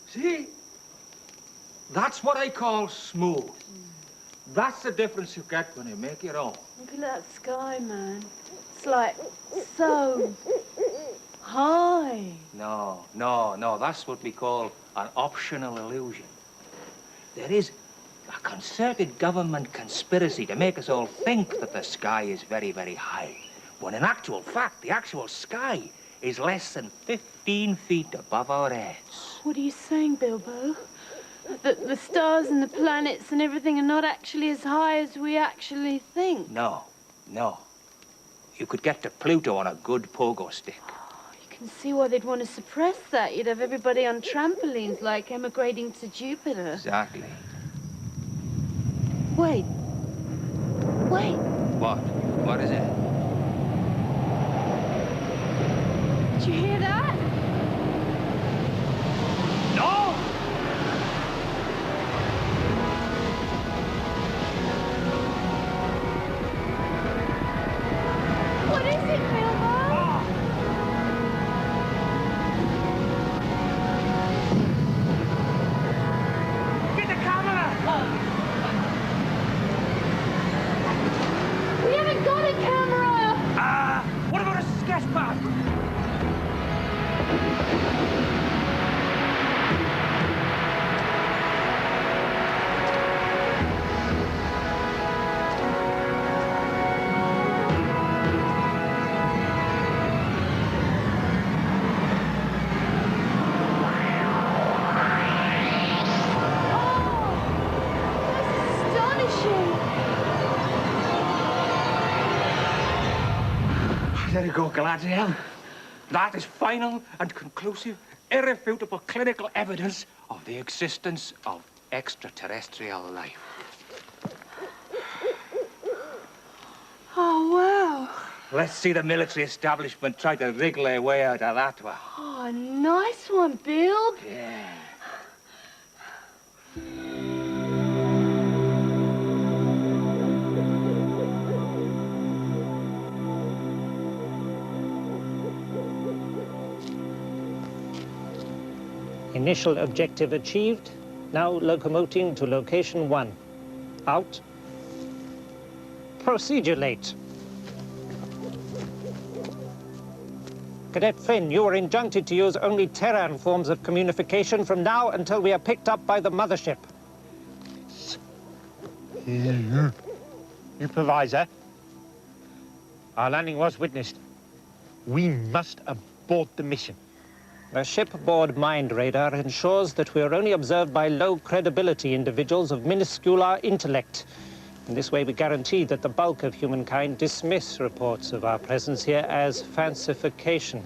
See? That's what I call smooth. That's the difference you get when you make your own. Look at that sky, man. It's like so high. No, no, no. That's what we call an optional illusion. There is a concerted government conspiracy to make us all think that the sky is very, very high, when in actual fact, the actual sky is less than 15 feet above our heads. What are you saying, Bilbo? That the stars and the planets and everything are not actually as high as we actually think? No, no. You could get to Pluto on a good pogo stick. Oh, you can see why they'd want to suppress that. You'd have everybody on trampolines, like emigrating to Jupiter. Exactly. Wait. Wait. What? What is it? Did you hear that? No! What is it, Bilbo? Get the camera! We haven't got a camera! What about a sketch pad? There you go, Galadriel. That is final and conclusive, irrefutable clinical evidence of the existence of extraterrestrial life. Oh, wow. Let's see the military establishment try to wriggle their way out of that one. Oh, nice one, Bill. Yeah. Initial objective achieved. Now locomoting to location 1. Out. Procedure late. Cadet Flynn, you are injuncted to use only Terran forms of communication from now until we are picked up by the mothership. Supervisor, our landing was witnessed. We must abort the mission. The shipboard mind radar ensures that we are only observed by low credibility individuals of minuscular intellect. In this way, we guarantee that the bulk of humankind dismiss reports of our presence here as fancification.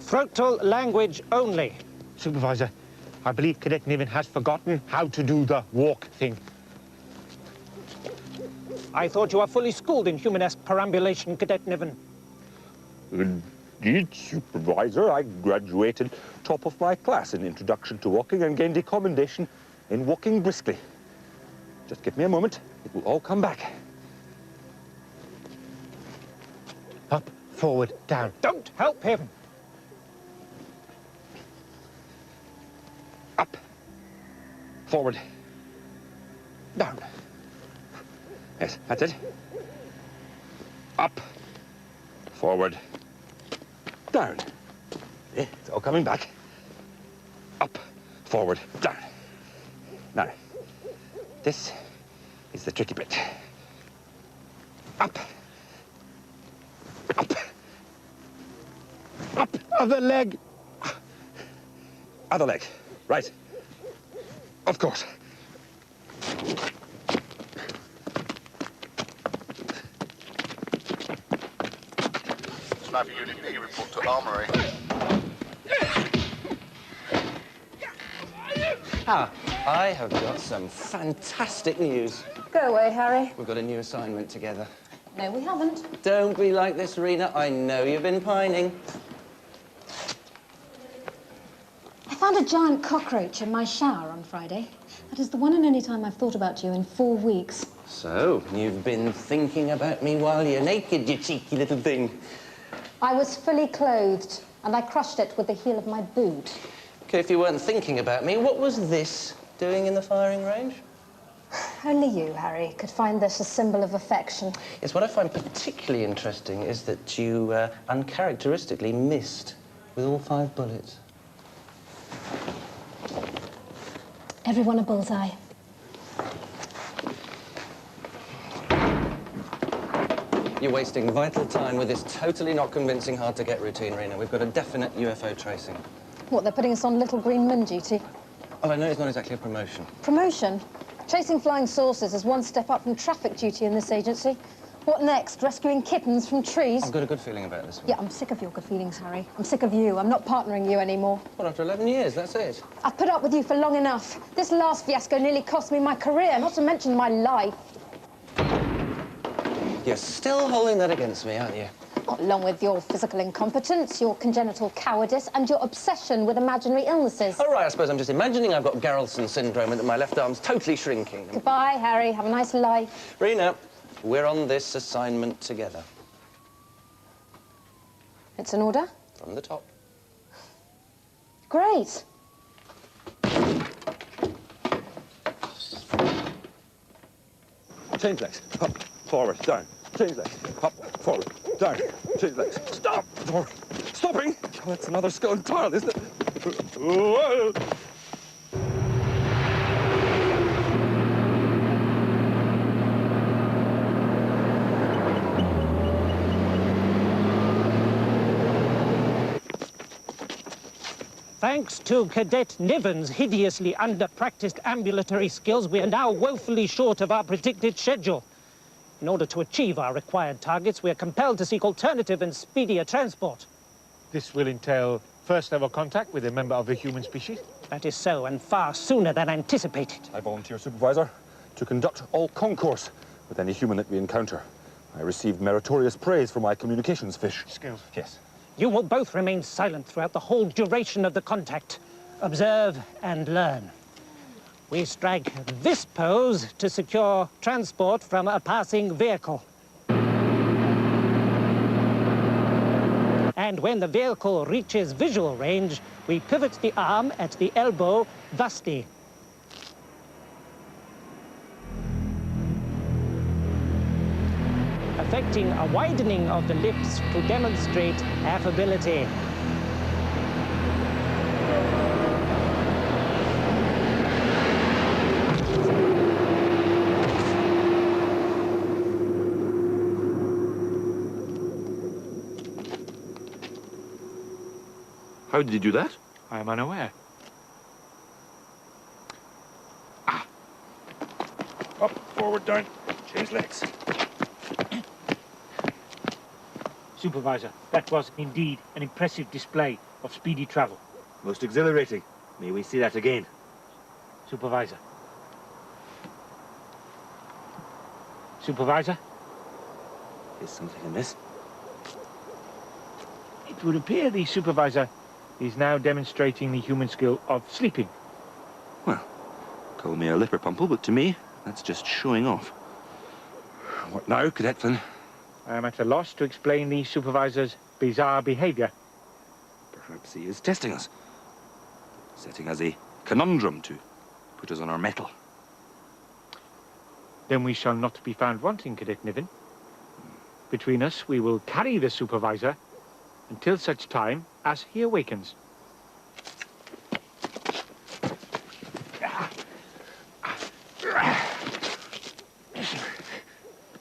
Throatal language only. Supervisor, I believe Cadet Niven has forgotten how to do the walk thing. I thought you were fully schooled in humanesque perambulation, Cadet Niven. Indeed, Supervisor. I graduated top of my class in Introduction to Walking and gained a commendation in walking briskly. Just give me a moment. It will all come back. Up, forward, down. Don't help him. Up, forward, down. Yes, that's it. Up, forward, down. Yeah, it's all coming back. Up, forward, down. Now, this is the tricky bit. Up, up, up. Other leg. Other leg, right. Of course. Sniper Unit B, report to Armory. Ah, I have got some fantastic news. Go away, Harry. We've got a new assignment together. No, we haven't. Don't be like this, Rena. I know you've been pining. I found a giant cockroach in my shower on Friday. That is the one and only time I've thought about you in 4 weeks. So, you've been thinking about me while you're naked, you cheeky little thing. I was fully clothed, and I crushed it with the heel of my boot. Okay, if you weren't thinking about me, what was this doing in the firing range? Only you, Harry, could find this a symbol of affection. Yes, what I find particularly interesting is that you uncharacteristically missed with all 5 bullets. Everyone a bullseye. You're wasting vital time with this totally not convincing, hard-to-get routine, Rena. We've got a definite UFO tracing. What, they're putting us on little green men duty? Well, I know it's not exactly a promotion. Promotion? Chasing flying saucers is one step up from traffic duty in this agency. What next? Rescuing kittens from trees? I've got a good feeling about this one. Yeah, I'm sick of your good feelings, Harry. I'm sick of you. I'm not partnering you anymore. Well, after 11 years, that's it. I've put up with you for long enough. This last fiasco nearly cost me my career, not to mention my life. You're still holding that against me, aren't you? Along with your physical incompetence, your congenital cowardice, and your obsession with imaginary illnesses. All right, I suppose I'm just imagining I've got Geraldson syndrome and that my left arm's totally shrinking. Goodbye, Harry. Have a nice life. Rena, we're on this assignment together. It's an order? From the top. Great. Change legs. Up, forward, down. Change legs. Up, forward, down. Change legs. Stop! Forward. Stopping! Oh, that's another skill entirely, isn't it? Whoa. Thanks to Cadet Niven's hideously under-practiced ambulatory skills, we are now woefully short of our predicted schedule. In order to achieve our required targets, we are compelled to seek alternative and speedier transport. This will entail first-level contact with a member of the human species. That is so, and far sooner than anticipated. I volunteer, Supervisor, to conduct all concourse with any human that we encounter. I received meritorious praise for my communications fish. Skills. Yes. You will both remain silent throughout the whole duration of the contact. Observe and learn. We strike this pose to secure transport from a passing vehicle. And when the vehicle reaches visual range, we pivot the arm at the elbow, thusly. Affecting a widening of the lips to demonstrate affability. How did he do that? I am unaware. Up, forward, down. Change legs. Supervisor, that was indeed an impressive display of speedy travel. Most exhilarating. May we see that again? Supervisor. Supervisor? Is something amiss? It would appear the supervisor is now demonstrating the human skill of sleeping. Well, call me a lipper pumple, but to me, that's just showing off. What now, Cadet Flynn? I am at a loss to explain the supervisor's bizarre behavior. Perhaps he is testing us. Setting us a conundrum to put us on our mettle. Then we shall not be found wanting, Cadet Niven. Between us, we will carry the supervisor until such time as he awakens.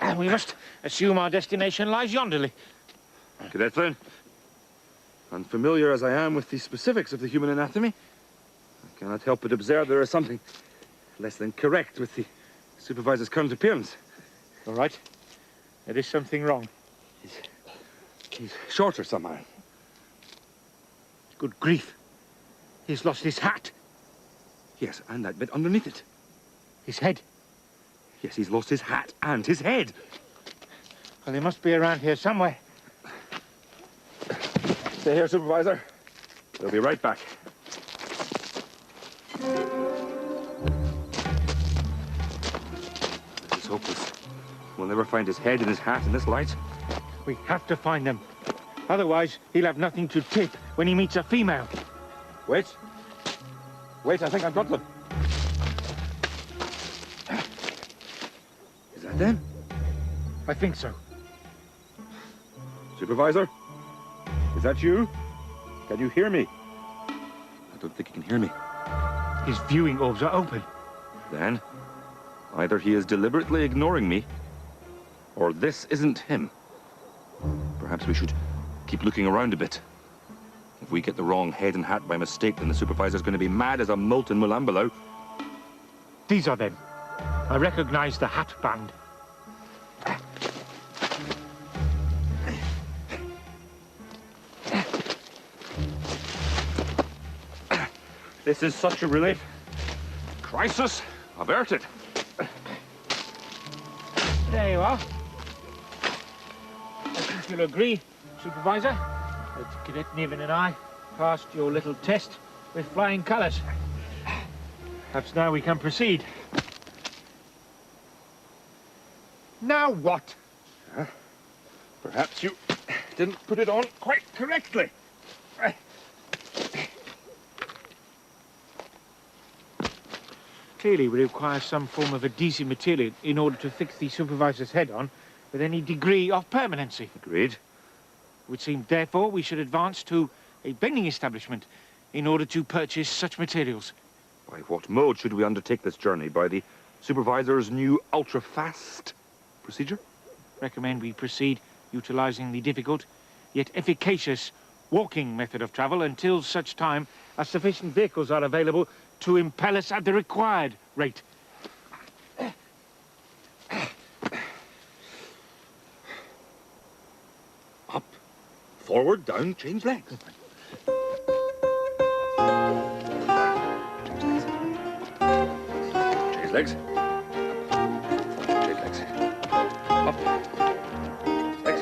And we must assume our destination lies yonderly. Cadet Flynn, unfamiliar as I am with the specifics of the human anatomy, I cannot help but observe there is something less than correct with the supervisor's current appearance. All right. There is something wrong. He's shorter somehow. Good grief. He's lost his hat. Yes, and that bit underneath it. His head. Yes, he's lost his hat and his head. Well, he must be around here somewhere. Stay here, Supervisor. They'll be right back. hopeless. We'll never find his head and his hat in this light. We have to find them. Otherwise, he'll have nothing to tip when he meets a female. Wait. Wait, I think I've got them. Is that them? I think so. Supervisor? Is that you? Can you hear me? I don't think he can hear me. His viewing orbs are open. Then, either he is deliberately ignoring me, or this isn't him. Perhaps we should keep looking around a bit. If we get the wrong head and hat by mistake, then the supervisor's going to be mad as a molten Mulambalau. These are them. I recognize the hat band. This is such a relief. Crisis averted. There you are. I think you'll agree, Supervisor, that Cadet Niven and I passed your little test with flying colours. Perhaps now we can proceed. Now what? Perhaps you didn't put it on quite correctly. Clearly, we require some form of adhesive material in order to fix the supervisor's head on with any degree of permanency. Agreed. It would seem, therefore, we should advance to a bending establishment in order to purchase such materials. By what mode should we undertake this journey? By the supervisor's new ultra-fast procedure? Recommend we proceed utilizing the difficult yet efficacious walking method of travel until such time as sufficient vehicles are available to impel us at the required rate. Up, forward, down, change legs. Change legs. Change legs. Up. Legs. Legs.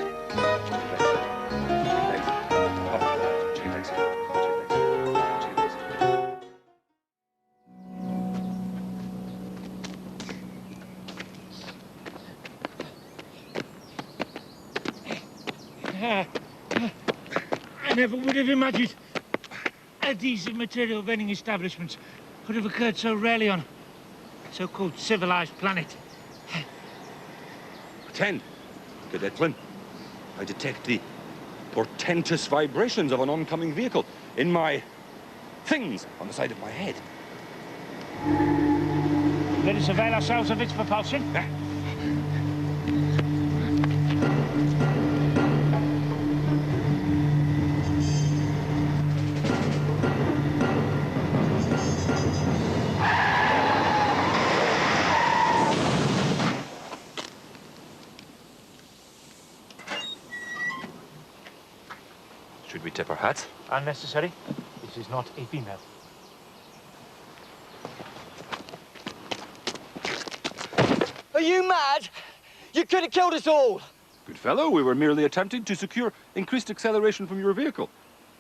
Up. Change legs. Change legs. Change legs. I never would have imagined adhesive material vending establishments could have occurred so rarely on a so-called civilized planet. Attend, Cadet Flynn. I detect the portentous vibrations of an oncoming vehicle in my things on the side of my head. Let us avail ourselves of its propulsion. Should we tip our hats? Unnecessary. This is not a female. Are you mad? You could have killed us all. Good fellow, we were merely attempting to secure increased acceleration from your vehicle.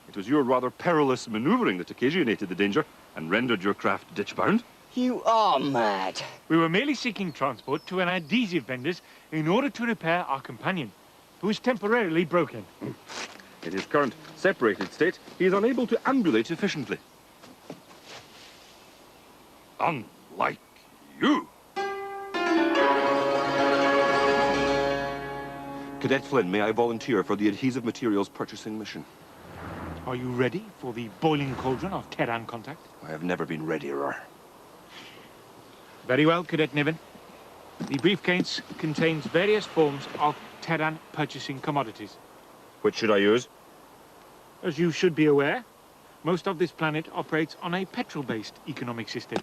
It was your rather perilous maneuvering that occasionated the danger and rendered your craft ditch-bound. You are mad. We were merely seeking transport to an adhesive vendor's in order to repair our companion, who is temporarily broken. In his current separated state, he is unable to ambulate efficiently. Unlike you. Cadet Flynn, may I volunteer for the adhesive materials purchasing mission? Are you ready for the boiling cauldron of Terran contact? I have never been readier. Very well, Cadet Niven. The briefcase contains various forms of Terran purchasing commodities. Which should I use? As you should be aware, most of this planet operates on a petrol-based economic system.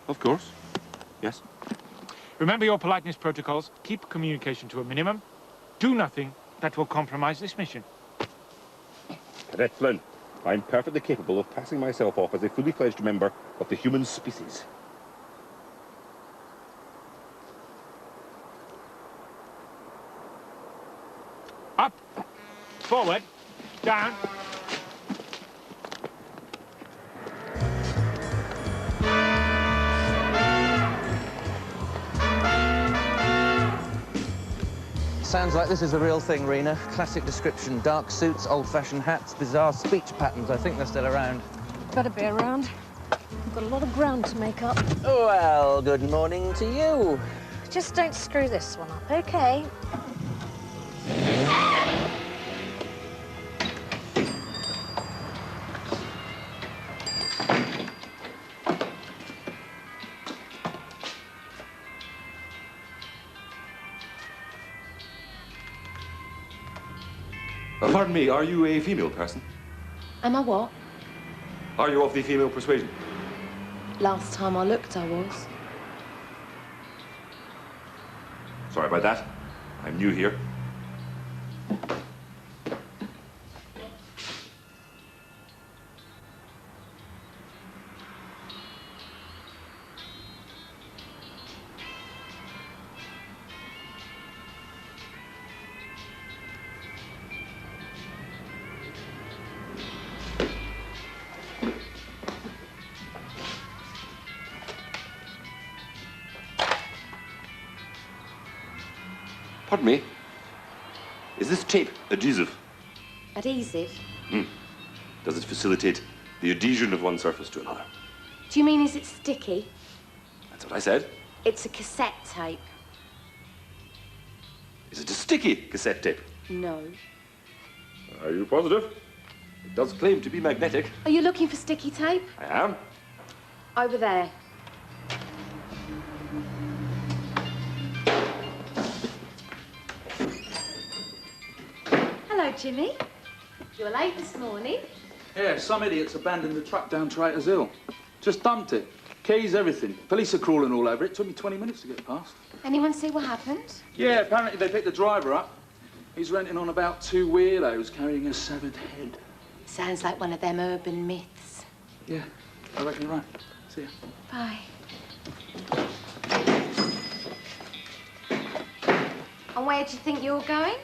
Of course. Yes. Remember your politeness protocols. Keep communication to a minimum. Do nothing that will compromise this mission. Cadet Flynn, I'm perfectly capable of passing myself off as a fully fledged member of the human species. Up, forward, down. sounds like this is a real thing, Rena. Classic description. Dark suits, old-fashioned hats, bizarre speech patterns. I think they're still around. Better be around. We've got a lot of ground to make up. Well, good morning to you. Just don't screw this one up, OK? Pardon me, are you a female person? Am I what? Are you of the female persuasion? Last time I looked, I was. Sorry about that. I'm new here. Pardon me. Is this tape adhesive? Adhesive? Does it facilitate the adhesion of one surface to another? Do you mean is it sticky? That's what I said. It's a cassette tape. Is it a sticky cassette tape? No. Are you positive? It does claim to be magnetic. Are you looking for sticky tape? I am. Over there. Hello, Jimmy. You were late this morning. Yeah, some idiots abandoned the truck down Traitor's Hill. Just dumped it. Keys, everything. Police are crawling all over it. Took me 20 minutes to get past. Anyone see what happened? Yeah, apparently they picked the driver up. He's renting on about 2 weirdos carrying a severed head. Sounds like one of them urban myths. Yeah, I reckon you're right. See ya. Bye. And where do you think you're going?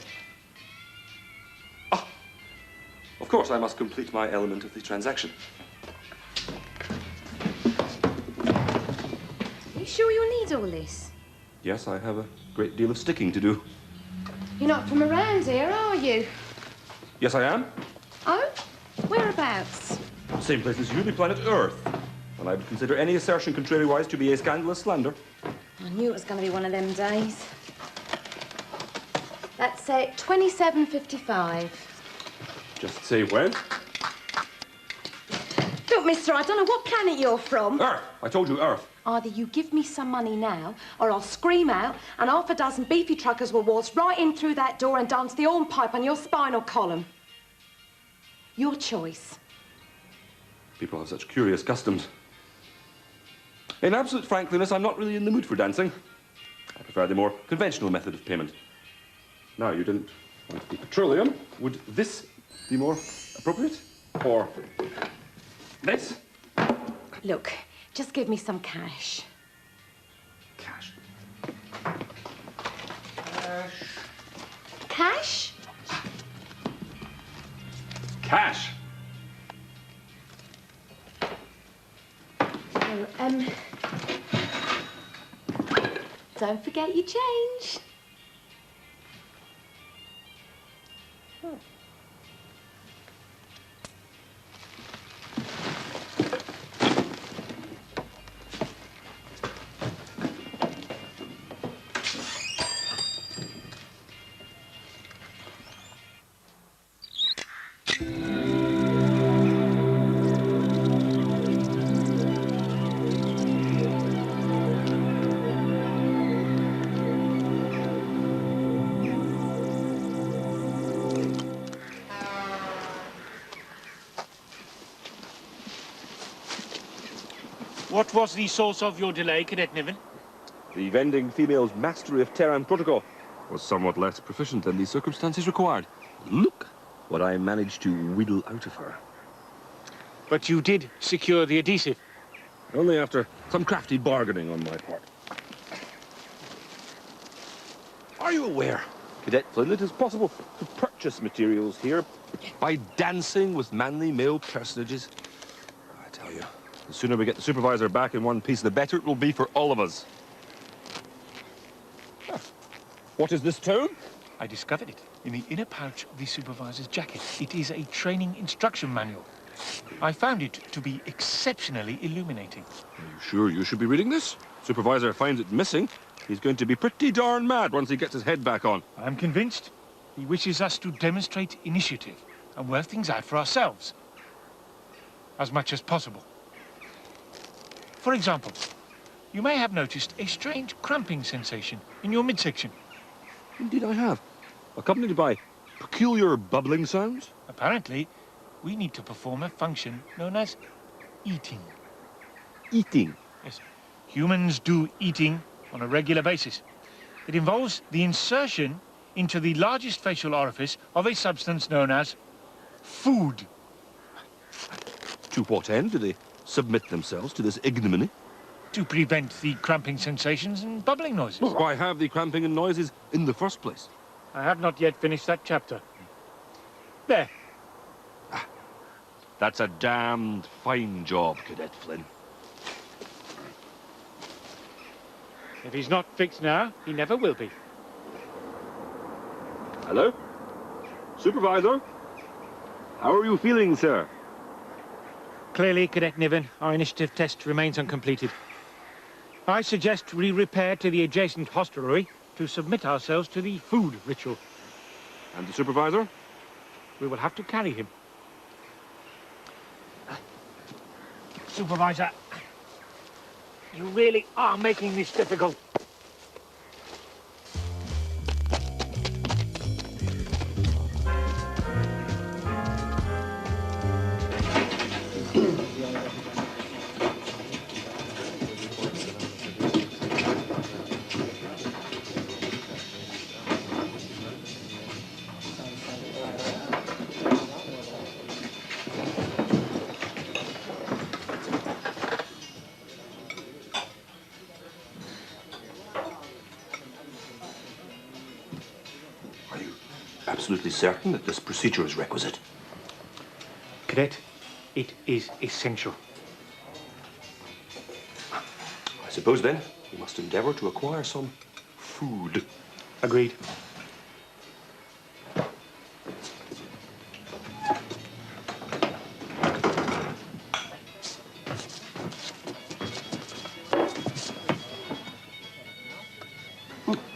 Of course, I must complete my element of the transaction. Are you sure you'll need all this? Yes, I have a great deal of sticking to do. You're not from around here, are you? Yes, I am. Oh? Whereabouts? Same place as you, the planet Earth. And I would consider any assertion contrariwise to be a scandalous slander. I knew it was going to be one of them days. That's it, 27.55. Just say when. Look, mister, I don't know what planet you're from. Earth! I told you Earth. Either you give me some money now, or I'll scream out, and half a dozen beefy truckers will waltz right in through that door and dance the hornpipe on your spinal column. Your choice. People have such curious customs. In absolute frankliness, I'm not really in the mood for dancing. I prefer the more conventional method of payment. Now, you didn't want the petroleum. Would this be more appropriate? Or this? Look, just give me some cash. Cash. Cash? Cash. Oh, don't forget your change. What was the source of your delay, Cadet Niven? The vending female's mastery of Terran protocol was somewhat less proficient than the circumstances required. Look what I managed to wheedle out of her. But you did secure the adhesive. Only after some crafty bargaining on my part. Are you aware, Cadet Flynn, it is possible to purchase materials here by dancing with manly male personages? I tell you, the sooner we get the supervisor back in one piece, the better it will be for all of us. What is this tone? I discovered it in the inner pouch of the supervisor's jacket. It is a training instruction manual. I found it to be exceptionally illuminating. Are you sure you should be reading this? Supervisor finds it missing. He's going to be pretty darn mad once he gets his head back on. I'm convinced he wishes us to demonstrate initiative and work things out for ourselves as much as possible. For example, you may have noticed a strange cramping sensation in your midsection. Indeed I have. Accompanied by peculiar bubbling sounds. Apparently, we need to perform a function known as eating. Eating? Yes. Humans do eating on a regular basis. It involves the insertion into the largest facial orifice of a substance known as food. To what end do they submit themselves to this ignominy? To prevent the cramping sensations and bubbling noises. Why have the cramping and noises in the first place? I have not yet finished that chapter. There. That's a damned fine job, Cadet Flynn. If he's not fixed now, he never will be. Hello? Supervisor? How are you feeling, sir? Clearly, Cadet Niven, our initiative test remains uncompleted. I suggest we repair to the adjacent hostelry to submit ourselves to the food ritual. And the supervisor? We will have to carry him. Supervisor, you really are making this difficult. Absolutely certain that this procedure is requisite? Cadet, it is essential. I suppose, then, we must endeavour to acquire some food. Agreed.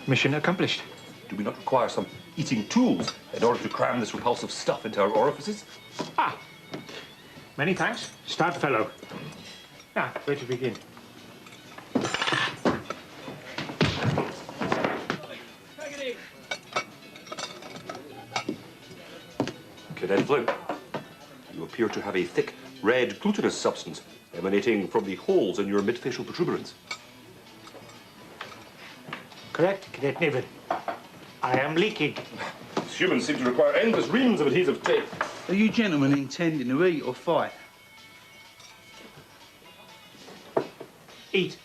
Mission accomplished. Do we not require some eating tools in order to cram this repulsive stuff into our orifices? Ah, many thanks, stout fellow. Now, where to begin? Cadet Flynn, you appear to have a thick, red, glutinous substance emanating from the holes in your midfacial protuberance. Correct, Cadet Niven. I am leaking. These humans seem to require endless reams of adhesive tape. Are you gentlemen intending to eat or fight? Eat.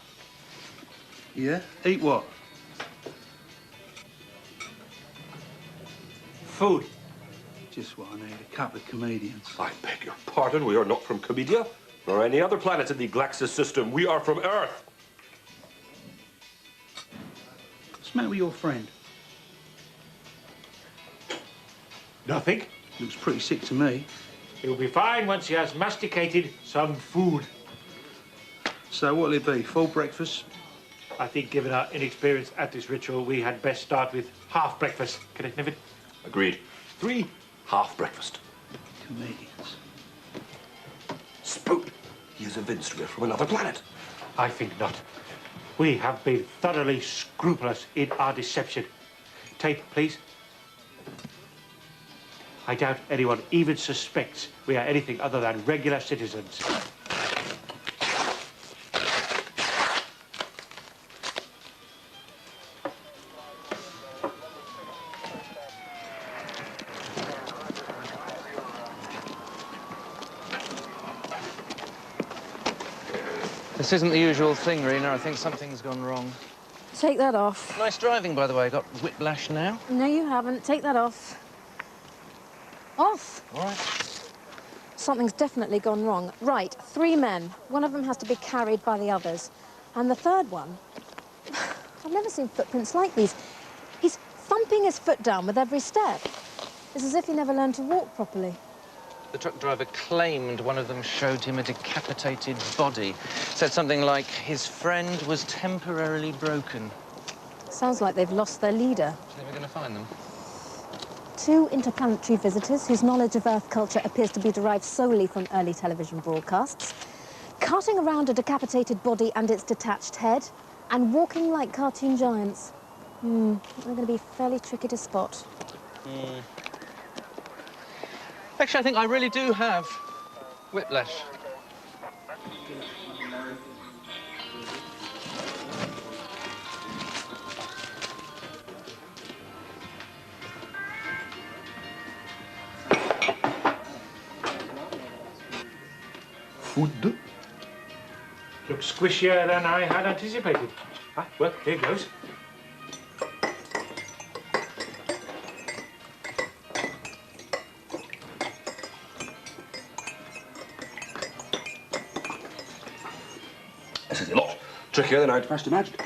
Yeah? Eat what? Food. Just what I need, a couple of comedians. I beg your pardon, we are not from Comedia, nor any other planet in the Glaxus system. We are from Earth. What's the matter with your friend? Nothing. Looks pretty sick to me. He'll be fine once he has masticated some food. So what'll it be, full breakfast? I think, given our inexperience at this ritual, we had best start with half breakfast. Cadet Niven? Agreed. 3 half breakfast. Comedians. Spook. He is evinced we're from another planet. I think not. We have been thoroughly scrupulous in our deception. Tape, please. I doubt anyone even suspects we are anything other than regular citizens. This isn't the usual thing, Rena. I think something's gone wrong. Take that off. Nice driving, by the way. Got whiplash now. No, you haven't. Take that off. Off! All right. Something's definitely gone wrong. Right, 3 men. One of them has to be carried by the others. And the third one... I've never seen footprints like these. He's thumping his foot down with every step. It's as if he never learned to walk properly. The truck driver claimed one of them showed him a decapitated body. Said something like his friend was temporarily broken. Sounds like they've lost their leader. Never going to find them. 2 interplanetary visitors whose knowledge of Earth culture appears to be derived solely from early television broadcasts, carting around a decapitated body and its detached head, and walking like cartoon giants. They're going to be fairly tricky to spot. Actually, I think I really do have whiplash. Food? Looks squishier than I had anticipated. Ah, well, here goes. This is a lot trickier than I'd first imagined.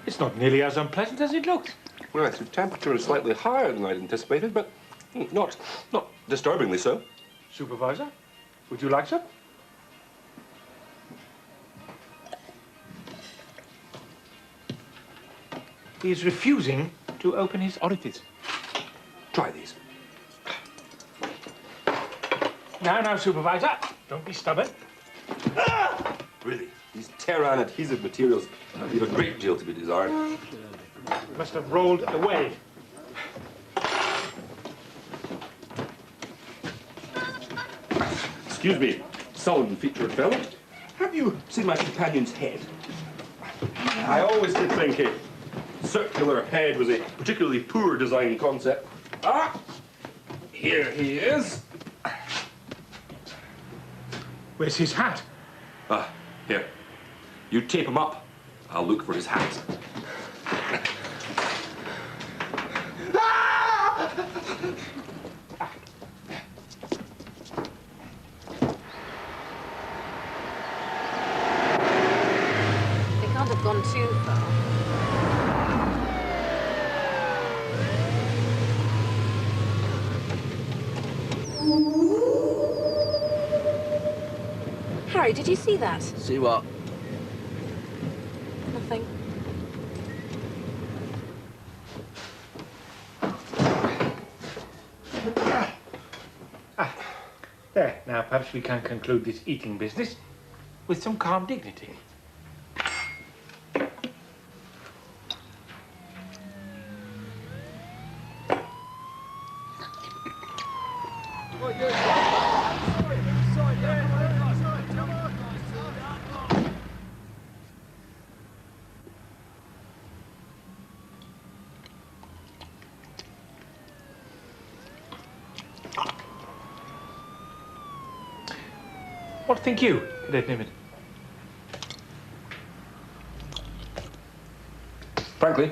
It's not nearly as unpleasant as it looked. Right, the temperature is slightly higher than I'd anticipated, but not disturbingly so. Supervisor, would you like some? He is refusing to open his orifice. Try these. Now, Supervisor, don't be stubborn. Really, these Terran adhesive materials leave a great deal to be desired. Must have rolled away. Excuse me, sullen-featured fellow. Have you seen my companion's head? I always did think a circular head was a particularly poor design concept. Ah! Here he is. Where's his hat? Ah, here. You tape him up. I'll look for his hat. They can't have gone too far. Harry, did you see that? See what? Nothing. There, now perhaps we can conclude this eating business with some calm dignity. What think you, Cadet Niven? Frankly,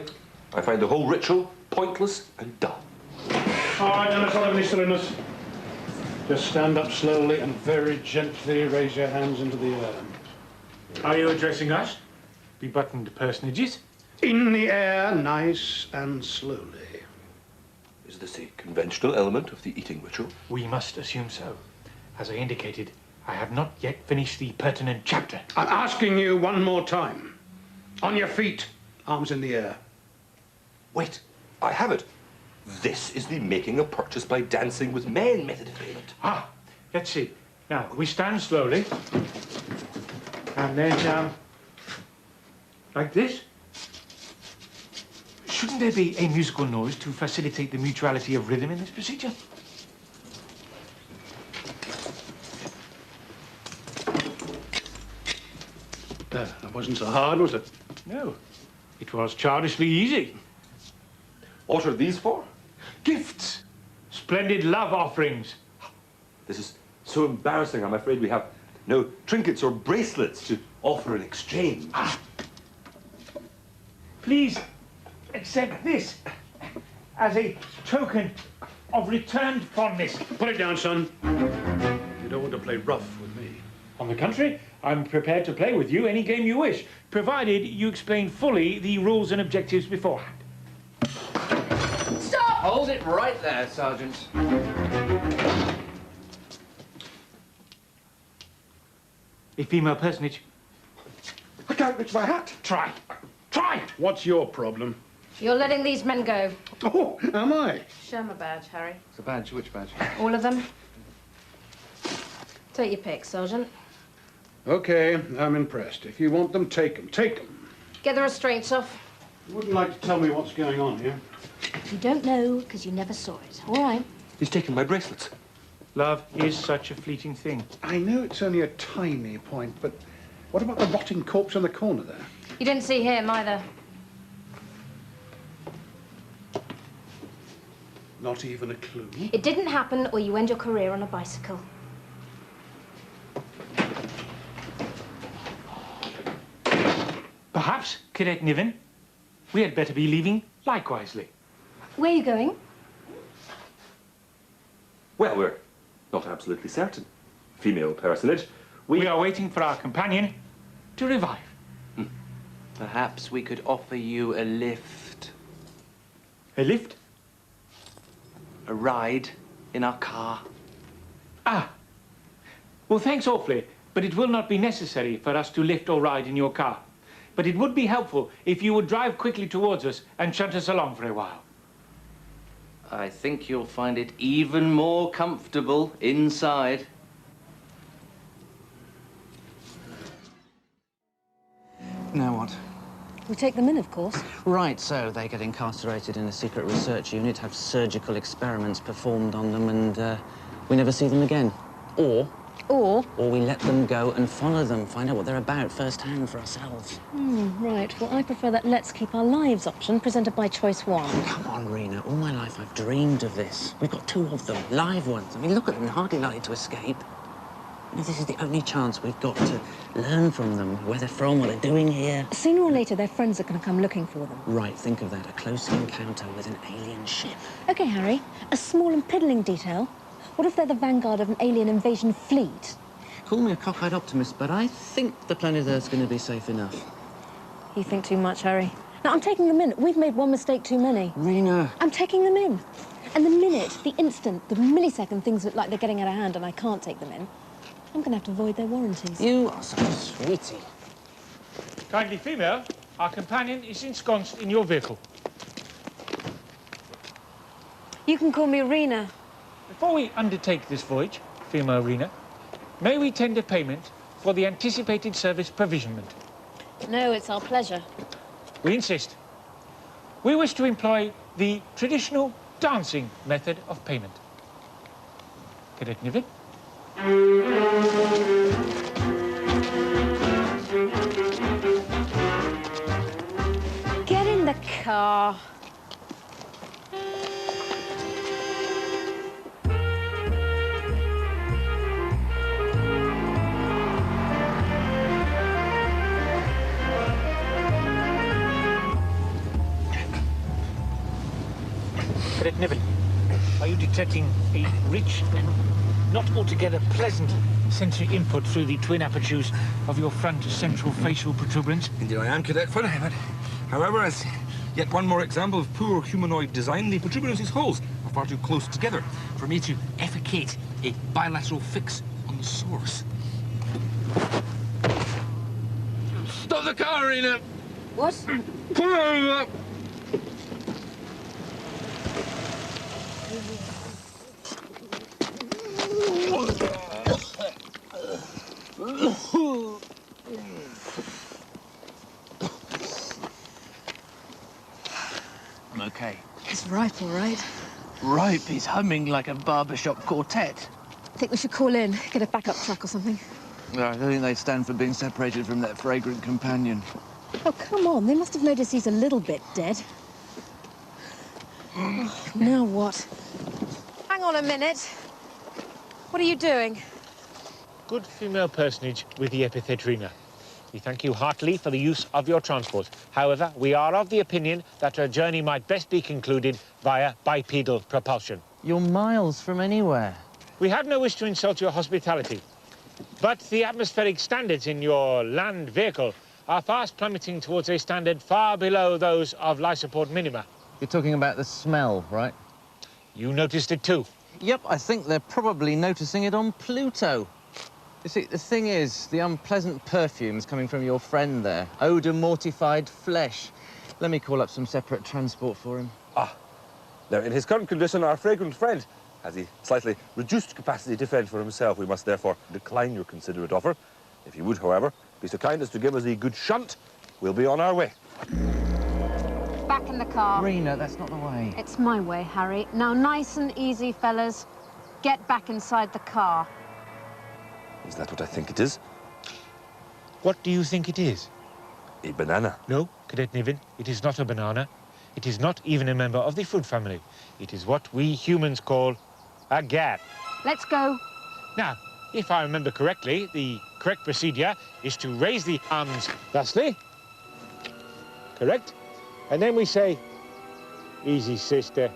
I find the whole ritual pointless and dull. All right, then, let's not have any silliness. Just stand up slowly and very gently raise your hands into the air. Are you addressing us? Bebuttoned personages? In the air, nice and slowly. Is this a conventional element of the eating ritual? We must assume so. As I indicated, I have not yet finished the pertinent chapter. I'm asking you one more time. On your feet, arms in the air. Wait, I have it. This is the making a purchase by dancing with men method of payment. Ah, let's see. Now, we stand slowly. And then, like this. Shouldn't there be a musical noise to facilitate the mutuality of rhythm in this procedure? That wasn't so hard, was it? No. It was childishly easy. What are these for? Gifts. Splendid love offerings. This is so embarrassing. I'm afraid we have no trinkets or bracelets to offer in exchange. Ah. please accept this as a token of returned fondness. Put it down, son. You don't want to play rough with me. On the contrary, I'm prepared to play with you any game you wish, provided you explain fully the rules and objectives beforehand. Stop! Hold it right there, Sergeant. A female personage. I can't reach my hat. Try. Try! What's your problem? You're letting these men go. Oh, am I? Show 'em a badge, Harry. It's a badge. Which badge? All of them. Take your pick, Sergeant. Okay, I'm impressed. If you want them, take them. Take them. Get the restraints off. You wouldn't like to tell me what's going on here? You don't know because you never saw it. All right. He's taken my bracelets. Love is such a fleeting thing. I know it's only a tiny point, but what about the rotting corpse in the corner there? You didn't see him either. Not even a clue. It didn't happen, or you end your career on a bicycle. Perhaps, Cadet Niven, we had better be leaving likewise. Where are you going? Well, we're not absolutely certain. Female personage. We are waiting for our companion to revive. Perhaps we could offer you a lift. A lift? A ride in our car. Ah. Well, thanks awfully, but it will not be necessary for us to lift or ride in your car. But it would be helpful if you would drive quickly towards us and shunt us along for a while. I think you'll find it even more comfortable inside. Now what? We take them in, of course. Right, so they get incarcerated in a secret research unit, have surgical experiments performed on them, and we never see them again. Or we let them go and follow them, find out what they're about firsthand for ourselves. Right. Well, I prefer that let's keep our lives option presented by choice one. Come on, Rena. All my life I've dreamed of this. We've got two of them, live ones. I mean, look at them, hardly likely to escape. You know, this is the only chance we've got to learn from them, where they're from, what they're doing here. Sooner or later, their friends are going to come looking for them. Right, think of that. A close encounter with an alien ship. OK, Harry, a small and piddling detail. What if they're the vanguard of an alien invasion fleet? Call me a cockeyed optimist, but I think the planet Earth's going to be safe enough. You think too much, Harry. Now, I'm taking them in. We've made one mistake too many. Rena. I'm taking them in. And the minute, the instant, the millisecond things look like they're getting out of hand and I can't take them in, I'm going to have to void their warranties. You are such a sweetie. Kindly female, our companion is ensconced in your vehicle. You can call me Rena. Before we undertake this voyage, female Rena, may we tender payment for the anticipated service provisionment? No, it's our pleasure. We insist. We wish to employ the traditional dancing method of payment. Cadet Niven? Get in the car. Cadet Niven, are you detecting a rich and not altogether pleasant sensory input through the twin apertures of your front central facial protuberance? Indeed I am, Cadet Flynn. However, as yet one more example of poor humanoid design, the protuberances' holes are far too close together for me to effecate a bilateral fix on the source. Stop the car, Rena! What? Pull her up! I'm okay. It's ripe, all right. Ripe, he's humming like a barbershop quartet. I think we should call in, get a backup truck or something. I don't think they'd stand for being separated from that fragrant companion. Oh, come on. They must have noticed he's a little bit dead. Oh, now what? Hang on a minute. What are you doing? Good female personage with the epithet Rena. We thank you heartily for the use of your transport. However, we are of the opinion that our journey might best be concluded via bipedal propulsion. You're miles from anywhere. We have no wish to insult your hospitality, but the atmospheric standards in your land vehicle are fast plummeting towards a standard far below those of life support minima. You're talking about the smell, right? You noticed it too. Yep, I think they're probably noticing it on Pluto. You see, the thing is, the unpleasant perfumes coming from your friend there. Odour-mortified flesh. Let me call up some separate transport for him. Ah. Now, in his current condition, our fragrant friend has a slightly reduced capacity to fend for himself. We must therefore decline your considerate offer. If you would, however, be so kind as to give us a good shunt, we'll be on our way. Back in the car. Rena, that's not the way. It's my way, Harry. Now, nice and easy, fellas. Get back inside the car. Is that what I think it is? What do you think it is? A banana. No, Cadet Niven, it is not a banana. It is not even a member of the fruit family. It is what we humans call a gat. Let's go. Now, if I remember correctly, the correct procedure is to raise the arms thusly. Correct? And then we say, easy, sister.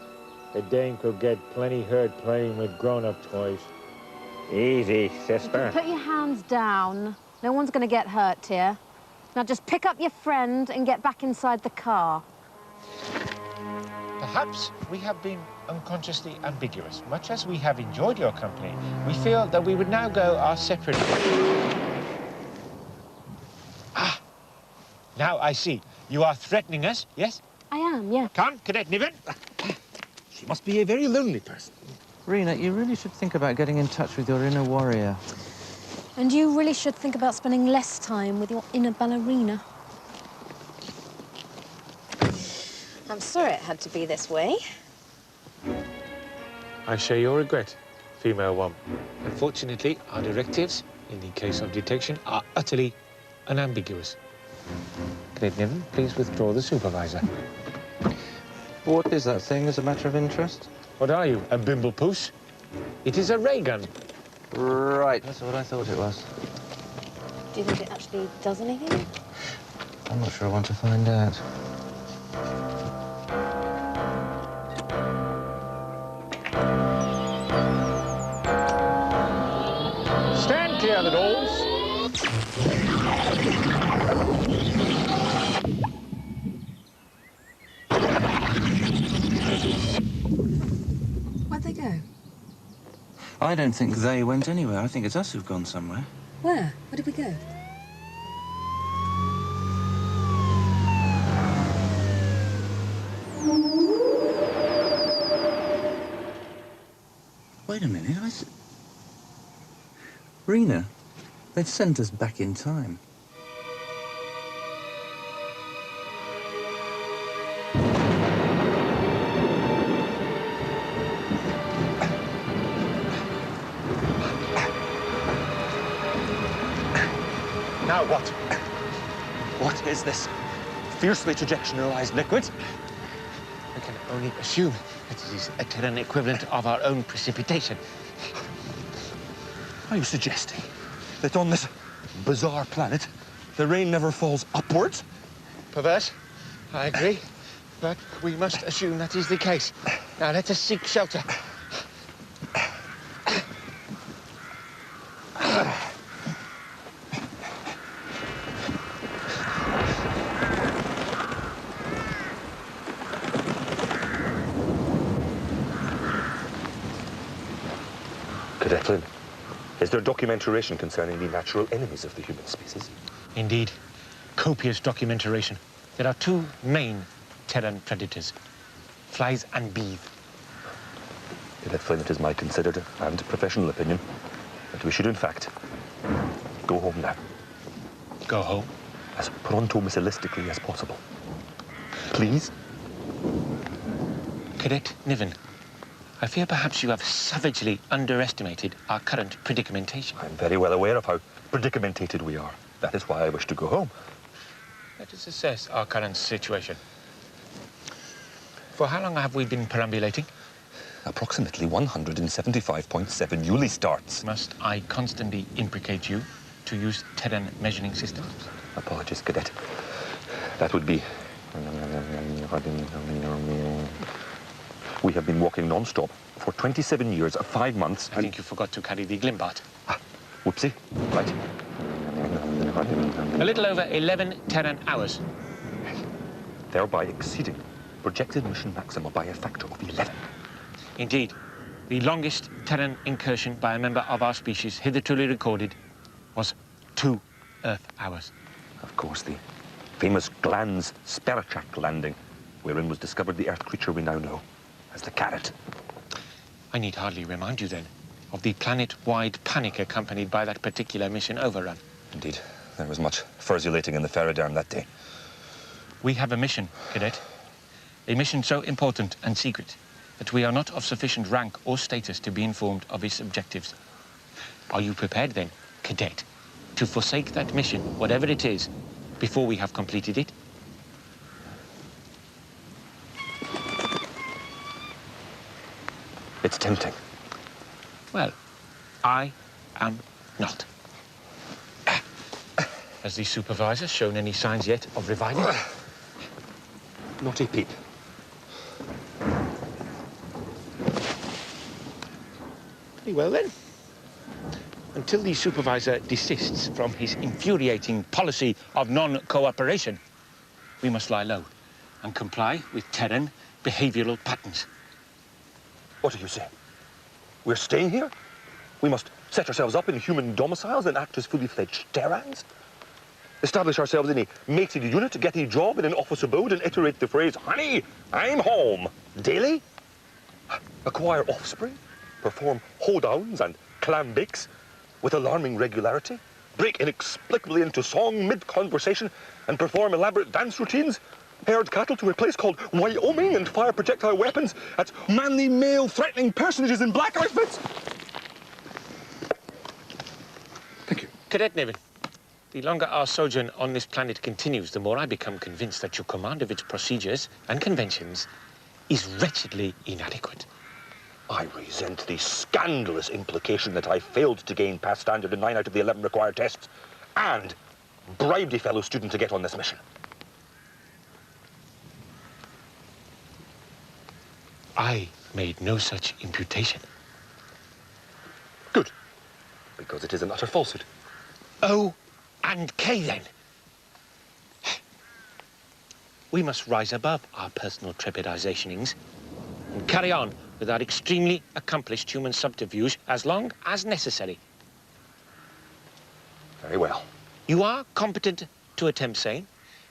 A dame could get plenty hurt playing with grown-up toys. Easy, sister. Put your hands down. No one's going to get hurt here. Now just pick up your friend and get back inside the car. Perhaps we have been unconsciously ambiguous. Much as we have enjoyed your company, we feel that we would now go our separate ways. Ah! Now I see. You are threatening us, yes? I am, yeah. Come, Cadet Niven. She must be a very lonely person. Rena, you really should think about getting in touch with your inner warrior. And you really should think about spending less time with your inner ballerina. I'm sorry it had to be this way. I share your regret, female one. Unfortunately, our directives, in the case of detection, are utterly unambiguous. Cadet Niven, please withdraw the supervisor. What is that thing as a matter of interest? What are you, a bimblepoose? It is a raygun. Right, that's what I thought it was. Do you think it actually does anything? I'm not sure I want to find out. Stand clear of the doors. Where'd they go? I don't think they went anywhere. I think it's us who've gone somewhere. Where? Where did we go? Wait a minute, Rena, they've sent us back in time. Now what? What is this fiercely trajectionalized liquid? I can only assume that it is a Terran equivalent of our own precipitation. Are you suggesting that on this bizarre planet, the rain never falls upwards? Perverse, I agree, but we must assume that is the case. Now let us seek shelter. Cadet Flynn, is there documentation concerning the natural enemies of the human species? Indeed, copious documentation. There are two main Terran predators, flies and bees. Cadet Flynn, it is my considered and professional opinion that we should, in fact, go home now. Go home? As pronto-missilistically as possible. Please? Cadet Niven, I fear perhaps you have savagely underestimated our current predicamentation. I'm very well aware of how predicamentated we are. That is why I wish to go home. Let us assess our current situation. For how long have we been perambulating? Approximately 175.7 Yuli starts. Must I constantly imprecate you? to use Terran measuring systems? Apologies, Cadet. That would be... We have been walking non-stop for 27 years, 5 months, I think you forgot to carry the Glimbart. Ah, whoopsie. Right. A little over 11 Terran hours. Thereby exceeding projected mission maximum by a factor of 11. Indeed. The longest Terran incursion by a member of our species hitherto recorded was 2 Earth hours. Of course, the famous Glanz Sperachak landing, wherein was discovered the Earth creature we now know as the Cadet. I need hardly remind you, then, of the planet-wide panic accompanied by that particular mission overrun. Indeed. There was much furzulating in the Ferroderm that day. We have a mission, Cadet. A mission so important and secret that we are not of sufficient rank or status to be informed of its objectives. Are you prepared, then, Cadet, to forsake that mission, whatever it is, before we have completed it? It's tempting. Well, I am not. Has the supervisor shown any signs yet of reviving? Not a peep. Very well, then. Until the supervisor desists from his infuriating policy of non-cooperation, we must lie low and comply with Terran behavioral patterns. What do you say? We're staying here? We must set ourselves up in human domiciles and act as fully-fledged Terrans? Establish ourselves in a mated unit, get a job in an office abode and iterate the phrase, "Honey, I'm home," daily? Acquire offspring? Perform hoedowns and clam bakes with alarming regularity? Break inexplicably into song mid-conversation and perform elaborate dance routines? Herd cattle to a place called Wyoming and fire projectile weapons at manly male threatening personages in black outfits? Thank you. Cadet Niven, the longer our sojourn on this planet continues, the more I become convinced that your command of its procedures and conventions is wretchedly inadequate. I resent the scandalous implication that I failed to gain pass standard in 9 out of the 11 required tests and bribed a fellow student to get on this mission. I made no such imputation. Good, because it is an utter falsehood. O and K, then. We must rise above our personal trepidationings and carry on with our extremely accomplished human subterfuge as long as necessary. Very well. You are competent to attempt sane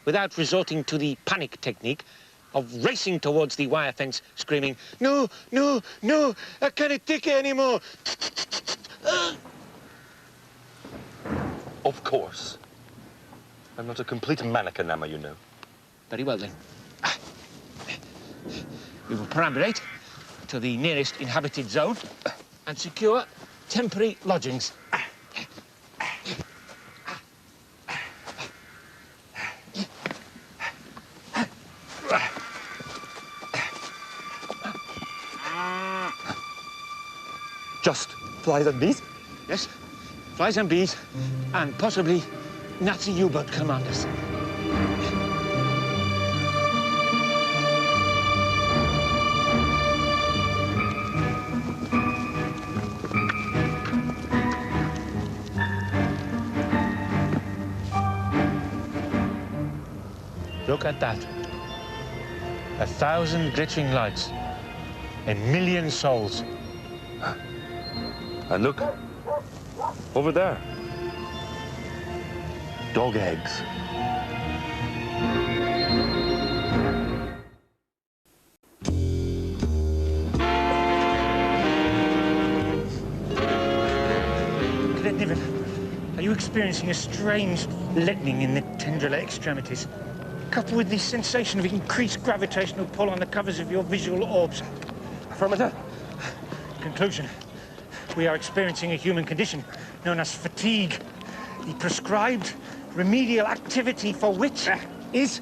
without resorting to the panic technique of racing towards the wire fence, screaming, "No, no, no, I can't take it anymore." Of course. I'm not a complete mannequin, am I, you know? Very well, then. We will perambulate to the nearest inhabited zone and secure temporary lodgings. Just flies and bees? Yes, flies and bees, and possibly Nazi U-boat commanders. Look at that. 1,000 glittering lights, a million souls. And look, over there. Dog eggs. Cadet Niven, are you experiencing a strange leadening in the tendril extremities, coupled with the sensation of increased gravitational pull on the covers of your visual orbs? Affirmative. Conclusion. We are experiencing a human condition known as fatigue, the prescribed remedial activity for which is...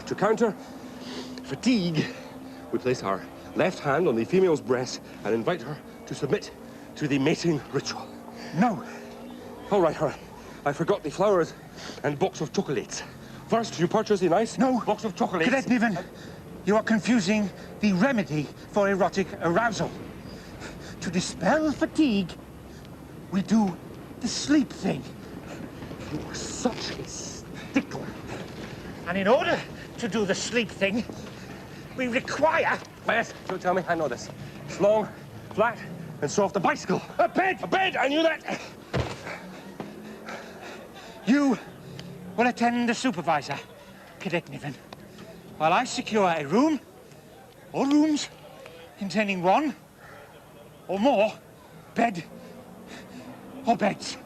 To counter fatigue, we place our left hand on the female's breast and invite her to submit to the mating ritual. No. All right, all right. I forgot the flowers and box of chocolates. First, you purchase the nice box of chocolates. Cadet Niven, you are confusing the remedy for erotic arousal. To dispel fatigue, we do the sleep thing. You are such a stickler. And in order to do the sleep thing, we require... Yes, don't tell me, I know this. It's long, flat, and soft. A bicycle. A bed! A bed, I knew that. You will attend the supervisor, Cadet Niven, while I secure a room or rooms containing one or more bed or beds.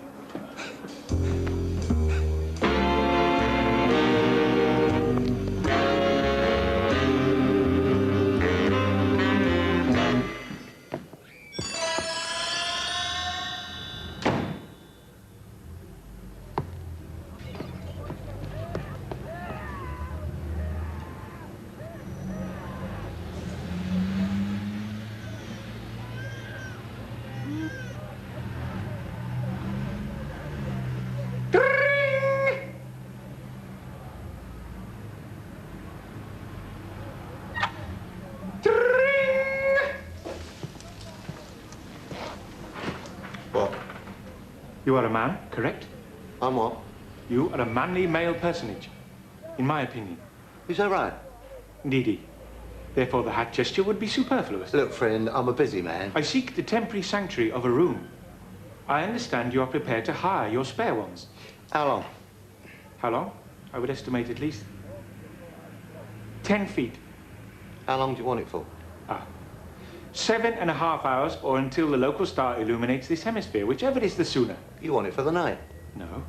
You are a man, correct? I'm what? You are a manly male personage, in my opinion. Is that right? Indeedy. Therefore, the hat gesture would be superfluous. Look, friend, I'm a busy man. I seek the temporary sanctuary of a room. I understand you are prepared to hire your spare ones. How long? How long? I would estimate at least 10 feet. How long do you want it for? 7.5 hours, or until the local star illuminates this hemisphere, whichever is the sooner. You want it for the night? No.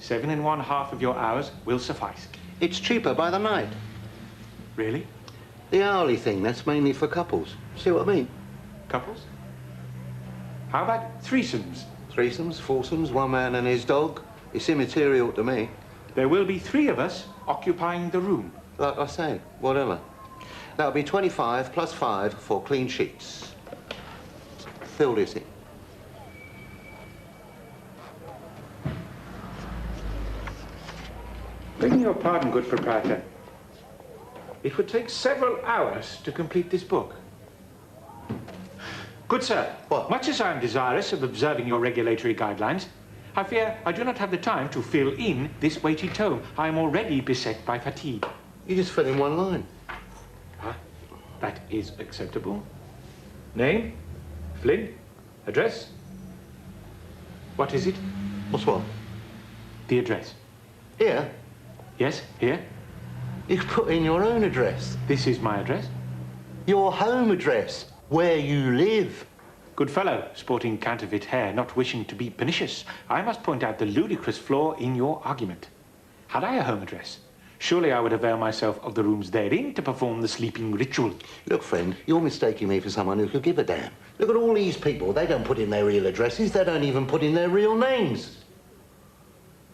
7½ of your hours will suffice. It's cheaper by the night. Really? The hourly thing, that's mainly for couples. See what I mean? Couples? How about threesomes? Threesomes, foursomes, one man and his dog. It's immaterial to me. There will be 3 of us occupying the room. Like I say, whatever. That'll be 25 plus 5 for clean sheets. Fill this in. Begging your pardon, good proprietor. It would take several hours to complete this book. Good sir, what? Much as I am desirous of observing your regulatory guidelines, I fear I do not have the time to fill in this weighty tome. I am already beset by fatigue. You just fill in one line. That is acceptable. Name? Flynn? Address? What is it? What's what? The address. Here? Yes, here. You put in your own address. This is my address. Your home address, where you live. Good fellow, sporting counterfeit hair, not wishing to be pernicious. I must point out the ludicrous flaw in your argument. Had I a home address, surely I would avail myself of the rooms therein to perform the sleeping ritual. Look, friend, you're mistaking me for someone who could give a damn. Look at all these people. They don't put in their real addresses. They don't even put in their real names.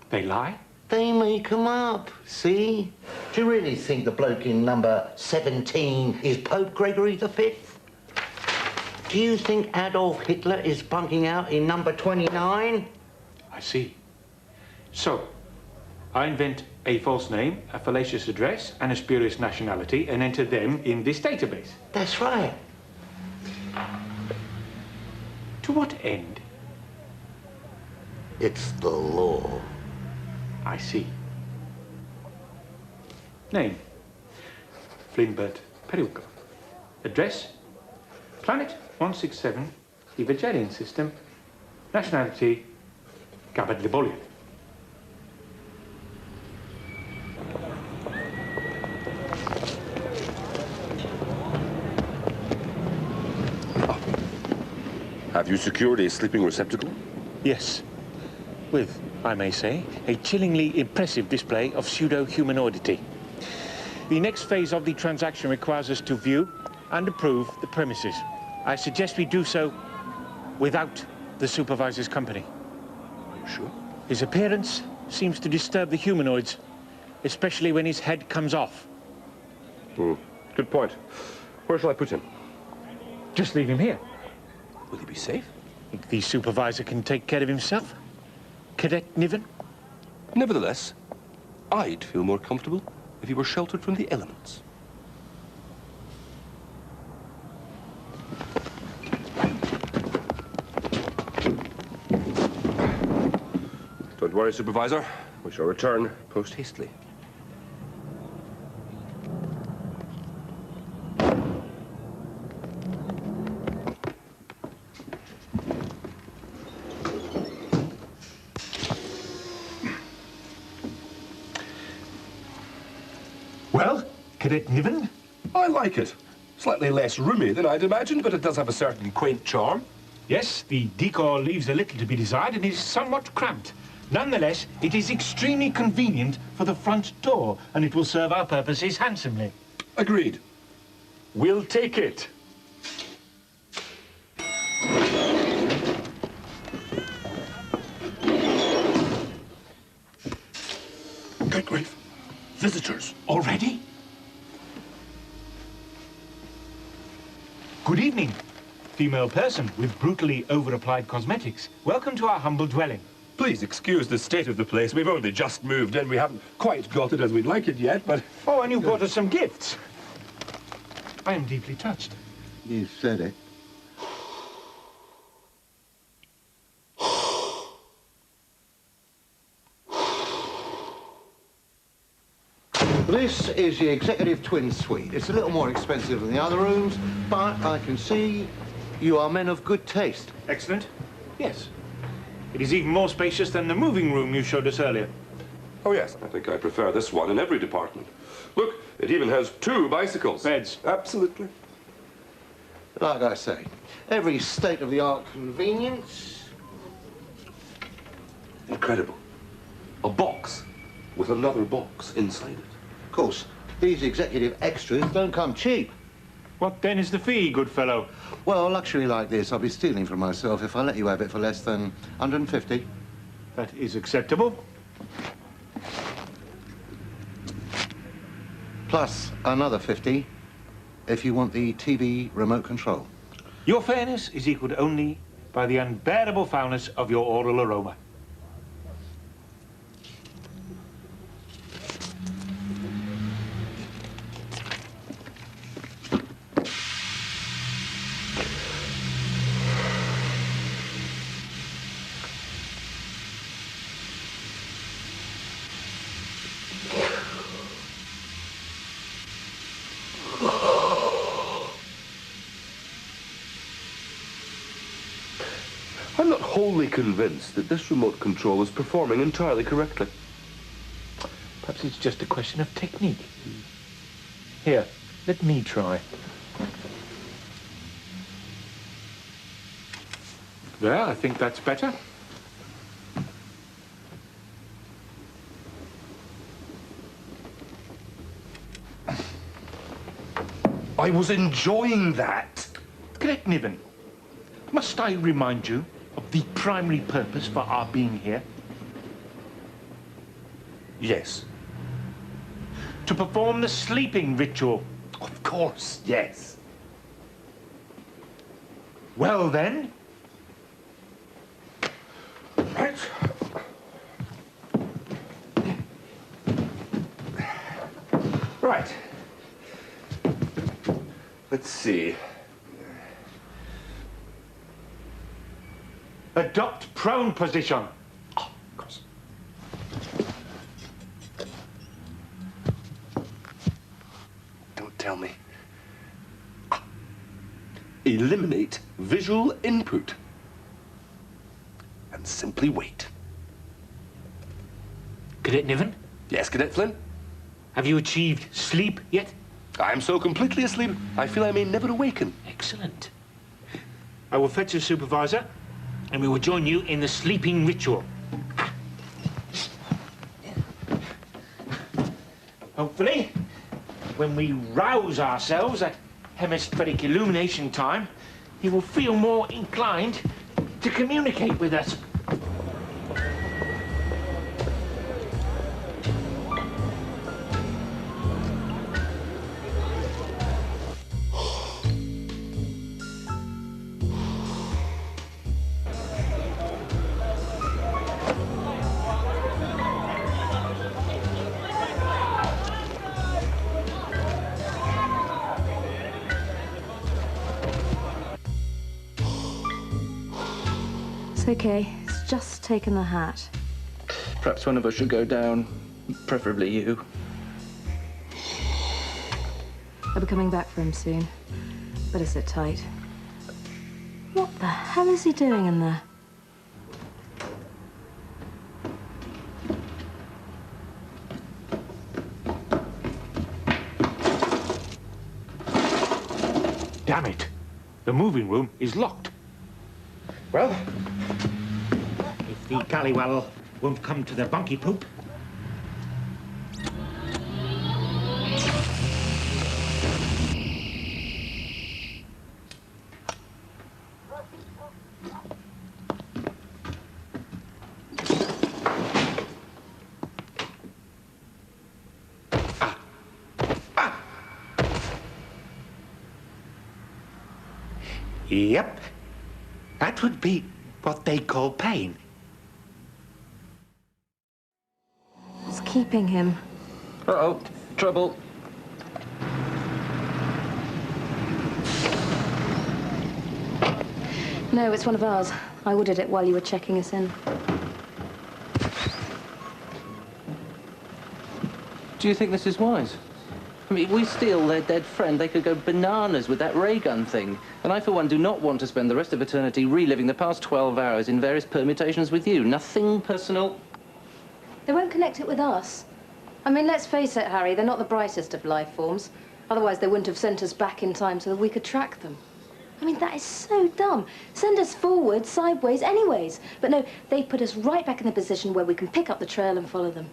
They lie? They make them up, see? Do you really think the bloke in number 17 is Pope Gregory V? Do you think Adolf Hitler is bunking out in number 29? I see. So, I invent a false name, a fallacious address, and a spurious nationality, and enter them in this database. That's right. To what end? It's the law. I see. Name? Flynn Periwinkle. Address? Planet 167, the Vegelian system. Nationality? Libolian. Have you secured a sleeping receptacle? Yes. With, I may say, a chillingly impressive display of pseudo-humanoidity. The next phase of the transaction requires us to view and approve the premises. I suggest we do so without the supervisor's company. Are you sure? His appearance seems to disturb the humanoids, especially when his head comes off. Good point. Where shall I put him? Just leave him here. Will he be safe? Think the supervisor can take care of himself? Cadet Niven? Nevertheless, I'd feel more comfortable if you were sheltered from the elements. Don't worry, Supervisor. We shall return post-hastily. Well, Cadet Niven? I like it. Slightly less roomy than I'd imagined, but it does have a certain quaint charm. Yes, the decor leaves a little to be desired and is somewhat cramped. Nonetheless, it is extremely convenient for the front door, and it will serve our purposes handsomely. Agreed. We'll take it. Good grief. Visitors already? Good evening. Female person with brutally over-applied cosmetics. Welcome to our humble dwelling. Please excuse the state of the place. We've only just moved in. We haven't quite got it as we'd like it yet, but... Oh, and you brought us some gifts. I am deeply touched. You said it. This is the executive twin suite. It's a little more expensive than the other rooms, but I can see you are men of good taste. Excellent. Yes. It is even more spacious than the moving room you showed us earlier. Oh, yes. I think I prefer this one in every department. Look, it even has 2 bicycles. Beds. Absolutely. Like I say, every state-of-the-art convenience. Incredible. A box with another box inside it. Of course, these executive extras don't come cheap. What then is the fee, good fellow? Well, luxury like this, I'll be stealing from myself if I let you have it for less than 150. That is acceptable. Plus another 50 if you want the TV remote control. Your fairness is equalled only by the unbearable foulness of your oral aroma. I'm not wholly convinced that this remote control is performing entirely correctly. Perhaps it's just a question of technique. Here, let me try. There, I think that's better. I was enjoying that. Cadet Niven, must I remind you of the primary purpose for our being here? Yes. To perform the sleeping ritual. Of course, yes. Well then. Right. Right. Let's see. Adopt prone position. Oh, of course. Don't tell me. Eliminate visual input. And simply wait. Cadet Niven? Yes, Cadet Flynn? Have you achieved sleep yet? I'm so completely asleep, I feel I may never awaken. Excellent. I will fetch a supervisor, and we will join you in the sleeping ritual. Hopefully, when we rouse ourselves at hemispheric illumination time, he will feel more inclined to communicate with us. It's okay. It's just taken the hat. Perhaps one of us should go down, preferably you. I'll be coming back for him soon. Better sit tight. What the hell is he doing in there? Damn it. The moving room is locked. Well, if the Gallywell won't come to the bunky poop. Yep. That would be what they call pain. It's keeping him. Uh-oh, trouble. No, it's one of ours. I ordered it while you were checking us in. Do you think this is wise? I mean, if we steal their dead friend, they could go bananas with that raygun thing. And I, for one, do not want to spend the rest of eternity reliving the past 12 hours in various permutations with you. Nothing personal. They won't connect it with us. I mean, let's face it, Harry, they're not the brightest of life forms. Otherwise, they wouldn't have sent us back in time so that we could track them. I mean, that is so dumb. Send us forward, sideways, anyways. But no, they put us right back in the position where we can pick up the trail and follow them.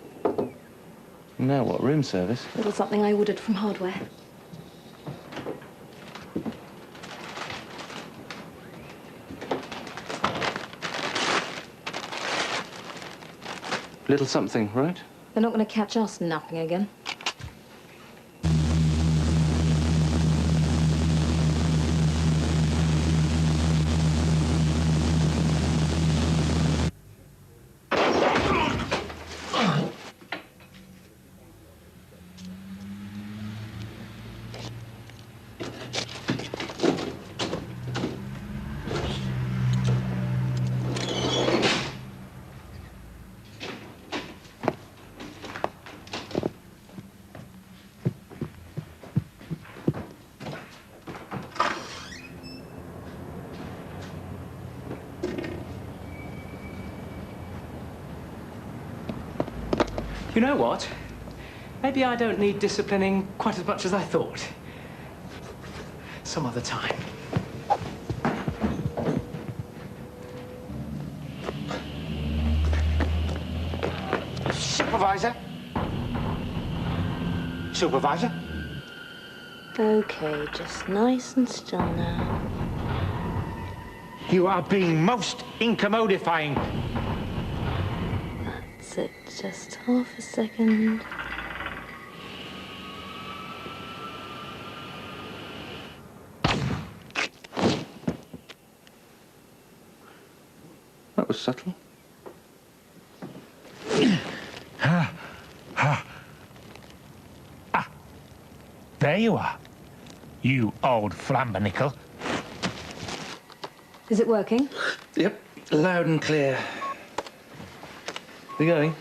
Now what, room service? A little something I ordered from hardware. Little something, right? They're not going to catch us napping again. You know what? Maybe I don't need disciplining quite as much as I thought. Some other time. Supervisor? Supervisor? Okay, just nice and still now. You are being most incommodifying. That's it, just half a second. That was subtle. There you are, you old flambernickel. Is it working? Yep, loud and clear. We going?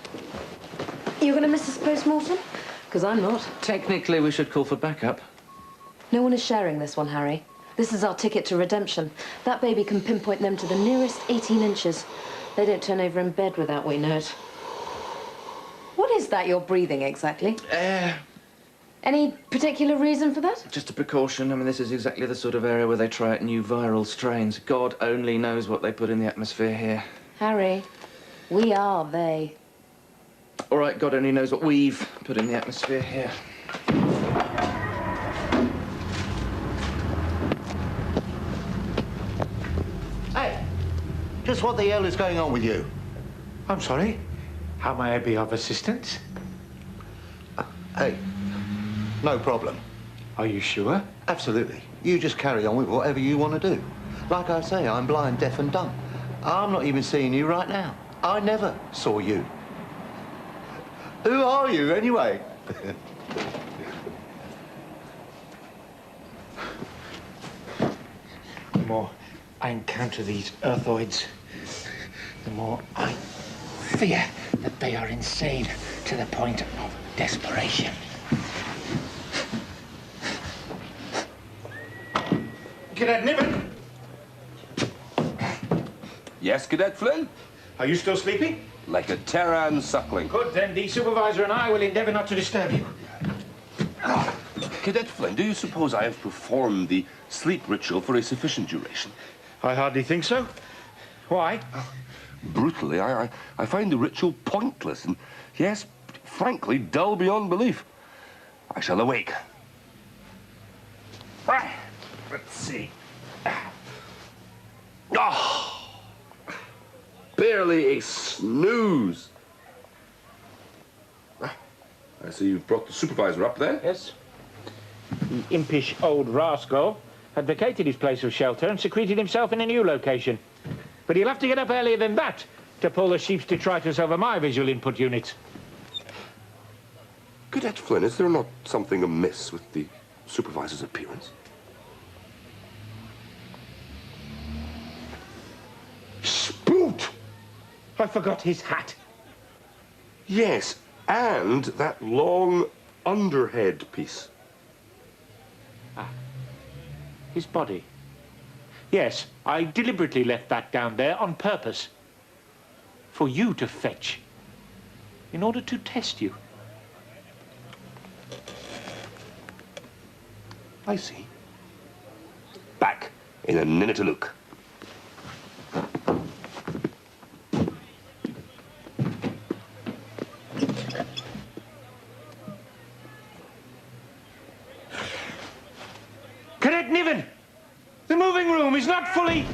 You're going to miss this post-mortem? Because I'm not. Technically, we should call for backup. No one is sharing this one, Harry. This is our ticket to redemption. That baby can pinpoint them to the nearest 18 inches. They don't turn over in bed without we know it. What is that you're breathing exactly? Air. Any particular reason for that? Just a precaution. I mean, this is exactly the sort of area where they try out new viral strains. God only knows what they put in the atmosphere here. Harry, we are they. All right, God only knows what we've put in the atmosphere here. Hey, just what the hell is going on with you? I'm sorry. How may I be of assistance? Hey, no problem. Are you sure? Absolutely. You just carry on with whatever you want to do. Like I say, I'm blind, deaf and dumb. I'm not even seeing you right now. I never saw you. Who are you, anyway? The more I encounter these earthoids, the more I fear that they are insane to the point of desperation. Cadet Niven? Yes, Cadet Flynn? Are you still sleeping? Like a Terran suckling. Good, then the supervisor and I will endeavour not to disturb you. Cadet Flynn, do you suppose I have performed the sleep ritual for a sufficient duration? I hardly think so. Why? Brutally, I find the ritual pointless and, yes, frankly, dull beyond belief. I shall awake. Right. Let's see. Oh, barely a snooze. I see you've brought the supervisor up then. Yes. The impish old rascal had vacated his place of shelter and secreted himself in a new location. But he'll have to get up earlier than that to pull the sheep's detritus over my visual input unit. Cadet Flynn, is there not something amiss with the supervisor's appearance? Spoot! I forgot his hat. Yes, and that long underhead piece. Ah. His body. Yes, I deliberately left that down there on purpose. For you to fetch. In order to test you. I see. Back in a minute to look. Cadet Niven! The moving room is not fully...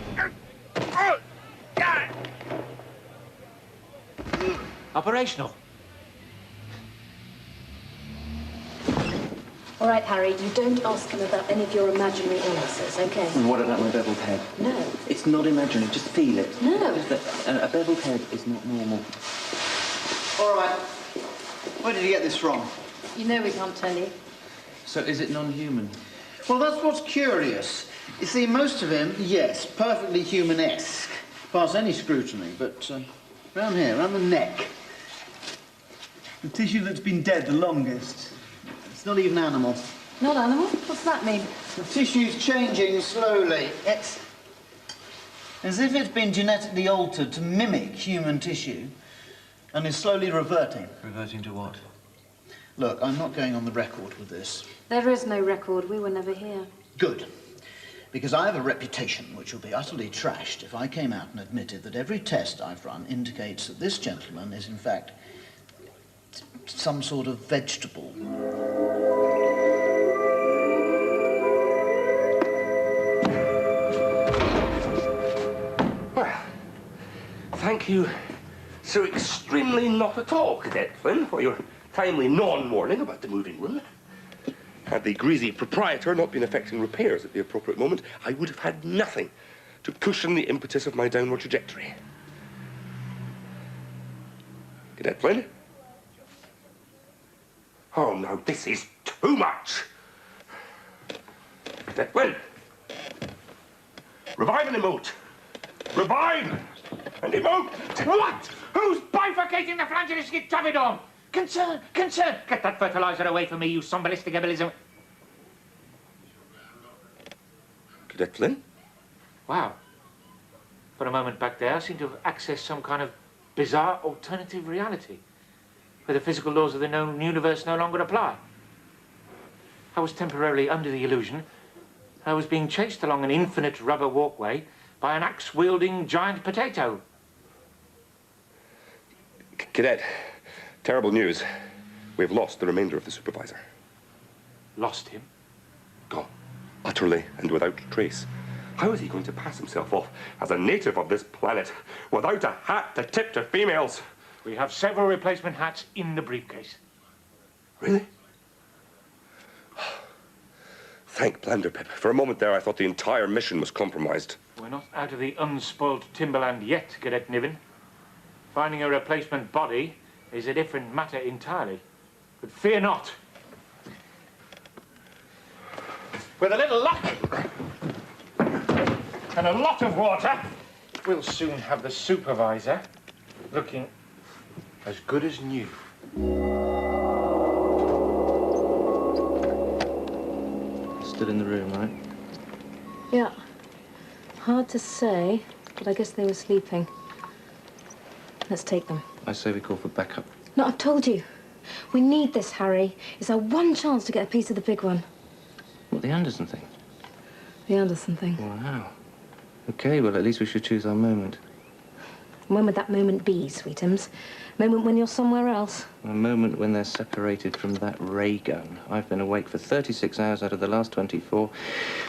operational. All right, Harry, you don't ask him about any of your imaginary illnesses, okay? And what about my beveled head? No. It's not imaginary, just feel it. No. A beveled head is not normal. All right. Where did you get this from? You know we can't tell you. So is it non-human? Well, that's what's curious. You see, most of him, yes, perfectly human-esque. Pass any scrutiny, but round here, around the neck. The tissue that's been dead the longest. It's not even animal. Not animal? What's that mean? The tissue's changing slowly. It's as if it's been genetically altered to mimic human tissue and is slowly reverting. Reverting to what? Look, I'm not going on the record with this. There is no record. We were never here. Good. Because I have a reputation which will be utterly trashed if I came out and admitted that every test I've run indicates that this gentleman is, in fact, some sort of vegetable. Well, thank you so extremely not at all, Cadet Flynn, for your timely non-warning about the moving room. Had the greasy proprietor not been effecting repairs at the appropriate moment, I would have had nothing to cushion the impetus of my downward trajectory. Cadet Flynn? Oh, no, this is too much. Cadet Flynn? Revive and emote. Revive and emote. What? Who's bifurcating the flange of this Gitavidon? Concern, concern! Get that fertilizer away from me, you somnambulistic abilism. Cadet Flynn? Wow. For a moment back there, I seem to have accessed some kind of bizarre alternative reality, where the physical laws of the known universe no longer apply. I was temporarily under the illusion I was being chased along an infinite rubber walkway by an axe-wielding giant potato. Cadet, terrible news. We've lost the remainder of the supervisor. Lost him? Gone. Utterly and without trace. How is he going to pass himself off as a native of this planet without a hat to tip to females? We have several replacement hats in the briefcase. Really? Thank Blanderpip. For a moment there, I thought the entire mission was compromised. We're not out of the unspoiled timberland yet, Cadet Niven. Finding a replacement body is a different matter entirely. But fear not. With a little luck and a lot of water, we'll soon have the supervisor looking as good as new. Still in the room, right? Yeah. Hard to say, but I guess they were sleeping. Let's take them. I say we call for backup. No, I've told you. We need this, Harry. It's our one chance to get a piece of the big one. What, the Anderson thing? The Anderson thing. Wow. Okay, well, at least we should choose our moment. When would that moment be, Sweetums? Moment when you're somewhere else? A moment when they're separated from that raygun. I've been awake for 36 hours out of the last 24,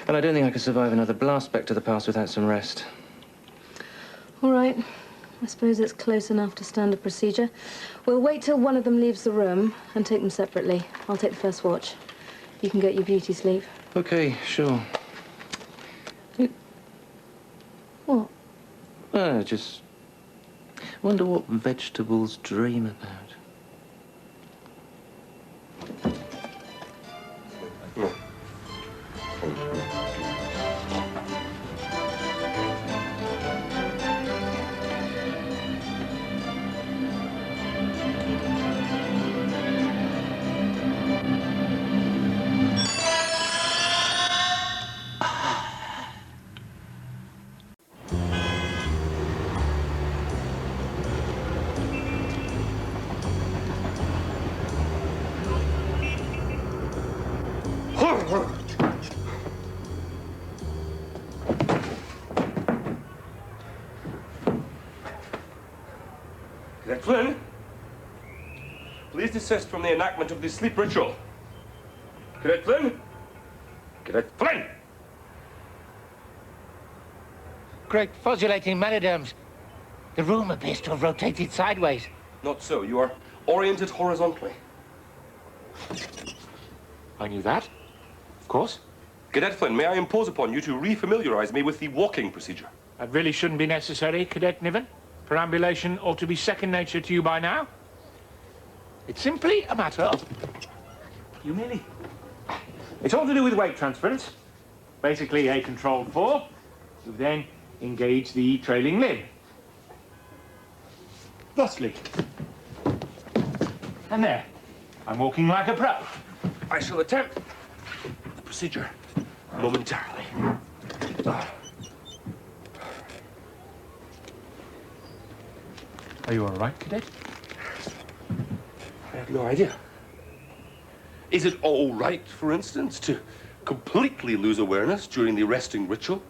and I don't think I could survive another blast back to the past without some rest. All right. I suppose it's close enough to standard procedure. We'll wait till one of them leaves the room and take them separately. I'll take the first watch. You can get your beauty sleep. Okay, sure. What? Just wonder what vegetables dream about. Cadet Flynn, please desist from the enactment of the sleep ritual. Cadet Flynn? Cadet Flynn! Great fosulating manoderms. The room appears to have rotated sideways. Not so. You are oriented horizontally. I knew that. Of course. Cadet Flynn, may I impose upon you to refamiliarize me with the walking procedure? That really shouldn't be necessary, Cadet Niven. Perambulation ought to be second nature to you by now. It's simply a matter of humility. It's all to do with weight transference. Basically a controlled fall. You then engage the trailing limb. Thusly. And there. I'm walking like a pro. I shall attempt the procedure momentarily. Are you all right, Cadet? I have no idea. Is it all right, for instance, to completely lose awareness during the resting ritual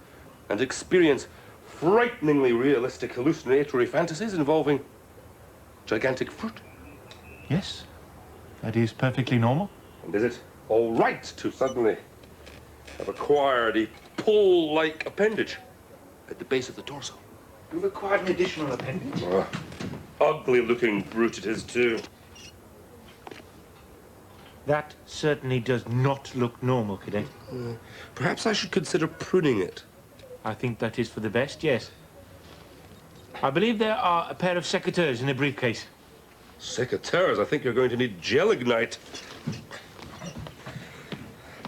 and experience frighteningly realistic hallucinatory fantasies involving gigantic fruit? Yes. That is perfectly normal. And is it all right to suddenly have acquired a pole-like appendage at the base of the torso? You've acquired an additional appendage? Ugly-looking brute it is, too. That certainly does not look normal, Cadet. Perhaps I should consider pruning it. I think that is for the best, yes. I believe there are a pair of secateurs in the briefcase. Secateurs? I think you're going to need gelignite.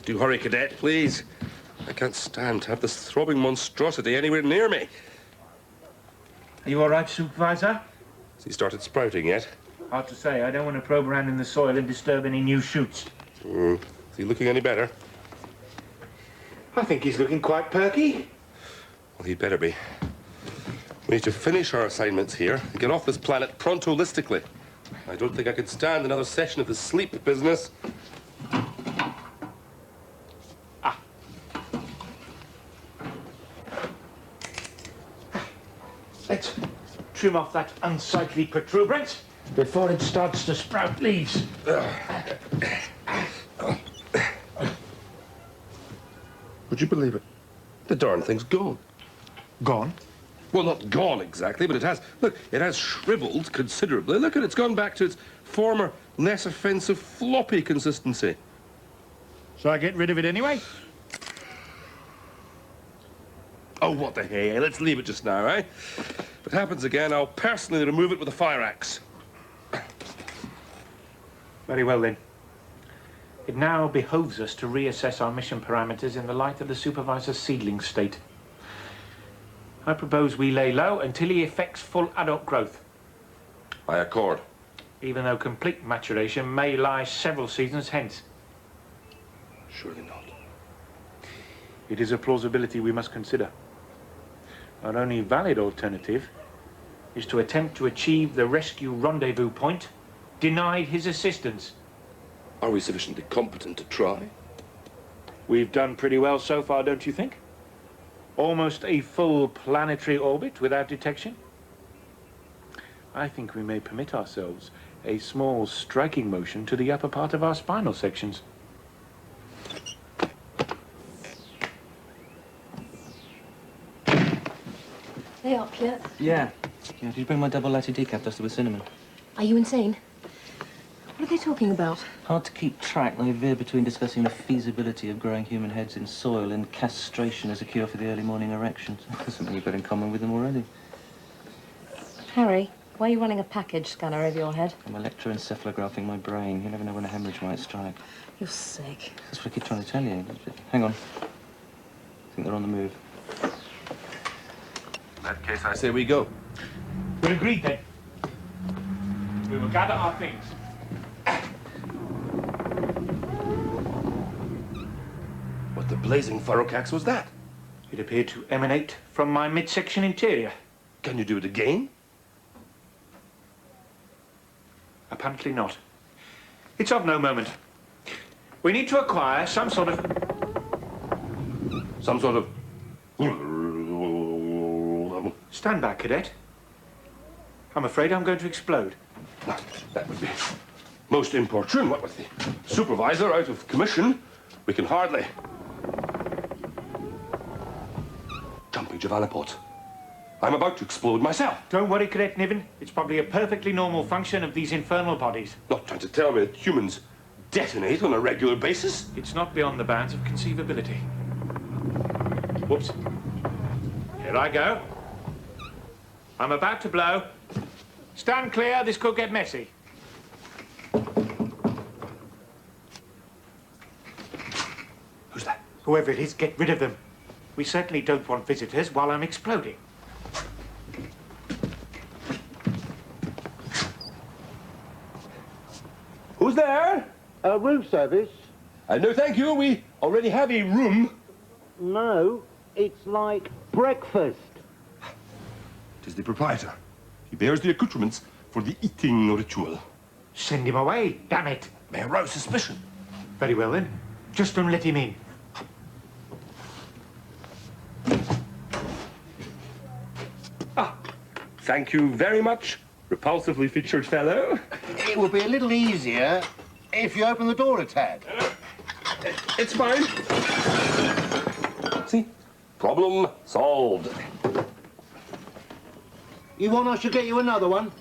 Do hurry, Cadet, please. I can't stand to have this throbbing monstrosity anywhere near me. Are you all right, Supervisor? Has he started sprouting yet? Hard to say. I don't want to probe around in the soil and disturb any new shoots. Is he looking any better? I think he's looking quite perky. Well, he'd better be. We need to finish our assignments here and get off this planet pronto-listically. I don't think I could stand another session of the sleep business. Let's trim off that unsightly protuberance before it starts to sprout leaves. Would you believe it? The darn thing's gone. Gone? Well, not gone exactly, but it has... Look, it has shriveled considerably. Look, it's gone back to its former, less offensive, floppy consistency. So I get rid of it anyway? Oh, what the hey? Let's leave it just now, eh? If it happens again, I'll personally remove it with a fire axe. Very well, then. It now behoves us to reassess our mission parameters in the light of the supervisor's seedling state. I propose we lay low until he effects full adult growth. I accord. Even though complete maturation may lie several seasons hence. Surely not. It is a plausibility we must consider. Our only valid alternative is to attempt to achieve the rescue rendezvous point, denied his assistance. Are we sufficiently competent to try? We've done pretty well so far, don't you think? Almost a full planetary orbit without detection. I think we may permit ourselves a small striking motion to the upper part of our spinal sections. They up yet? Yeah. Did you bring my double latte decaf dusted with cinnamon? Are you insane? What are they talking about? Hard to keep track. They veer between discussing the feasibility of growing human heads in soil and castration as a cure for the early morning erections. That's something you've got in common with them already. Harry, why are you running a package scanner over your head? I'm electroencephalographing my brain. You never know when a hemorrhage might strike. You're sick. That's what I keep trying to tell you. Hang on. I think they're on the move. In that case, I say we go. We're agreed then. We will gather our things. What the blazing furocax was that? It appeared to emanate from my midsection interior. Can you do it again? Apparently not. It's of no moment. We need to acquire some sort of... Stand back, cadet. I'm afraid I'm going to explode. That would be most importune. What with the supervisor out of commission, we can hardly... Jumping Javanaport. I'm about to explode myself. Don't worry, Cadet Niven. It's probably a perfectly normal function of these infernal bodies. Not trying to tell me that humans detonate on a regular basis? It's not beyond the bounds of conceivability. Whoops. Here I go. I'm about to blow. Stand clear, this could get messy. Who's that? Whoever it is, get rid of them. We certainly don't want visitors while I'm exploding. Who's there? Room service? No, thank you. We already have a room. No, it's like breakfast. It is the proprietor. He bears the accoutrements for the eating ritual. Send him away, damn it. May arouse suspicion. Very well, then. Just don't let him in. Thank you very much, repulsively featured fellow. It will be a little easier if you open the door a tad. It's fine. See? Problem solved. You want I should get you another one?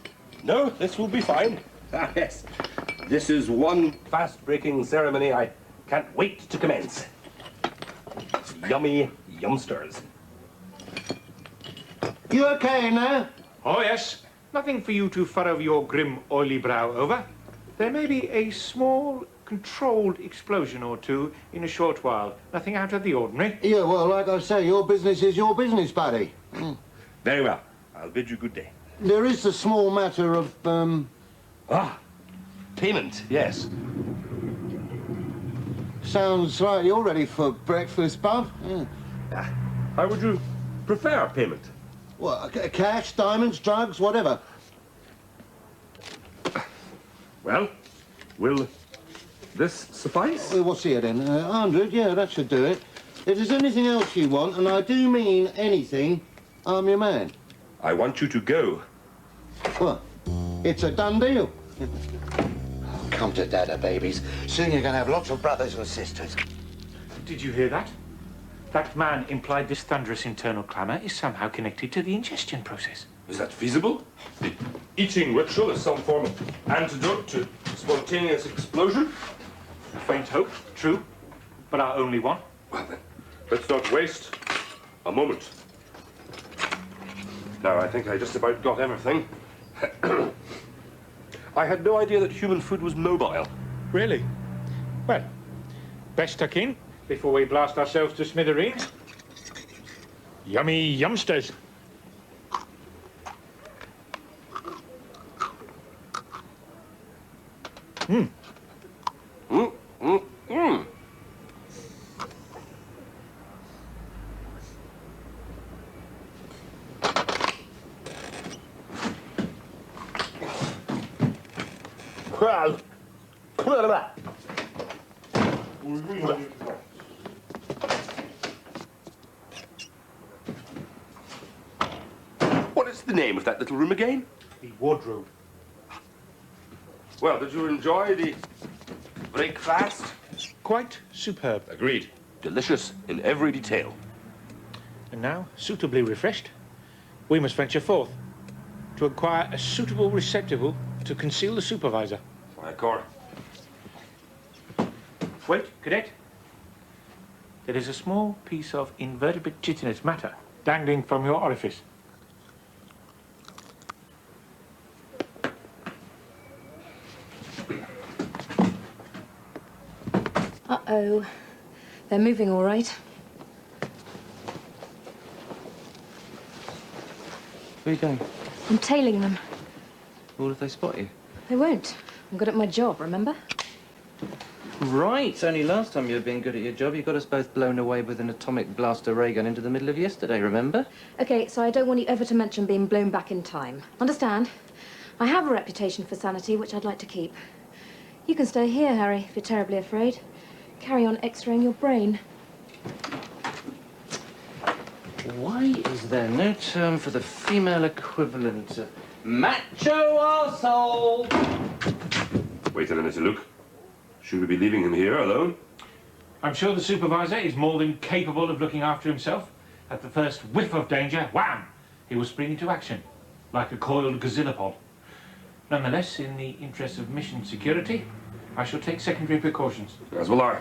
No, this will be fine. Ah, yes. This is one fast-breaking ceremony I can't wait to commence. Yummy yumsters. You okay now? Oh, yes. Nothing for you to furrow your grim, oily brow over. There may be a small, controlled explosion or two in a short while. Nothing out of the ordinary. Yeah, well, like I say, your business is your business, buddy. Very well. I'll bid you good day. There is the small matter of, payment, yes. Sounds like you're ready for breakfast, bub. Yeah. How would you prefer payment? Well, cash, diamonds, drugs, whatever. Well, will this suffice? Well, what's here then? 100, yeah, that should do it. If there's anything else you want, and I do mean anything, I'm your man. I want you to go. Well, it's a done deal. Come to Dada, babies. Soon you're going to have lots of brothers and sisters. Did you hear that? That man implied this thunderous internal clamour is somehow connected to the ingestion process. Is that feasible? The eating ritual is some form of antidote to spontaneous explosion? A faint hope, true, but our only one. Well then, let's not waste a moment. Now, I think I just about got everything. I had no idea that human food was mobile. Really? Well, best tuck in before we blast ourselves to smithereens. Yummy yumsters. What is the name of that little room again? The wardrobe. Well, did you enjoy the breakfast? Quite superb. Agreed. Delicious in every detail. And now, suitably refreshed, we must venture forth to acquire a suitable receptacle to conceal the supervisor. My accord. Wait, cadet. There is a small piece of invertebrate chitinous matter dangling from your orifice. Uh-oh. They're moving all right. Where are you going? I'm tailing them. Well, if they spot you? They won't. I'm good at my job, remember? Right. Only last time you were being good at your job, you got us both blown away with an atomic blaster raygun into the middle of yesterday, remember? Okay, so I don't want you ever to mention being blown back in time. Understand? I have a reputation for sanity, which I'd like to keep. You can stay here, Harry, if you're terribly afraid. Carry on x-raying your brain. Why is there no term for the female equivalent of macho arsehole? Wait a minute, Luke. Should we be leaving him here alone? I'm sure the supervisor is more than capable of looking after himself. At the first whiff of danger, wham! He will spring into action, like a coiled gazillapod. Nonetheless, in the interest of mission security, I shall take secondary precautions. As will I.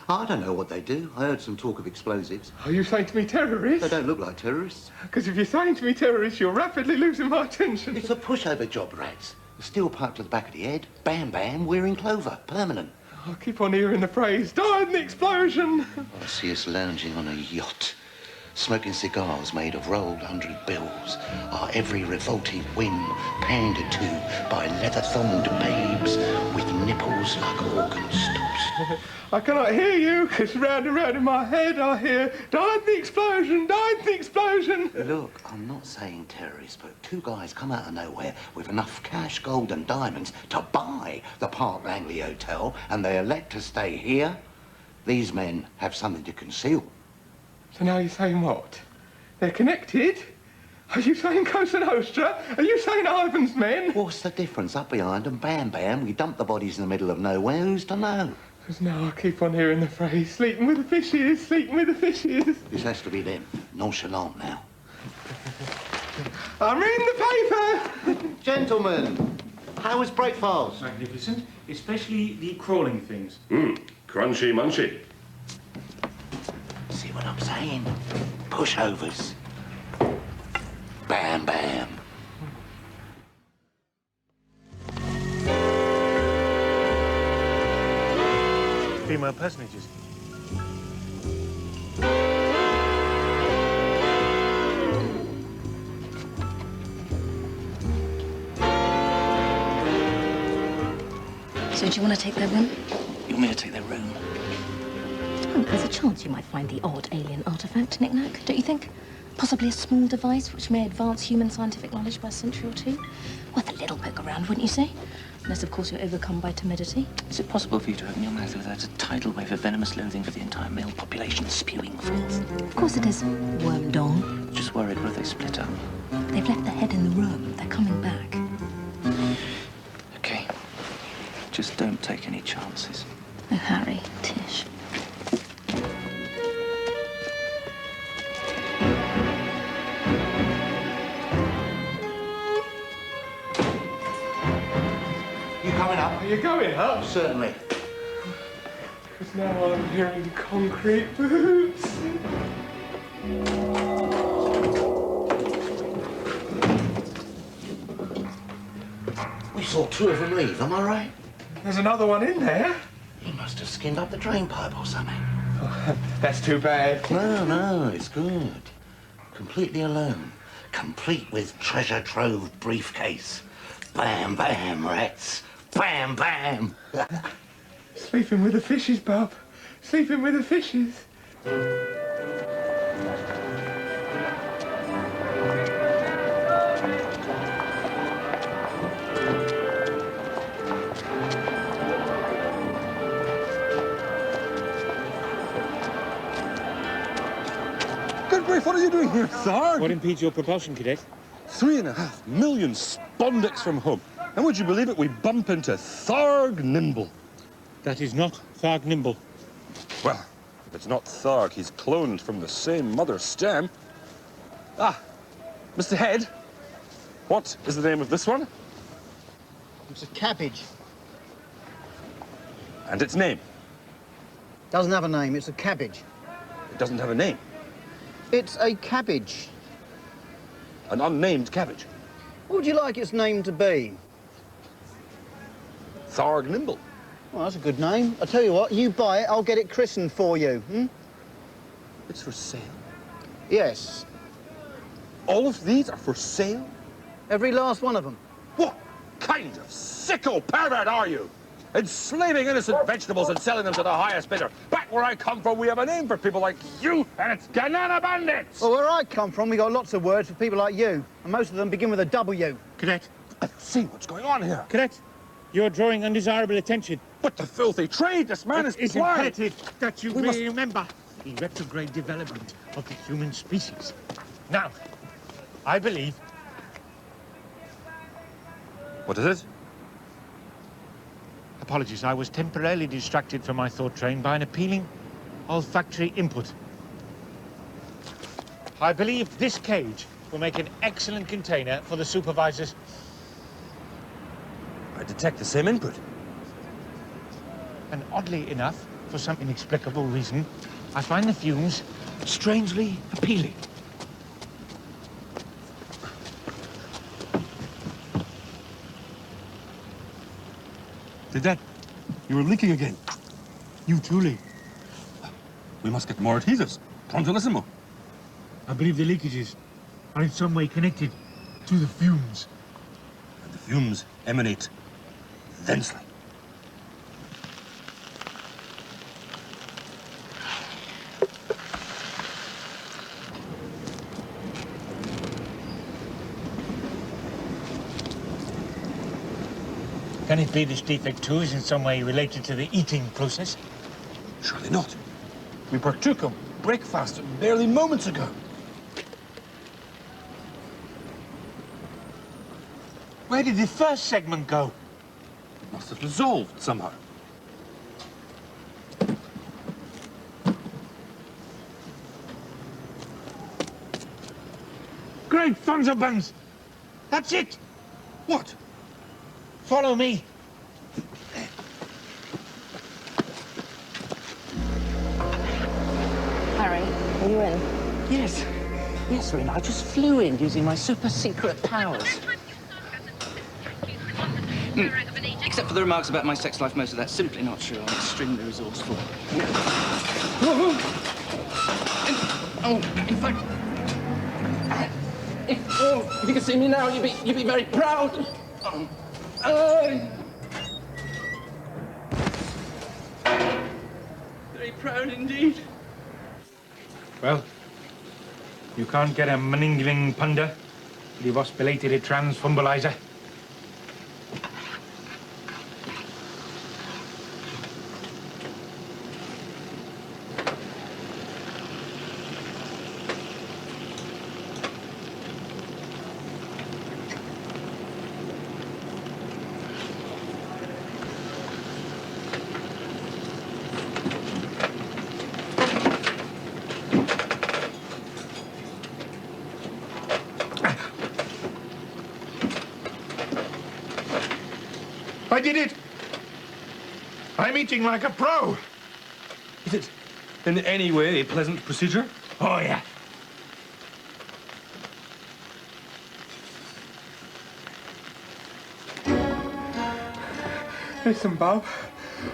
I don't know what they do. I heard some talk of explosives. Are you saying to me terrorists? They don't look like terrorists. Because if you're saying to me terrorists, you're rapidly losing my attention. It's a pushover job, Rats. A steel pipe to the back of the head, bam, bam, we're in clover, permanent. I keep on hearing the phrase, died in the explosion. I see us lounging on a yacht, smoking cigars made of rolled 100 bills, our every revolting whim pandered to by leather-thonged babes with nipples like organ stops. I cannot hear you, because round and round in my head I hear, died in the explosion, died in the explosion. Look, I'm not saying terrorists, but two guys come out of nowhere with enough cash, gold and diamonds to buy the Park Langley Hotel, and they elect to stay here. These men have something to conceal. So now you're saying what? They're connected? Are you saying Cosa Nostra? Are you saying Ivan's men? What's the difference? Up behind them, bam, bam, we dump the bodies in the middle of nowhere. Who's to know? Because now I keep on hearing the phrase, sleeping with the fishes, sleeping with the fishes. This has to be them. Nonchalant now. I'm reading the paper! Gentlemen, how was breakfast? Magnificent, especially the crawling things. Crunchy munchy. See what I'm saying? Pushovers. Bam, bam. Female personages. So do you want to take their room? You want me to take their room? Oh, there's a chance you might find the odd alien artifact, knick-knack, don't you think? Possibly a small device which may advance human scientific knowledge by a century or two. Worth a little poke around, wouldn't you say? Unless, of course, you're overcome by timidity. Is it possible for you to open your mouth without a tidal wave of venomous loathing for the entire male population spewing forth? Of course it is, worm dong. Just worried, what if they split up? They've left the head in the room. They're coming back. Okay. Just don't take any chances. Oh, Harry, Tish. Coming up. Are you going up? Certainly. Because now I'm hearing concrete boots. We saw 2 of them leave, am I right? There's another one in there. He must have skinned up the drain pipe or something. Oh, that's too bad. No, it's good. Completely alone. Complete with treasure trove briefcase. Bam, bam, rats. Bam, bam. Sleeping with the fishes, Bob. Sleeping with the fishes. Good grief, what are you doing here, Tharg? What impedes your propulsion, Cadet? 3.5 million spondics from home. And would you believe it, we bump into Tharg Nimble. That is not Tharg Nimble. Well, if it's not Tharg, he's cloned from the same mother stem. Ah, Mr. Head, what is the name of this one? It's a cabbage. And its name? Doesn't have a name, it's a cabbage. It doesn't have a name. It's a cabbage. An unnamed cabbage. What would you like its name to be? Tharg Nimble. Well, that's a good name. I'll tell you what, you buy it, I'll get it christened for you, It's for sale? Yes. All of these are for sale? Every last one of them. What kind of sicko pervert are you? Enslaving innocent vegetables and selling them to the highest bidder. Back where I come from, we have a name for people like you, and it's Banana Bandits! Well, where I come from, we got lots of words for people like you, and most of them begin with a W. Cadet. See what's going on here. Cadet, you're drawing undesirable attention. But the filthy trade, this man is It's blind. imperative that you remember the retrograde development of the human species. Now, I believe... What is it? Apologies, I was temporarily distracted from my thought train by an appealing olfactory input. I believe this cage will make an excellent container for the supervisor's... I detect the same input. And oddly enough, for some inexplicable reason, I find the fumes strangely appealing. Did that? You were leaking again. You truly. We must get more adhesives. Prontolissimo. I believe the leakages are in some way connected to the fumes. And the fumes emanate thensely. Can it be this defect too is in some way related to the eating process? Surely not. We partook of breakfast barely moments ago. Where did the first segment go? It must have dissolved somehow. Great thumbs up buns! That's it! What? Follow me. Harry, are you in? Yes. Yes, Flynn, I just flew in using my super secret powers. Except for the remarks about my sex life, most of that's simply not true. I'm extremely resourceful. In fact, if you could see me now, you'd be very proud. Very proud indeed. Well, you can't get a maningling punda, the ospulated transfumbalizer. I did it! I'm eating like a pro! Is it in any way a pleasant procedure? Oh, yeah. Listen, Bub,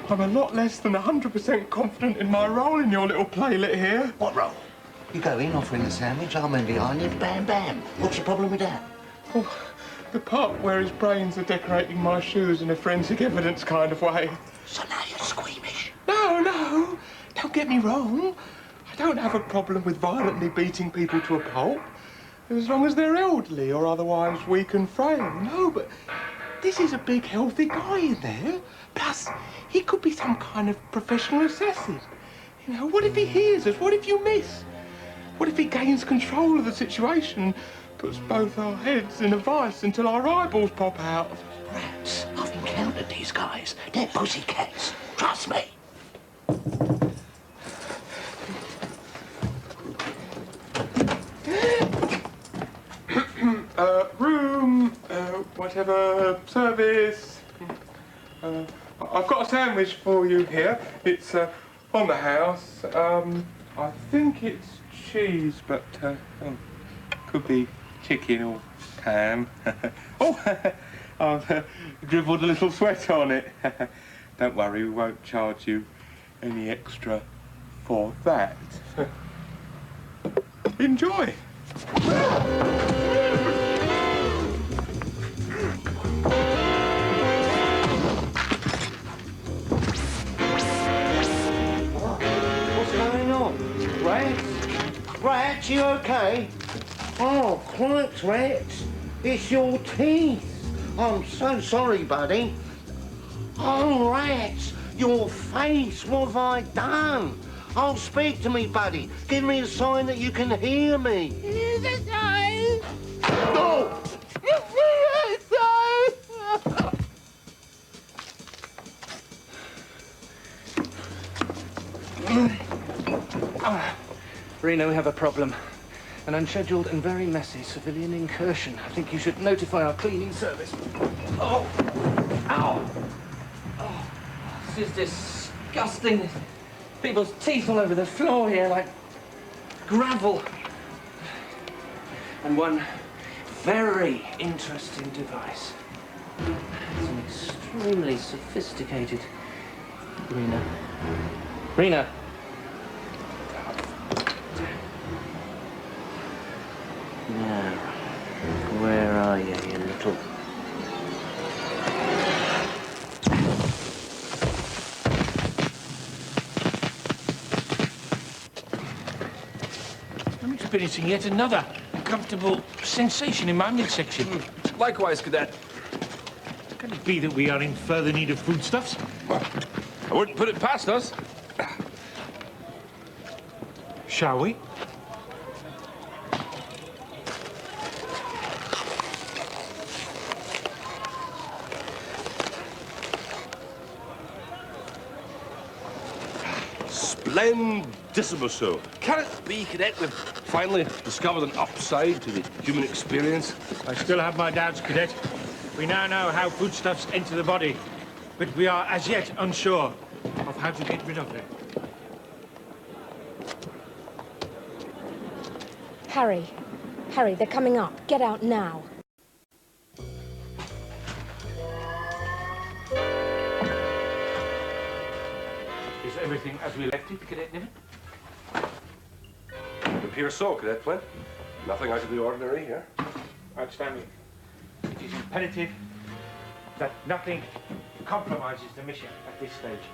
I'm a lot less than 100% confident in my role in your little playlet here. What role? You go in offering a sandwich, I'm in behind you, bam, bam. What's the problem with that? Oh, the part where his brains are decorating my shoes in a forensic evidence kind of way. So now you're squeamish? No, don't get me wrong. I don't have a problem with violently beating people to a pulp, as long as they're elderly or otherwise weak and frail. No, but this is a big, healthy guy in there. Plus, he could be some kind of professional assassin. You know, what if he hears us? What if you miss? What if he gains control of the situation and puts both our heads in a vice until our eyeballs pop out? Rats, I've encountered these guys. They're pussycats. Trust me. Room, whatever, service. I've got a sandwich for you here. It's on the house. I think it's cheese, but could be chicken or ham. Oh, I've dribbled a little sweat on it. Don't worry, we won't charge you any extra for that. Enjoy. What's going on? Rats? Rats, you okay? Oh, quite rats. It's your teeth. I'm so sorry, buddy. Oh, rats, your face. What have I done? Oh, speak to me, buddy. Give me a sign that you can hear me. Here's a sign. Oh! Reno, we have a problem. An unscheduled and very messy civilian incursion. I think you should notify our cleaning service. Oh! Ow! Oh, this is disgusting. People's teeth all over the floor here, like gravel. And one very interesting device. It's an extremely sophisticated... Rena. Rena! Now, where are you, you little... I'm experiencing yet another uncomfortable sensation in my midsection. Likewise, Cadet. Can it be that we are in further need of foodstuffs? Well, I wouldn't put it past us. Shall we? Splendissimo. Can it be, Cadet, we've finally discovered an upside to the human experience? I still have my doubts, Cadet. We now know how foodstuffs enter the body, but we are as yet unsure of how to get rid of them. Harry, Harry, they're coming up. Get out now. Is everything as we left it, Cadet Niven? It appears so, Cadet Flynn. Nothing out of the ordinary here. Outstanding. It is imperative that nothing compromises the mission at this stage.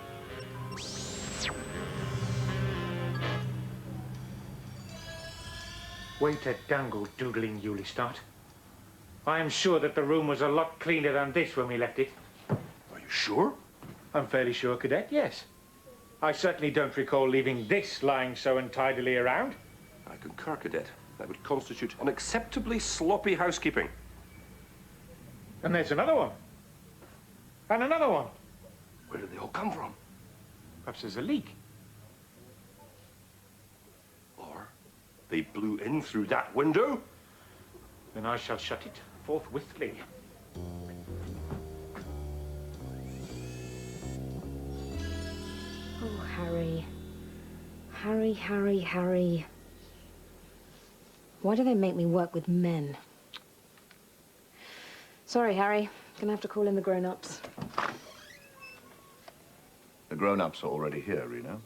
Wait a dangle doodling, you start. I am sure that the room was a lot cleaner than this when we left it. Are you sure? I'm fairly sure, Cadet, yes. I certainly don't recall leaving this lying so untidily around. I concur, Cadet. That would constitute unacceptably sloppy housekeeping. And there's another one. And another one. Where did they all come from? Perhaps there's a leak. Or they blew in through that window? Then I shall shut it forthwithly. Oh, Harry. Harry, Harry, Harry. Why do they make me work with men? Sorry, Harry. Gonna have to call in the grown-ups. The grown-ups are already here, Reno.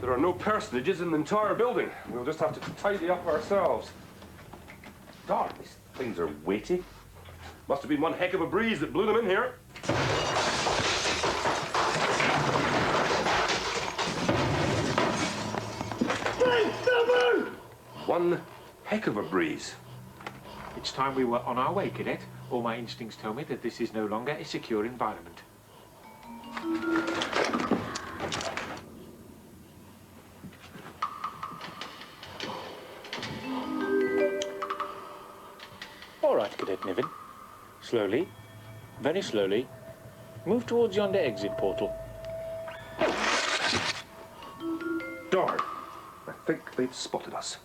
There are no personages in the entire building. We'll just have to tidy up ourselves. Darn, these things are weighty. Must have been one heck of a breeze that blew them in here. One heck of a breeze. It's time we were on our way, Cadet. All my instincts tell me that this is no longer a secure environment. All right, Cadet Niven. Slowly, very slowly, move towards yonder exit portal. Darn, I think they've spotted us.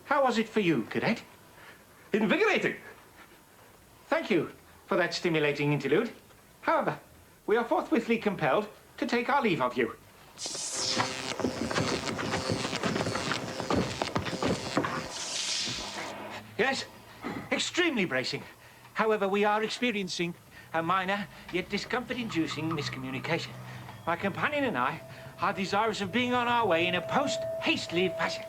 How was it for you, Cadet? Invigorating! Thank you for that stimulating interlude. However, we are forthwithly compelled to take our leave of you. Yes, extremely bracing. However, we are experiencing a minor yet discomfort-inducing miscommunication. My companion and I are desirous of being on our way in a post-hastily fashion.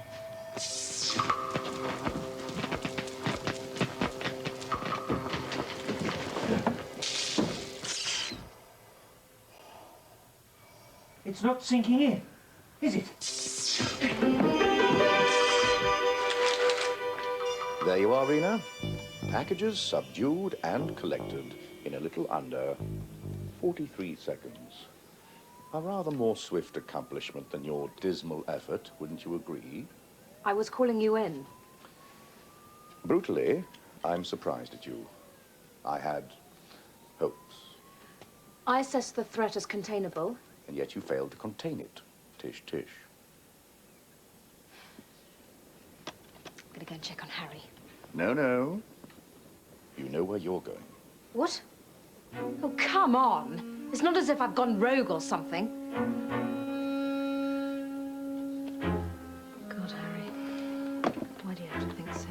It's not sinking in, is it? There you are, Reno. Packages subdued and collected in a little under 43 seconds. A rather more swift accomplishment than your dismal effort, wouldn't you agree? I was calling you in. Brutally, I'm surprised at you. I had hopes, I assessed the threat as containable. and yet you failed to contain it. Tish, tish. I'm gonna go and check on Harry. No, no. You know where you're going. What? Oh, come on. It's not as if I've gone rogue or something. God, Harry. Why do you have to think so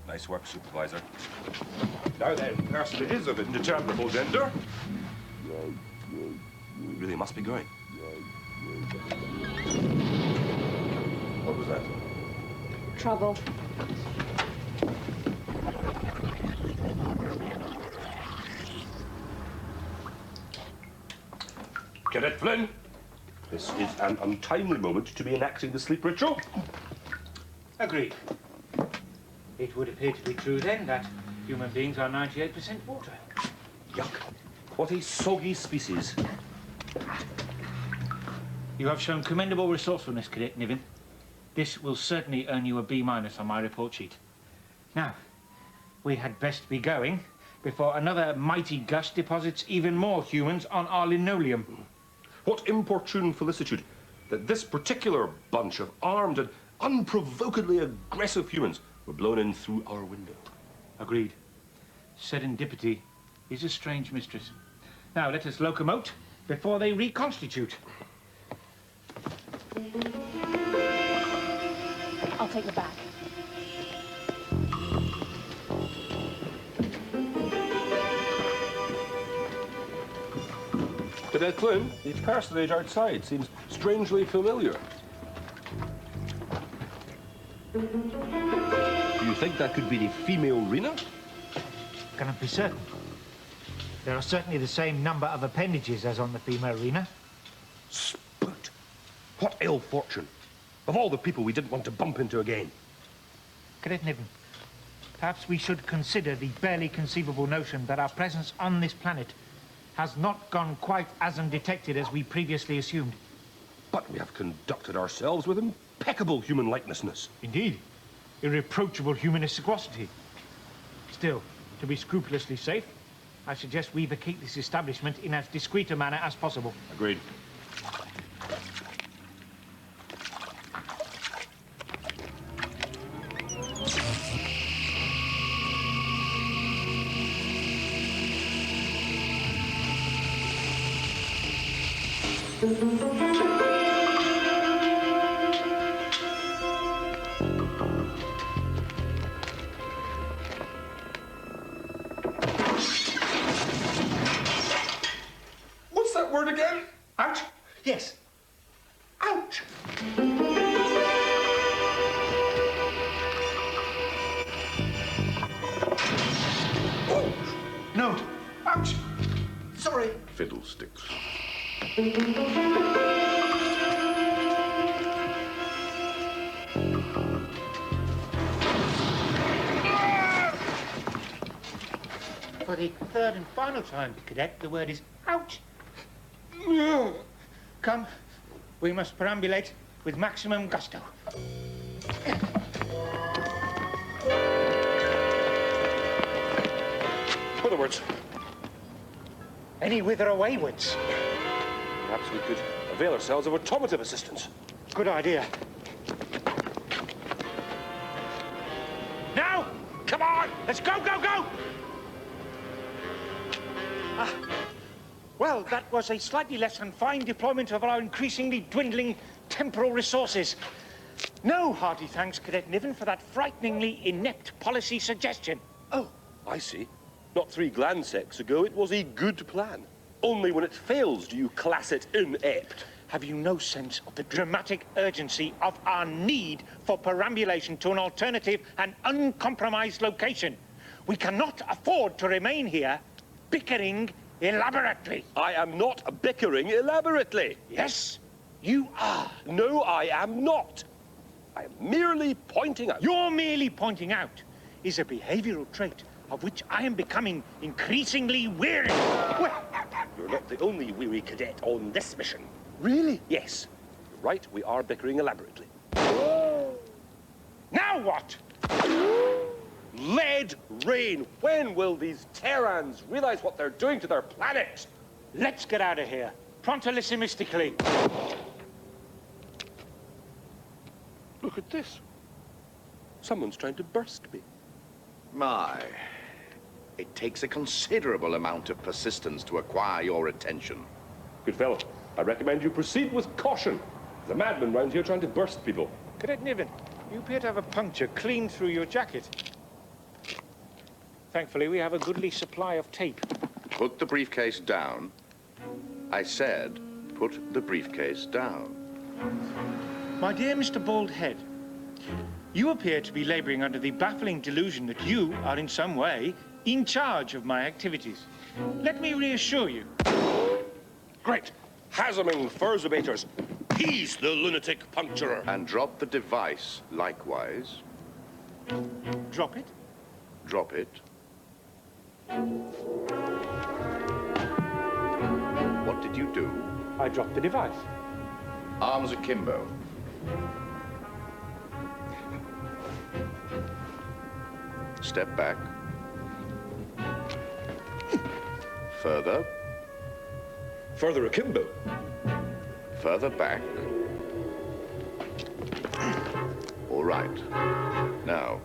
Nice work, Supervisor. Now then, personages of indeterminable gender. We really must be going. What was that? Trouble. Cadet Flynn, this is an untimely moment to be enacting the sleep ritual. Agreed. It would appear to be true then that human beings are 98% water. Yuck. What a soggy species. You have shown commendable resourcefulness, Cadet Niven. This will certainly earn you a B- on my report sheet. Now, we had best be going before another mighty gust deposits even more humans on our linoleum. What importune felicitude that this particular bunch of armed and unprovokedly aggressive humans were blown in through our window. Agreed. Serendipity is a strange mistress. Now, let us locomote before they reconstitute. I'll take the bag. Cadet Flynn, the personage outside seems strangely familiar. Do you think that could be the female Rena? Cannot be certain. There are certainly the same number of appendages as on the female Rena. Spoot! What ill fortune! Of all the people we didn't want to bump into again. Cadet Niven, perhaps we should consider the barely conceivable notion that our presence on this planet has not gone quite as undetected as we previously assumed. But we have conducted ourselves with impeccable human likenessness. Indeed. Irreproachable humanisticosity. Still, to be scrupulously safe, I suggest we vacate this establishment in as discreet a manner as possible. Agreed. For the third and final time, Cadet, the word is out. Come, we must perambulate with maximum gusto. Otherwards, any whither awaywards? perhaps we could avail ourselves of automotive assistance. Good idea. Now! Come on! Let's go, go, go! Well, that was a slightly less than fine deployment of our increasingly dwindling temporal resources. No hearty thanks, Cadet Niven, for that frighteningly inept policy suggestion. Oh, I see. Not 3 glansecs ago, it was a good plan. Only when it fails do you class it inept. Have you no sense of the dramatic urgency of our need for perambulation to an alternative and uncompromised location? We cannot afford to remain here bickering elaborately. I am not bickering elaborately. Yes, you are. No, I am not. I am merely pointing out. Your merely pointing out is a behavioral trait of which I am becoming increasingly weary. Well, you're not the only weary cadet on this mission. Really? Yes. You're right, we are bickering elaborately. Now what? Lead rain. When will these Terrans realize what they're doing to their planet? Let's get out of here. Prontolissimistically. Look at this. Someone's trying to burst me. My, it takes a considerable amount of persistence to acquire your attention. Good fellow, I recommend you proceed with caution. There's a madman round here trying to burst people. Cadet Niven, you appear to have a puncture clean through your jacket. Thankfully, we have a goodly supply of tape. Put the briefcase down. I said, put the briefcase down. My dear Mr. Baldhead, you appear to be laboring under the baffling delusion that you are in some way in charge of my activities. Let me reassure you. Great. Hazaming furzabators. He's the lunatic puncturer. And drop the device likewise. Drop it? Drop it. What did you do? I dropped the device. Arms akimbo. Step back. Further. Further akimbo. Further back. All right. Now,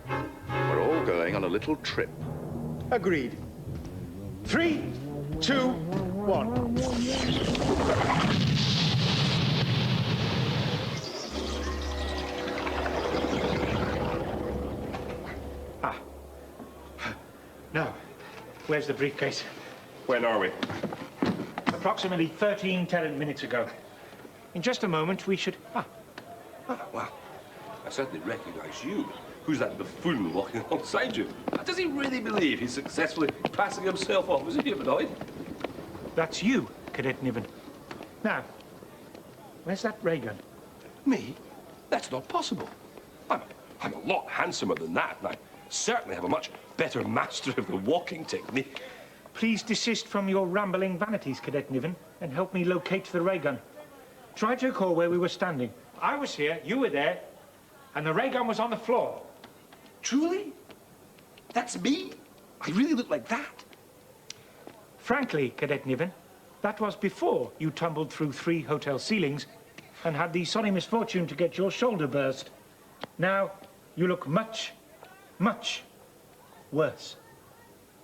we're all going on a little trip. Agreed. 3, 2, 1. Now, where's the briefcase? When are we? Approximately 13 minutes ago. In just a moment, we should... Well, I certainly recognize you. Who's that buffoon walking alongside you? Does he really believe he's successfully passing himself off as a humanoid? That's you, Cadet Niven. Now, where's that raygun? Me? That's not possible. I'm a lot handsomer than that, and I certainly have a much better mastery of the walking technique. Please desist from your rambling vanities, Cadet Niven, and help me locate the raygun. Try to recall where we were standing. I was here, you were there, and the raygun was on the floor. Truly? That's me? I really look like that? Frankly, Cadet Niven, that was before you tumbled through 3 hotel ceilings and had the sorry misfortune to get your shoulder burst. Now, you look much, much worse.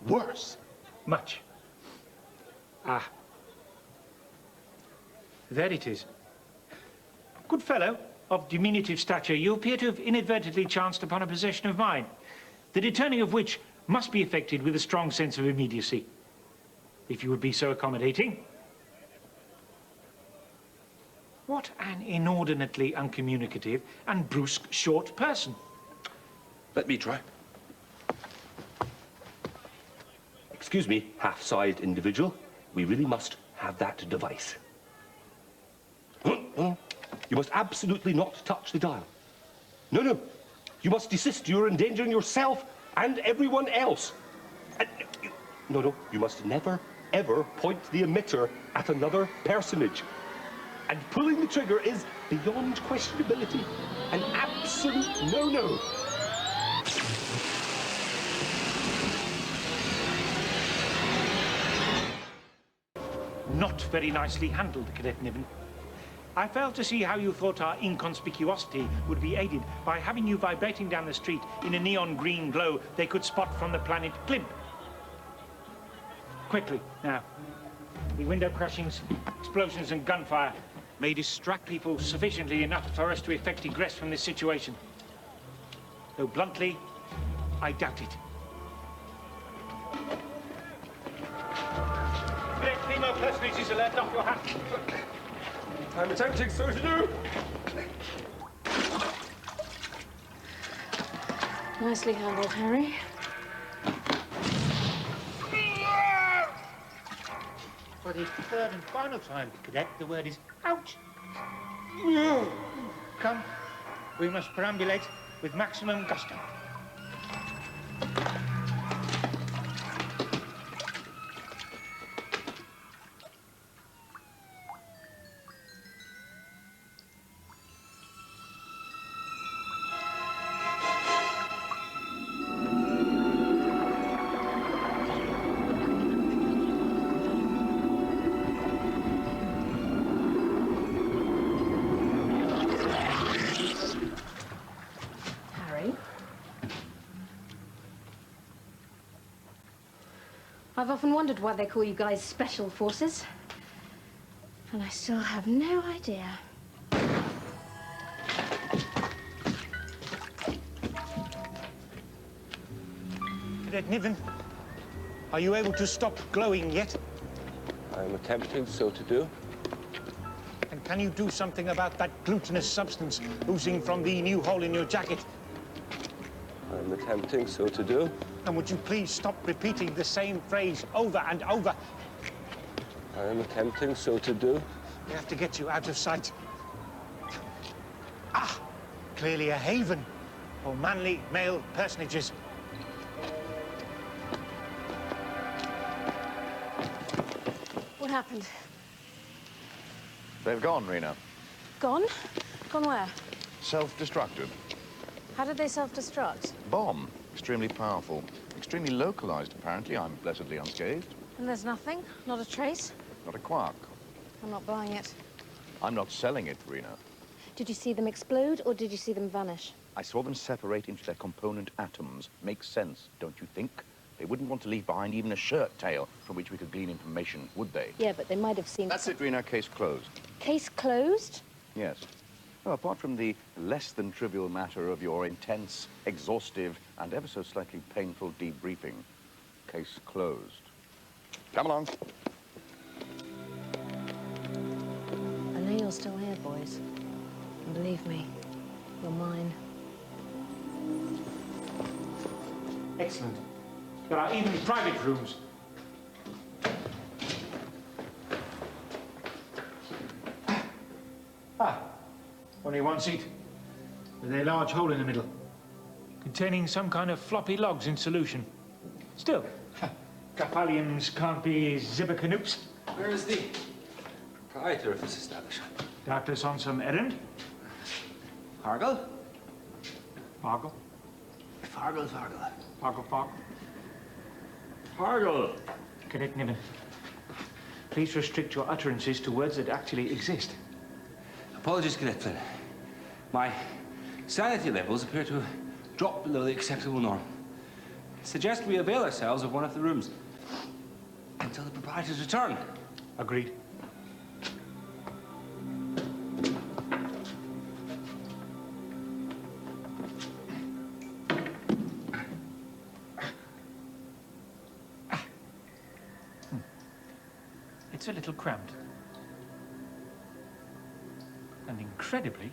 Worse? Much. Ah. There it is. Good fellow, of diminutive stature, you appear to have inadvertently chanced upon a possession of mine, the returning of which must be effected with a strong sense of immediacy. If you would be so accommodating. What an inordinately uncommunicative and brusque short person. Let me try. Excuse me, half-sized individual. We really must have that device. No. You must absolutely not touch the dial. No, no. You must desist. You're endangering yourself and everyone else. And, no, no. You must never, ever point the emitter at another personage. And pulling the trigger is beyond questionability. An absolute no-no. Not very nicely handled, Cadet Niven. I failed to see how you thought our inconspicuosity would be aided by having you vibrating down the street in a neon green glow they could spot from the planet Glimp. Quickly, now. The window crashings, explosions and gunfire may distract people sufficiently enough for us to effect egress from this situation. Though bluntly, I doubt it. Female personages are left off your hat. I'm attempting so to do. Nicely handled, Harry. For the third and final time, Cadet, the word is ouch. Come, we must perambulate with maximum gusto. I've often wondered why they call you guys Special Forces. And I still have no idea. Cadet Niven, are you able to stop glowing yet? I'm attempting so to do. And can you do something about that glutinous substance oozing from the new hole in your jacket? I'm attempting so to do. And would you please stop repeating the same phrase over and over? I am attempting so to do. We have to get you out of sight. Ah, clearly a haven for manly male personages. What happened? They've gone, Rena. Gone? Gone where? Self-destructed. How did they self-destruct? Bomb. Extremely powerful. Extremely localized, apparently. I'm blessedly unscathed. And there's nothing? Not a trace? Not a quark. I'm not buying it. I'm not selling it, Rena. Did you see them explode, or did you see them vanish? I saw them separate into their component atoms. Makes sense, don't you think? They wouldn't want to leave behind even a shirt tail from which we could glean information, would they? Yeah, but they might have seen... That's it, Rena. Case closed. Case closed? Yes. Well, apart from the less than trivial matter of your intense, exhaustive, and ever so slightly painful debriefing, case closed. Come along. I know you're still here, boys. And believe me, you're mine. Excellent. There are even private rooms. Ah, only one seat, with a large hole in the middle, containing some kind of floppy logs in solution. Still, Capalliums can't be Zibbercanoops. Where is the proprietor of this establishment? Doubtless on some errand. Fargle? Fargle? Fargle, Fargle. Fargle, Fargle. Fargle! Cadet Niven, please restrict your utterances to words that actually exist. Apologies, Cadet Flynn. My sanity levels appear to have dropped below the acceptable norm. Suggest we avail ourselves of one of the rooms until the proprietor's return. Agreed. It's a little cramped. And incredibly,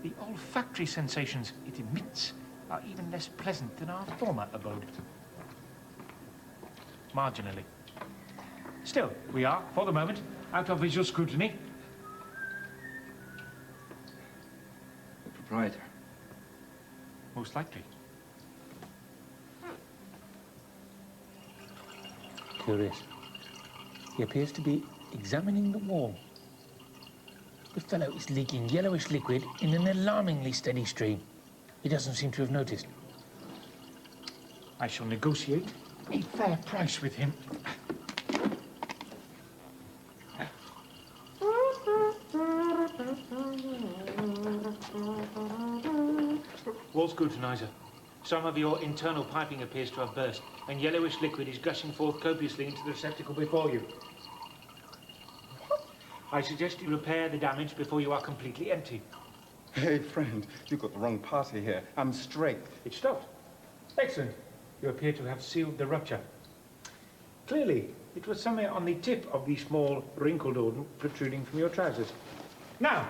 the olfactory sensations it emits are even less pleasant than our former abode. Marginally. Still, we are, for the moment, out of visual scrutiny. proprietor. Most likely. Curious. He appears to be examining the wall. The fellow is leaking yellowish liquid in an alarmingly steady stream. He doesn't seem to have noticed. I shall negotiate a fair price with him. Wall scrutinizer. Some of your internal piping appears to have burst, and yellowish liquid is gushing forth copiously into the receptacle before you. I suggest you repair the damage before you are completely empty. Hey, friend, you've got the wrong party here. I'm straight. It stopped. Excellent. You appear to have sealed the rupture. Clearly, it was somewhere on the tip of the small, wrinkled organ protruding from your trousers. Now,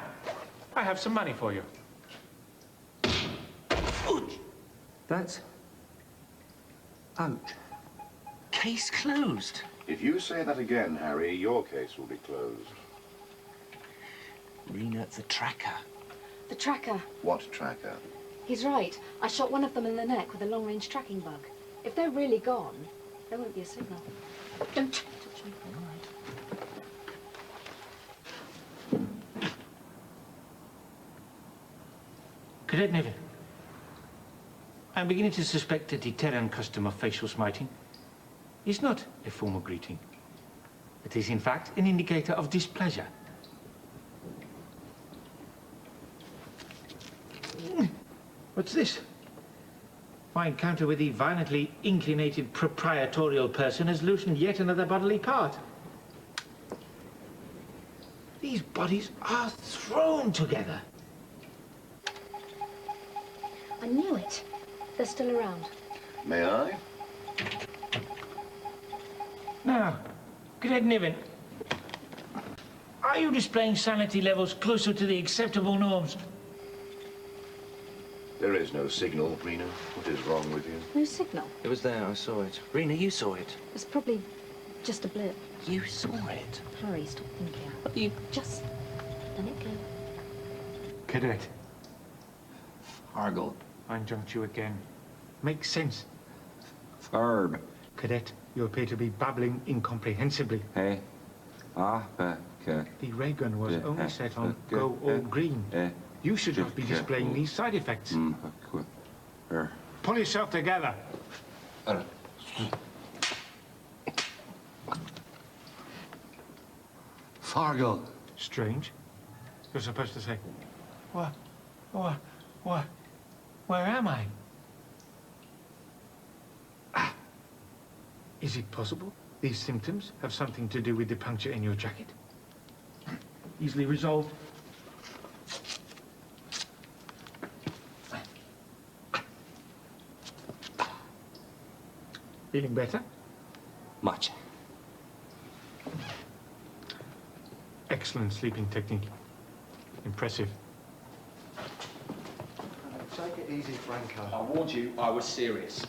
I have some money for you. Ouch! That's... ouch. Case closed. If you say that again, Harry, your case will be closed. Rena, the tracker. The tracker. What tracker? He's right. I shot one of them in the neck with a long-range tracking bug. If they're really gone, there won't be a signal. Don't touch me. Cadet Niven, I'm beginning to suspect that the Terran custom of facial smiting is not a formal greeting. It is, in fact, an indicator of displeasure. What's this? My encounter with the violently inclinated proprietorial person has loosened yet another bodily part. These bodies are thrown together. I knew it. They're still around. May I? Now, Cadet Niven, are you displaying sanity levels closer to the acceptable norms? There is no signal, Rena. What is wrong with you? No signal. It was there, I saw it. Rena, you saw it. It's probably just a blip. You saw it. Harry, stop thinking. You... Just let it go. Cadet. Fargle. I injunct you again. Make sense. Farb. Cadet, you appear to be babbling incomprehensibly. Hey. Ah, The raygun was only set on go all green. You should not be displaying these side effects. Pull yourself together. Fargle. Strange. You're supposed to say, where am I? Is it possible these symptoms have something to do with the puncture in your jacket? Easily resolved. Feeling better? Much. Excellent sleeping technique. Impressive. Take it easy, Franco. I warned you, I was serious.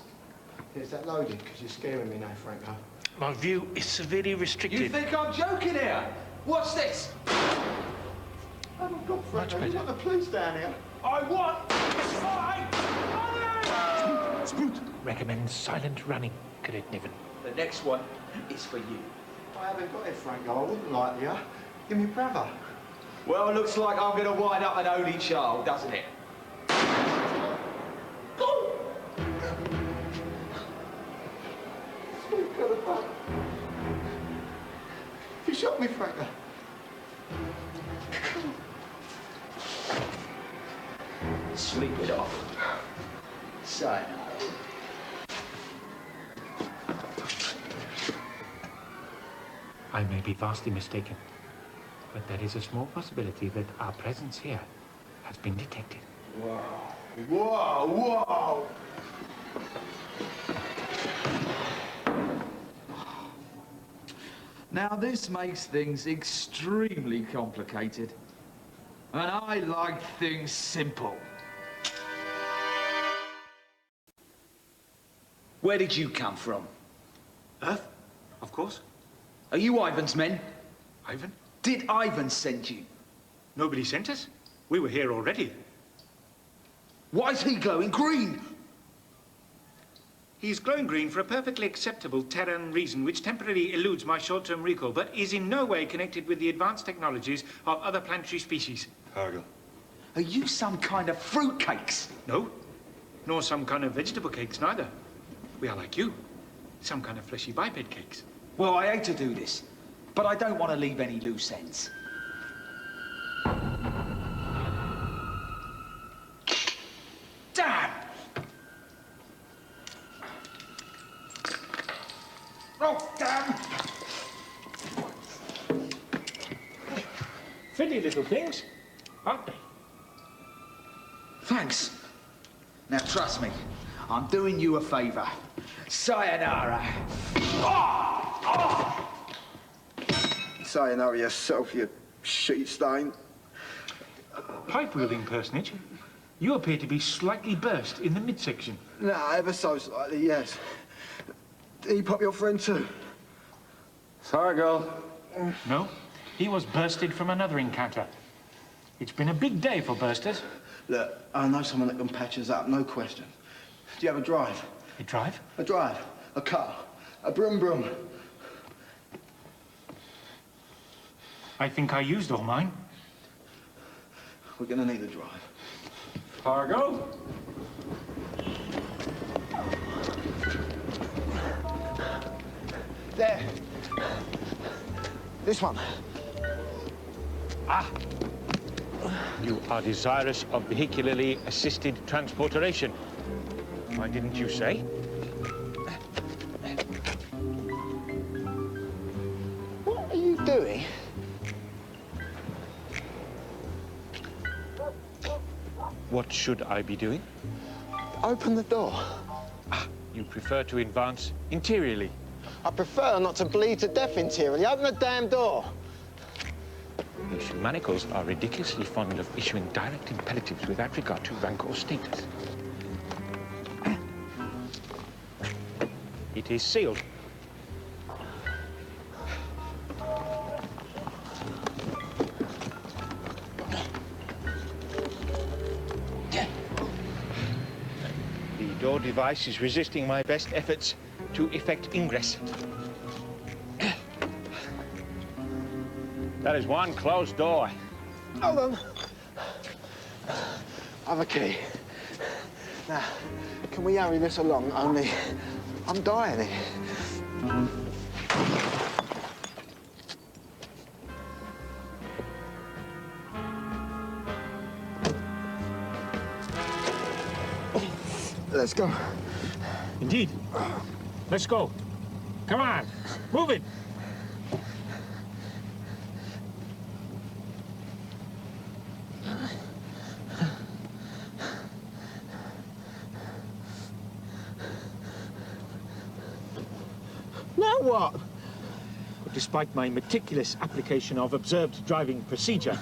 Is that loaded? Because you're scaring me now, Franco. My view is severely restricted. You think I'm joking here? What's this? Oh my God, Franco, you want the police down here? I want this fight! Spoot recommends silent running, Cadet Niven. The next one is for you. I haven't got it, Franco. I wouldn't like you. Give me brother. Well, looks like I'm going to wind up an only child, doesn't it? You shot me, Franco. Sleep it off. Sayonara. I may be vastly mistaken, but there is a small possibility that our presence here has been detected. Whoa. Whoa, whoa! Now, this makes things extremely complicated. And I like things simple. Where did you come from? Earth, of course. Are you Ivan's men? Ivan? Did Ivan send you? Nobody sent us. We were here already. Why is he glowing green? He's glowing green for a perfectly acceptable Terran reason, which temporarily eludes my short-term recall, but is in no way connected with the advanced technologies of other planetary species. Cargill. Are you some kind of fruitcakes? No, nor some kind of vegetable cakes, neither. We are like you, some kind of fleshy biped cakes. Well, I hate to do this, but I don't want to leave any loose ends. Damn! Oh, damn! Fiddly little things, aren't they? Thanks. Now, trust me, I'm doing you a favour. Sayonara. Sayonara yourself, you sheet stain. Pipe-wielding personage, you appear to be slightly burst in the midsection. No, ever so slightly, yes. Did he pop your friend too? Sorry, girl. No, he was bursted from another encounter. It's been a big day for bursters. Look, I know someone that can patch us up, no question. Do you have a drive? A drive? A drive. A car. A broom broom. I think I used all mine. We're gonna need a drive. Cargo? There. This one. Ah. You are desirous of vehicularly assisted transportation. Why didn't you say? What are you doing? What should I be doing? Open the door. Ah, you prefer to advance interiorly. I prefer not to bleed to death interiorly. Open the damn door. These manacles are ridiculously fond of issuing direct imperatives without regard to rank or status. It is sealed. The door device is resisting my best efforts to effect ingress. That is one closed door. Hold on. I've a key. Now, can we hurry this along? Only I'm dying here. Let's go. Indeed. Let's go. Come on, move it. Now what? But despite my meticulous application of observed driving procedure,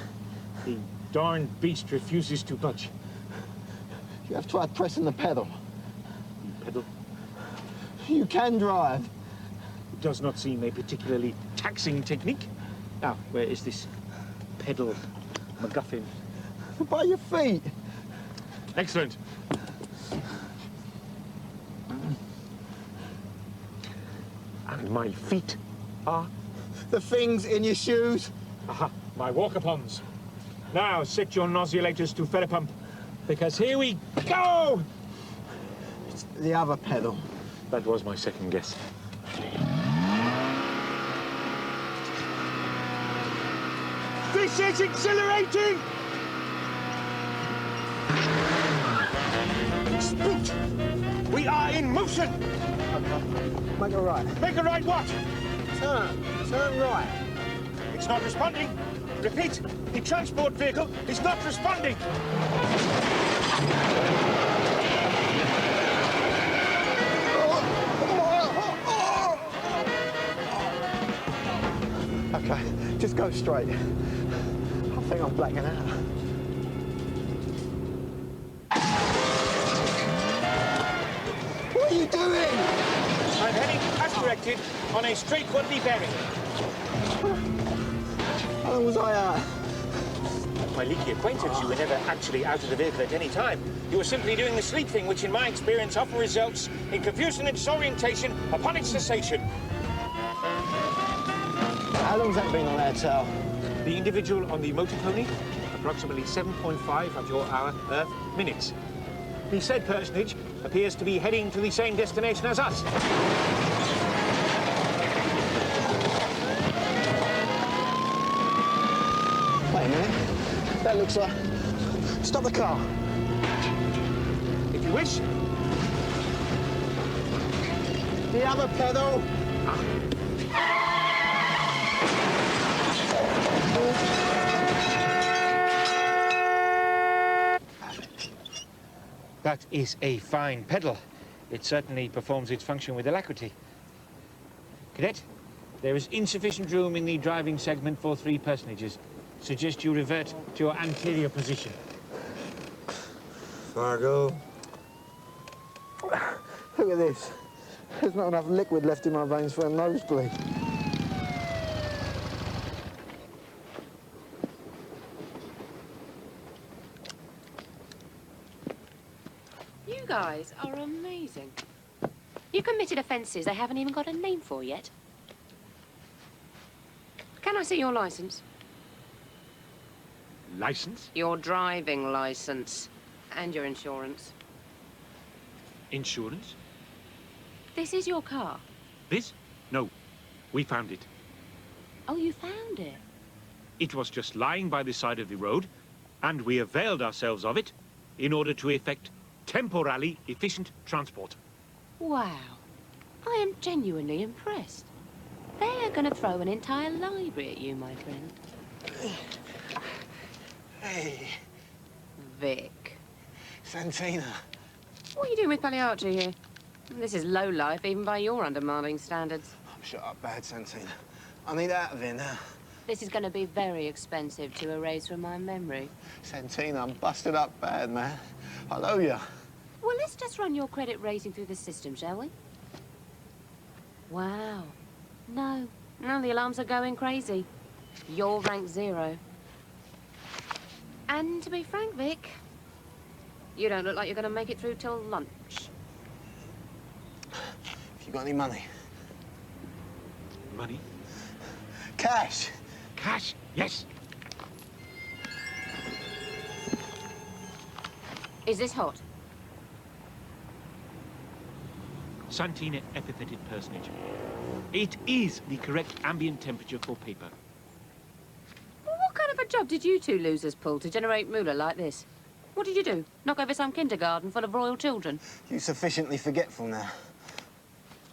the darn beast refuses to budge. You have tried pressing the pedal. Pedal? You can drive. It does not seem a particularly taxing technique. Now, where is this pedal MacGuffin? By your feet. Excellent. And my feet are? The things in your shoes. Aha, my walk-upons. Now set your nodulators to ferropump, because here we go! It's the other pedal. That was my second guess. This is exhilarating! Spooked! We are in motion! Make a right. Make a right what? Turn right. It's not responding. Repeat, the transport vehicle is not responding. Okay, just go straight. I think I'm blacking out. What are you doing? I'm heading as directed on a straightwardly bearing. How long was I out? my leaky acquaintance, you were never actually out of the vehicle at any time. You were simply doing the sleep thing, which in my experience often results in confusion and disorientation upon its cessation. How long's that been on our tail? The individual on the motor pony, approximately 7.5 of your hour Earth minutes. The said personage appears to be heading to the same destination as us. Wait a minute. That looks like... Stop the car. If you wish. The other pedal. That is a fine pedal. It certainly performs its function with alacrity. Cadet, there is insufficient room in the driving segment for 3 personages. Suggest you revert to your anterior position. Fargo. Look at this. There's not enough liquid left in my veins for a nosebleed. You guys are amazing. You committed offences they haven't even got a name for yet. Can I see your licence? Licence? Your driving licence. And your insurance. Insurance? This is your car. This? No. We found it. Oh, you found it? It was just lying by the side of the road, and we availed ourselves of it in order to effect temporally efficient transport. Wow. I am genuinely impressed. They're going to throw an entire library at you, my friend. Hey. Vic. Santina. What are you doing with Pagliacci here? This is low life, even by your undemanding standards. Shut up, bad Santina. I need out of here now. This is going to be very expensive to erase from my memory. Santina, I'm busted up bad, man. I owe you. Well, let's just run your credit rating through the system, shall we? Wow. No, the alarms are going crazy. You're rank 0. And to be frank, Vic, you don't look like you're going to make it through till lunch. Have you got any money? Money? Cash. Cash? Yes. Is this hot? Santina epitheted personage. It is the correct ambient temperature for paper. Well, what kind of a job did you two losers pull to generate moolah like this? What did you do? Knock over some kindergarten full of royal children? You're sufficiently forgetful now.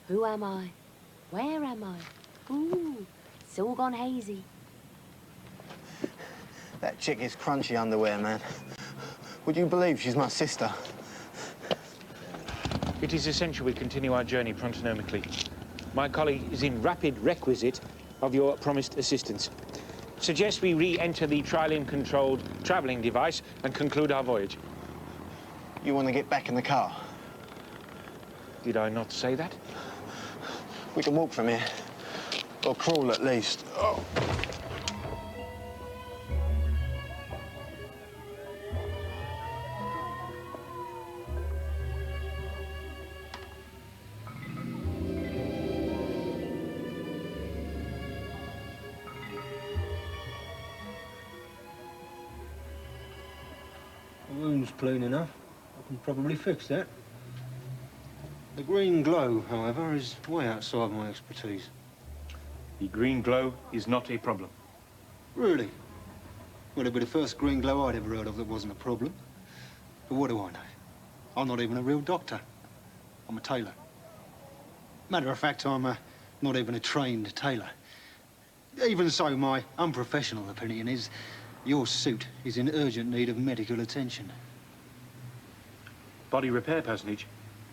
Who am I? Where am I? Ooh, it's all gone hazy. That chick is crunchy underwear, man. Would you believe she's my sister? It is essential we continue our journey prontonomically. My colleague is in rapid requisite of your promised assistance. Suggest we re-enter the trillium-controlled travelling device and conclude our voyage. You want to get back in the car? Did I not say that? We can walk from here. Or crawl, at least. Oh. The wound's plain enough. I can probably fix that. The green glow, however, is way outside my expertise. The green glow is not a problem. Really? Well, it'd be the first green glow I'd ever heard of that wasn't a problem. But what do I know? I'm not even a real doctor. I'm a tailor. Matter of fact, I'm not even a trained tailor. Even so, my unprofessional opinion is your suit is in urgent need of medical attention. Body repair personage.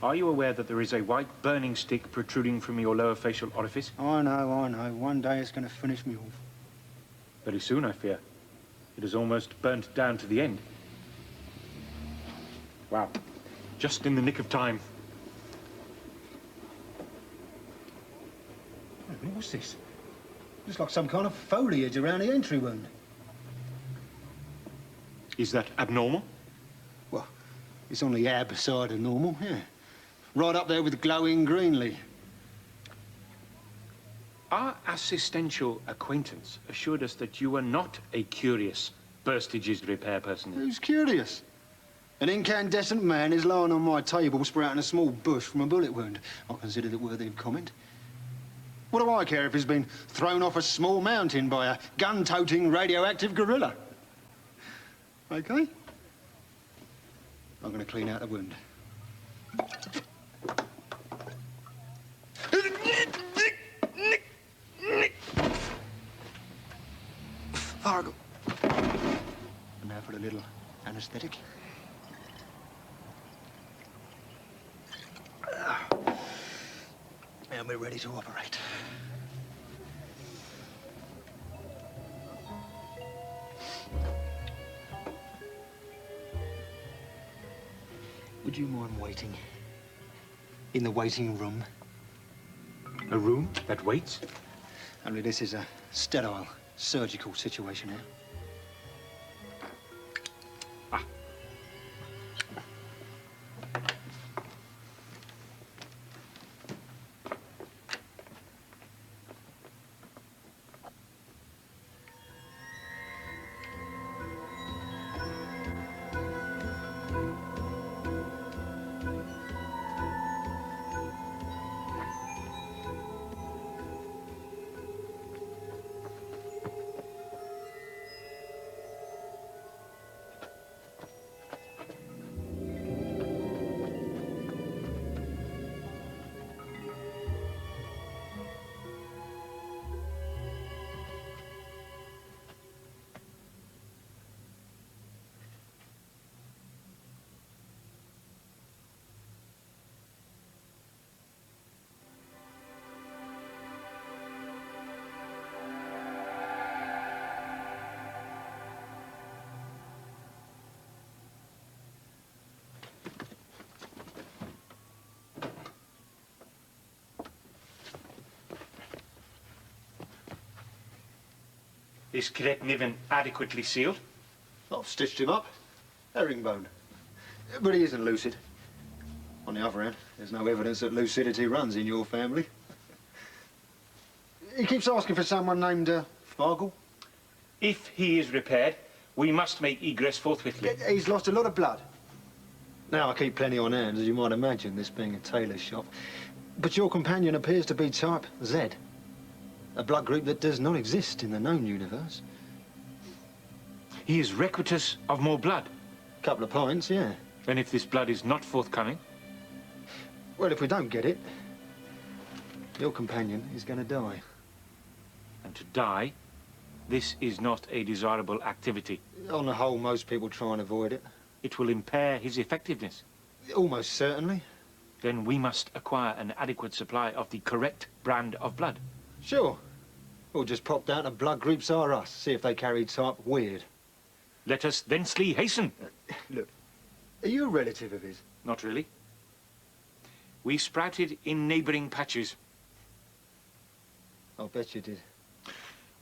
Are you aware that there is a white burning stick protruding from your lower facial orifice? I know. One day it's going to finish me off. Very soon, I fear. It has almost burnt down to the end. Wow. Just in the nick of time. What's this? Looks like some kind of foliage around the entry wound. Is that abnormal? Well, it's on the ab side of normal, yeah. Right up there with glowing greenly. Our assistential acquaintance assured us that you were not a curious burstages repair person. Who's curious? An incandescent man is lying on my table sprouting a small bush from a bullet wound. I consider it worthy of comment. What do I care if he's been thrown off a small mountain by a gun-toting radioactive gorilla? OK? I'm going to clean out the wound. Fargo. And now for a little anaesthetic. And we're ready to operate. Would you mind waiting in the waiting room? A room that waits? Only this is a sterile surgical situation here. Is Cadet Niven adequately sealed? I've stitched him up. Herringbone. But he isn't lucid. On the other hand, there's no evidence that lucidity runs in your family. He keeps asking for someone named Fargle. If he is repaired, we must make egress forthwithly. He's lost a lot of blood. Now, I keep plenty on hand, as you might imagine, this being a tailor's shop. But your companion appears to be type Z. A blood group that does not exist in the known universe. He is requitous of more blood? Couple of pints, yeah. Then if this blood is not forthcoming? Well, if we don't get it, your companion is going to die. And to die, this is not a desirable activity. On the whole, most people try and avoid it. It will impair his effectiveness. Almost certainly. Then we must acquire an adequate supply of the correct brand of blood. Sure. We'll just pop down to Blood Groups R Us, see if they carry type weird. Let us thensely hasten. Look, are you a relative of his? Not really. We sprouted in neighbouring patches. I'll bet you did.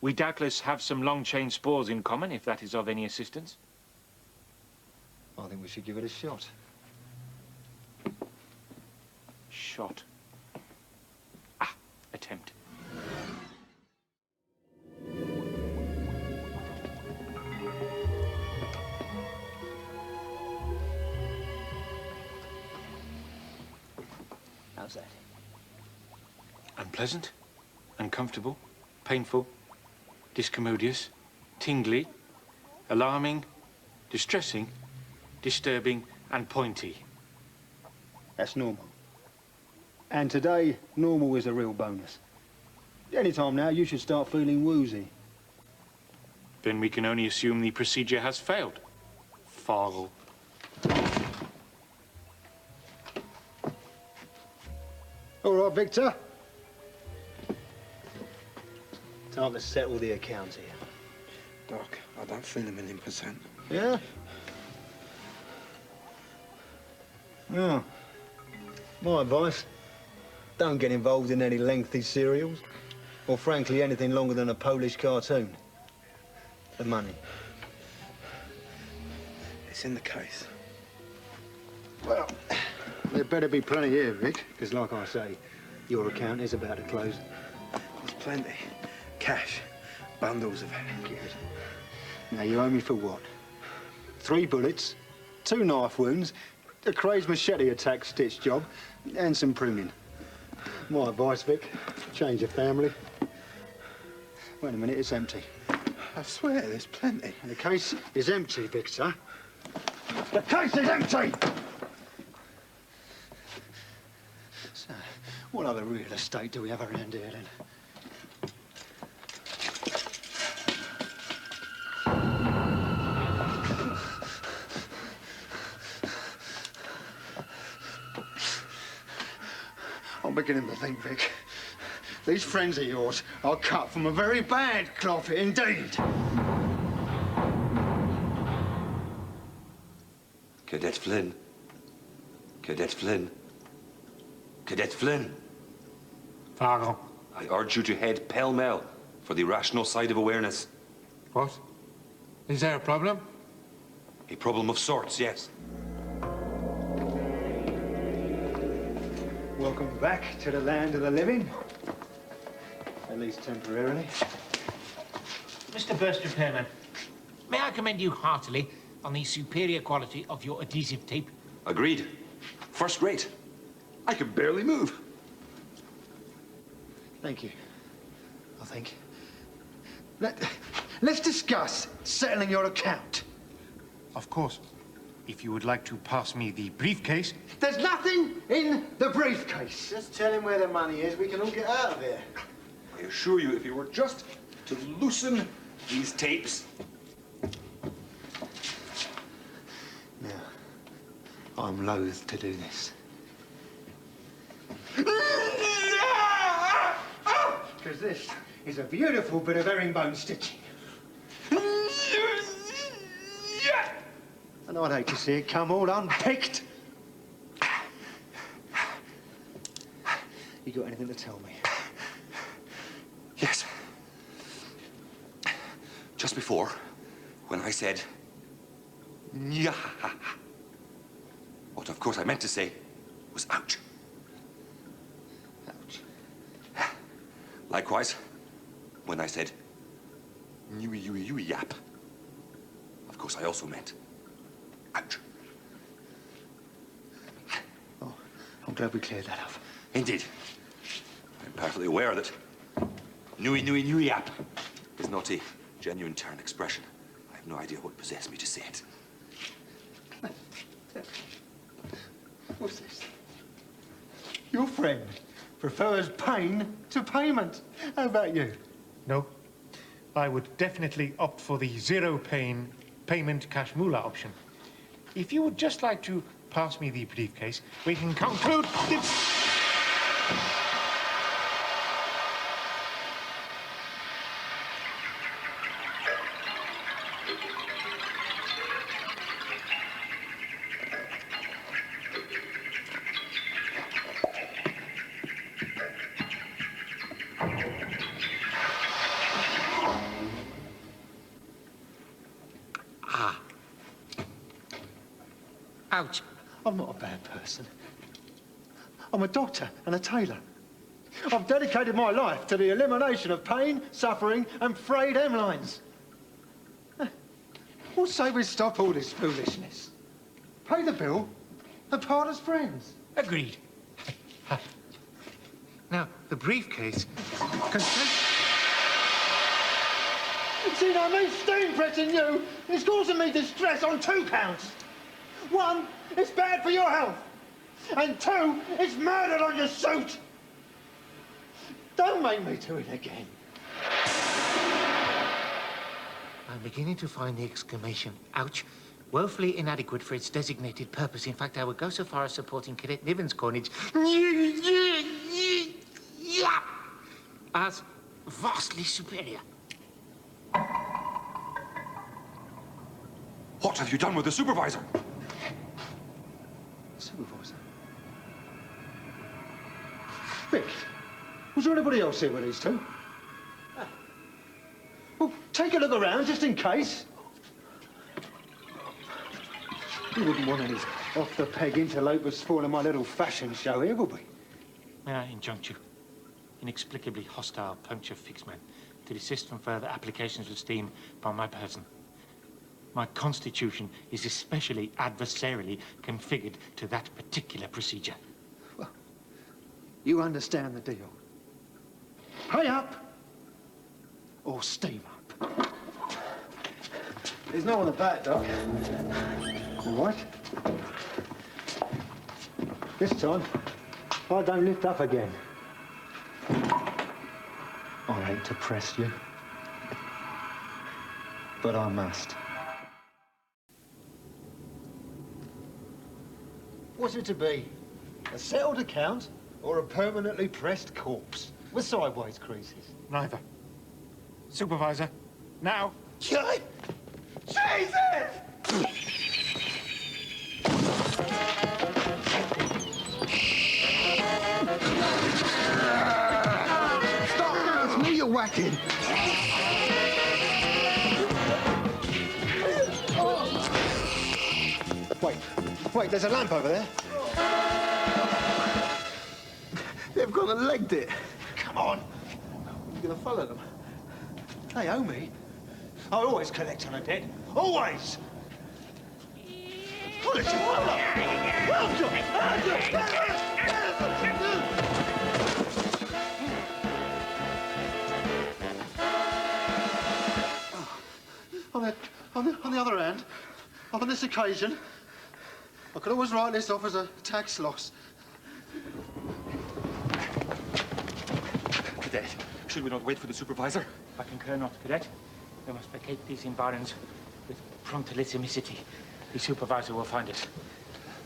We doubtless have some long-chain spores in common, if that is of any assistance. I think we should give it a shot. Shot. Attempt. How's that? Unpleasant, uncomfortable, painful, discommodious, tingly, alarming, distressing, disturbing, and pointy. That's normal. And today, normal is a real bonus. Any time now, you should start feeling woozy. Then we can only assume the procedure has failed. Fargle. All right, Victor. Time to settle the accounts here. Doc, I don't feel 1,000,000%. Yeah? Oh. My advice, don't get involved in any lengthy serials, or frankly anything longer than a Polish cartoon. The money. It's in the case. Well, there better be plenty here, Vic, because like I say, your account is about to close. There's plenty. Cash. Bundles of it. Good. Now, you owe me for what? 3 bullets, 2 knife wounds, a crazed machete attack stitch job, and some pruning. My advice, Vic, change your family. Wait a minute, it's empty. I swear, there's plenty. And the case is empty, Victor. The case is empty! So, what other real estate do we have around here, then? I'm beginning to think, Vic, these friends of yours are cut from a very bad cloth indeed. Cadet Flynn. Cadet Flynn. Cadet Flynn. Fargo. I urge you to head pell-mell for the rational side of awareness. What? Is there a problem? A problem of sorts, yes. Welcome back to the land of the living. At least temporarily. Mr. Burst Repairman, may I commend you heartily on the superior quality of your adhesive tape? Agreed. First rate. I can barely move. Thank you, I think. Let's discuss settling your account. Of course. If you would like to pass me the briefcase. There's nothing in the briefcase. Just tell him where the money is. We can all get out of here. I assure you, if you were just to loosen these tapes. Now, I'm loath to do this. Because this is a beautiful bit of herringbone stitching. And I'd hate to see it come all unpicked. You got anything to tell me? Yes. Just before, when I said, "Nya," what of course I meant to say was ouch. Ouch. Likewise, when I said, "Yap," of course I also meant ouch. Oh, I'm glad we cleared that up. Indeed. I'm perfectly aware that yap is not a genuine Terran expression. I have no idea what possessed me to say it. What's this? Your friend prefers pain to payment. How about you? No. I would definitely opt for the zero pain payment cash moolah option. If you would just like to pass me the briefcase, we can conclude the... Ouch. I'm not a bad person. I'm a doctor and a tailor. I've dedicated my life to the elimination of pain, suffering, and frayed hemlines. We'll say we stop all this foolishness. Pay the bill and part as friends. Agreed. Now, the briefcase... See, now, me steam pressing you is causing me distress on 2 counts. 1, it's bad for your health. And 2, it's murdered on your suit. Don't make me do it again. I'm beginning to find the exclamation, ouch, woefully inadequate for its designated purpose. In fact, I would go so far as supporting Cadet Niven's coinage as vastly superior. What have you done with the supervisor? Supervisor? Vic, was there anybody else here with these 2? Well, take a look around, just in case. We wouldn't want any off-the-peg interlopers spoiling my little fashion show here, would we? May I injunct you, inexplicably hostile puncture fixman, to desist from further applications of steam upon my person. My constitution is especially adversarially configured to that particular procedure. Well, you understand the deal. Pay up or steam up. There's no one about, Doc. All right. This time, I don't lift up again. I hate to press you, but I must. What's it to be? A settled account or a permanently pressed corpse with sideways creases? Neither. Supervisor, now. Jesus! Stop now, it's me you're whacking. Wait, there's a lamp over there. They've gone and legged it. Come on. I'm gonna follow them. They owe me. I always collect on a debt. Always! Pull it, On the other hand, on this occasion, I could always write this off as a tax loss. Cadet, should we not wait for the supervisor? I concur not, Cadet. We must vacate these environs with promptissimity. The supervisor will find us.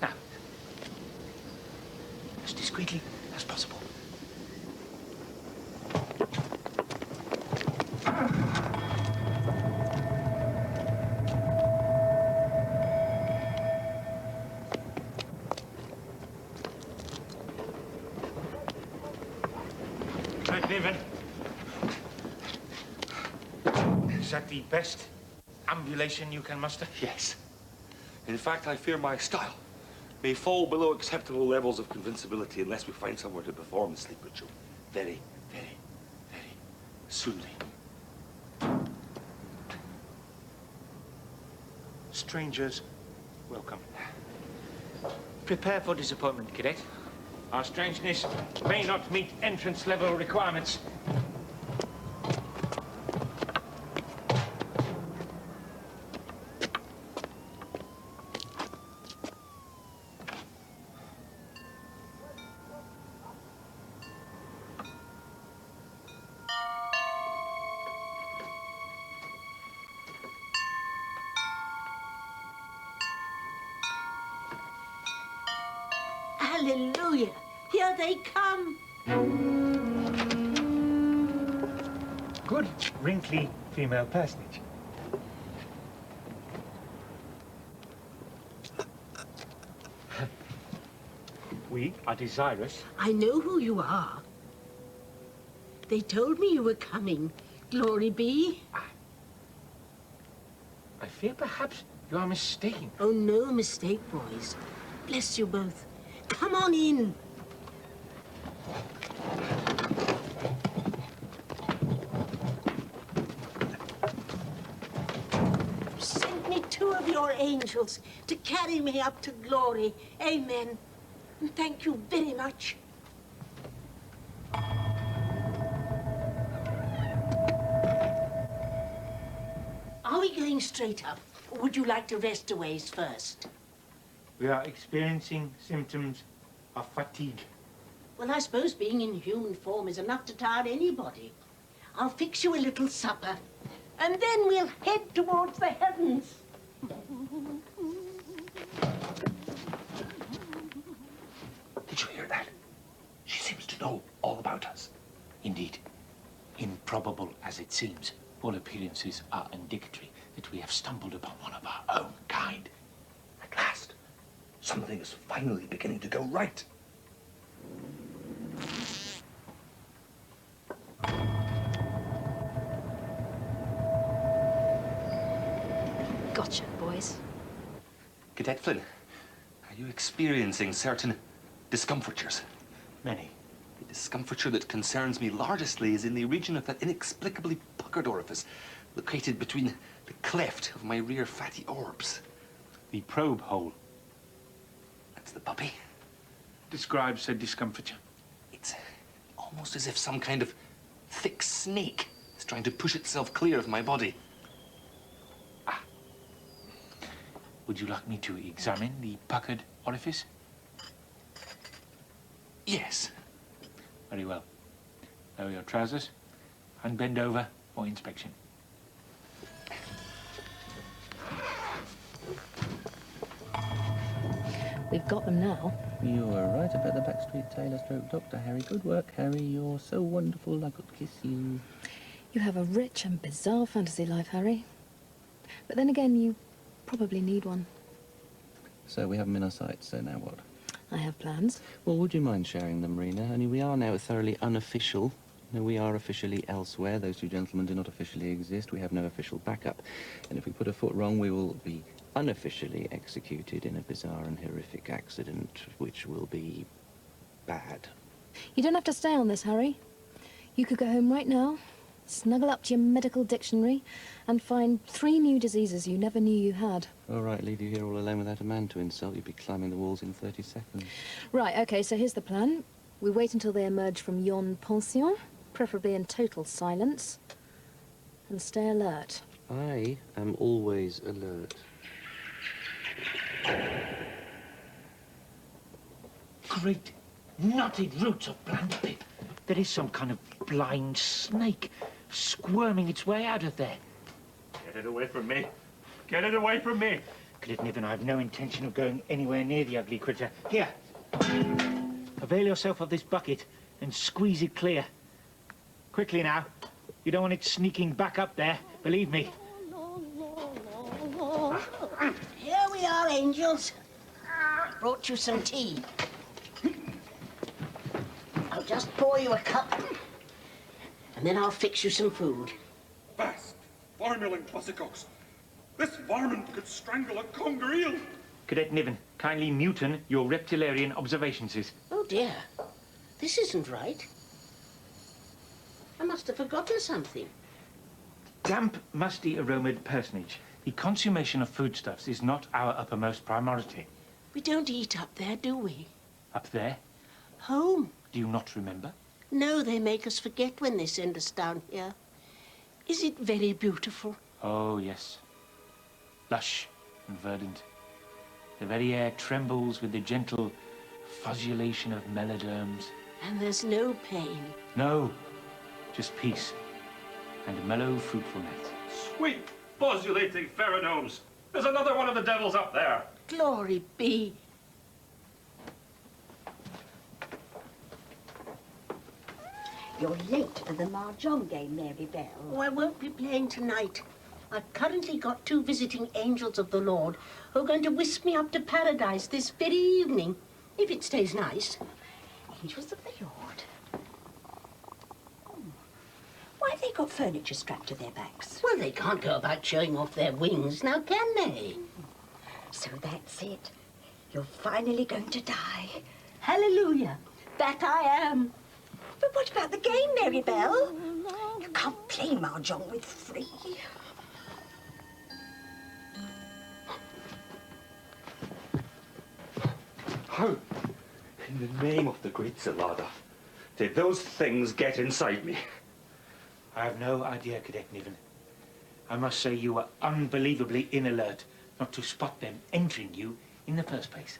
Now, as discreetly as possible. Niven. Is that the best ambulation you can muster? Yes. In fact, I fear my style may fall below acceptable levels of convincibility unless we find somewhere to perform the sleep ritual very, very, very soonly. Strangers, welcome. Prepare for disappointment, Cadet. Our strangeness may not meet entrance-level requirements. Hallelujah! Here they come! Good, wrinkly female personage. We are desirous. I know who you are. They told me you were coming. Glory be. I fear perhaps you are mistaken. Oh, no mistake, boys. Bless you both. Come on in. You sent me 2 of your angels to carry me up to glory. Amen. And thank you very much. Are we going straight up, or would you like to rest a ways first? We are experiencing symptoms of fatigue. Well, I suppose being in human form is enough to tire anybody. I'll fix you a little supper, and then we'll head towards the heavens. Did you hear that? She seems to know all about us. Indeed, improbable as it seems, all appearances are indicatory that we have stumbled upon one of our own kind. At last, something is finally beginning to go right. Gotcha, boys. Cadet, Cadet Flynn, are you experiencing certain discomfortures? Many. The discomfiture that concerns me largestly is in the region of that inexplicably puckered orifice located between the cleft of my rear fatty orbs. The probe hole. That's the puppy. Describe said discomfiture. It's almost as if some kind of thick snake is trying to push itself clear of my body. Would you like me to examine the puckered orifice? Yes. Very well. Lower your trousers and bend over for inspection. We've got them now. You were right about the backstreet tailor stroke Dr. Harry. Good work, Harry. You're so wonderful I could kiss you. You have a rich and bizarre fantasy life, Harry. But then again, you probably need one. So we have them in our sights, so now what? I have plans. Well, would you mind sharing them, Rena? Only we are now thoroughly unofficial. No, we are officially elsewhere. Those two gentlemen do not officially exist. We have no official backup. And if we put a foot wrong, we will be unofficially executed in a bizarre and horrific accident, which will be bad. You don't have to stay on this, Harry. You could go home right now, snuggle up to your medical dictionary, and find 3 new diseases you never knew you had. All right, leave you here all alone without a man to insult. You'd be climbing the walls in 30 seconds. Right, okay, so here's the plan. We wait until they emerge from yon pension, preferably in total silence, and stay alert. I am always alert. Great knotted roots of Blandby. There is some kind of blind snake squirming its way out of there. Get it away from me. Get it away from me. Cadet Niven, I have no intention of going anywhere near the ugly critter. Here. Avail yourself of this bucket and squeeze it clear. Quickly now. You don't want it sneaking back up there, believe me. Here we are, angels. Brought you some tea. I'll just pour you a cup, and then I'll fix you some food. Fast, farmilling pussycocks. This varmint could strangle a conger eel. Cadet Niven, kindly muten your reptilian observations. Oh, dear. This isn't right. I must have forgotten something. Damp, musty, aromaed personage. The consummation of foodstuffs is not our uppermost priority. We don't eat up there, do we? Up there? Home. Do you not remember? No, they make us forget when they send us down here. Is it very beautiful? Oh, yes. Lush and verdant. The very air trembles with the gentle fuzzulation of meloderms. And there's no pain. No, just peace and mellow fruitfulness. Sweet, buzzulating pheromones. There's another one of the devils up there. Glory be. You're late for the Mahjong game, Mary Bell. Oh, I won't be playing tonight. I've currently got 2 visiting angels of the Lord who are going to whisk me up to paradise this very evening, if it stays nice. Angels of the Lord? Why have they got furniture strapped to their backs? Well, they can't go about showing off their wings, now can they? So that's it. You're finally going to die. Hallelujah. That I am. But what about the game, Mary Bell? You can't play Mahjong with 3. How, in the name of the great Salada, did those things get inside me? I have no idea, Cadet Niven. I must say you were unbelievably in alert not to spot them entering you in the first place.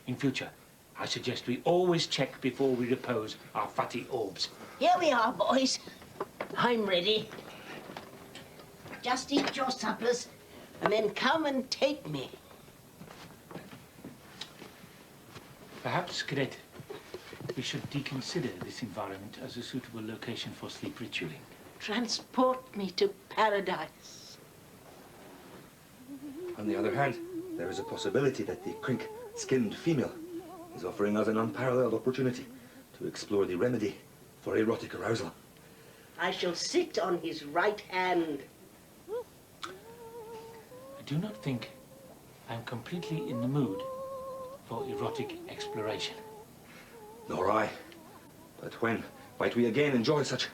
In future, I suggest we always check before we repose our fatty orbs. Here we are, boys. I'm ready. Just eat your suppers and then come and take me. Perhaps, Cadet, we should deconsider this environment as a suitable location for sleep ritualing. Transport me to paradise. On the other hand, there is a possibility that the crink-skinned female is offering us an unparalleled opportunity to explore the remedy for erotic arousal. I shall sit on his right hand. I do not think I'm completely in the mood for erotic exploration. Nor I. But when might we again enjoy such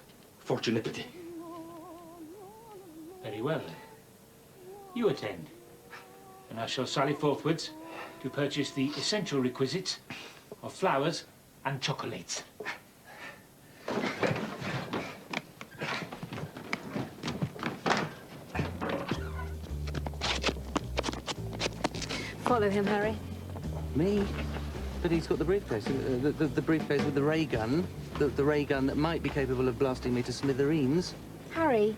fortunipity? Very well, then. You attend, and I shall sally forthwards to purchase the essential requisites of flowers and chocolates. Follow him, Harry. Me? But he's got the briefcase, the briefcase with the ray gun, the ray gun that might be capable of blasting me to smithereens. Harry,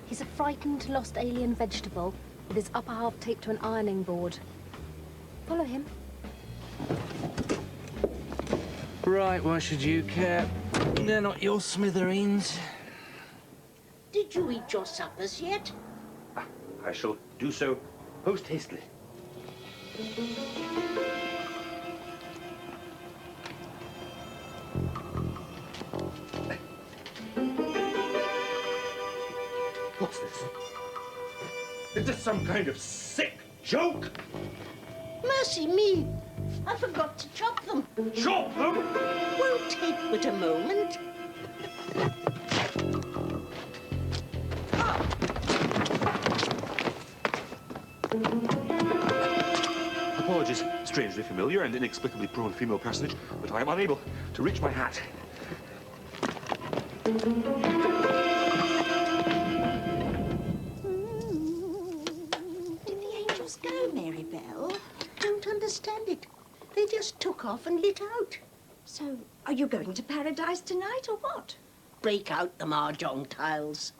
he's a frightened, lost alien vegetable with his upper half taped to an ironing board. Follow him. Right, why should you care? They're not your smithereens. Did you eat your suppers yet? I shall do so post hastily. What's this? Is this some kind of sick joke? Mercy me! I forgot to chop them. Chop them? Won't take but a moment. Apologies, strangely familiar and inexplicably prone female personage, but I am unable to reach my hat. Did the angels go, Mary Bell? Don't understand it. They just took off and lit out. So, are you going to paradise tonight or what? Break out the mahjong tiles.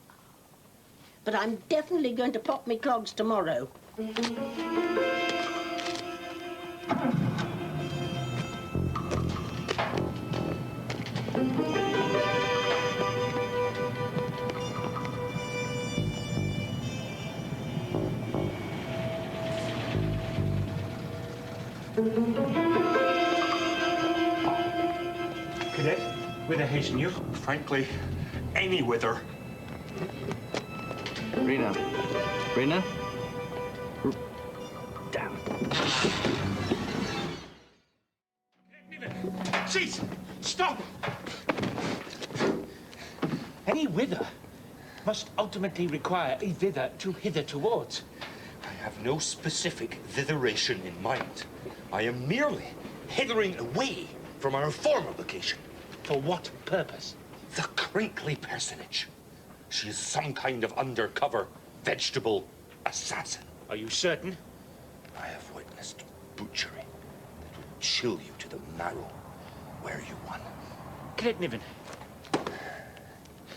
But I'm definitely going to pop me clogs tomorrow. Cadet, whither hasten you? Frankly, any whither. Rena. Rena? Damn. Cease! Stop! Any whither must ultimately require a thither to hither towards. I have no specific thitheration in mind. I am merely hithering away from our former location. For what purpose? The crinkly personage. She is some kind of undercover vegetable assassin. Are you certain? I have witnessed butchery that would chill you to the marrow. Where you won. Cadet Niven,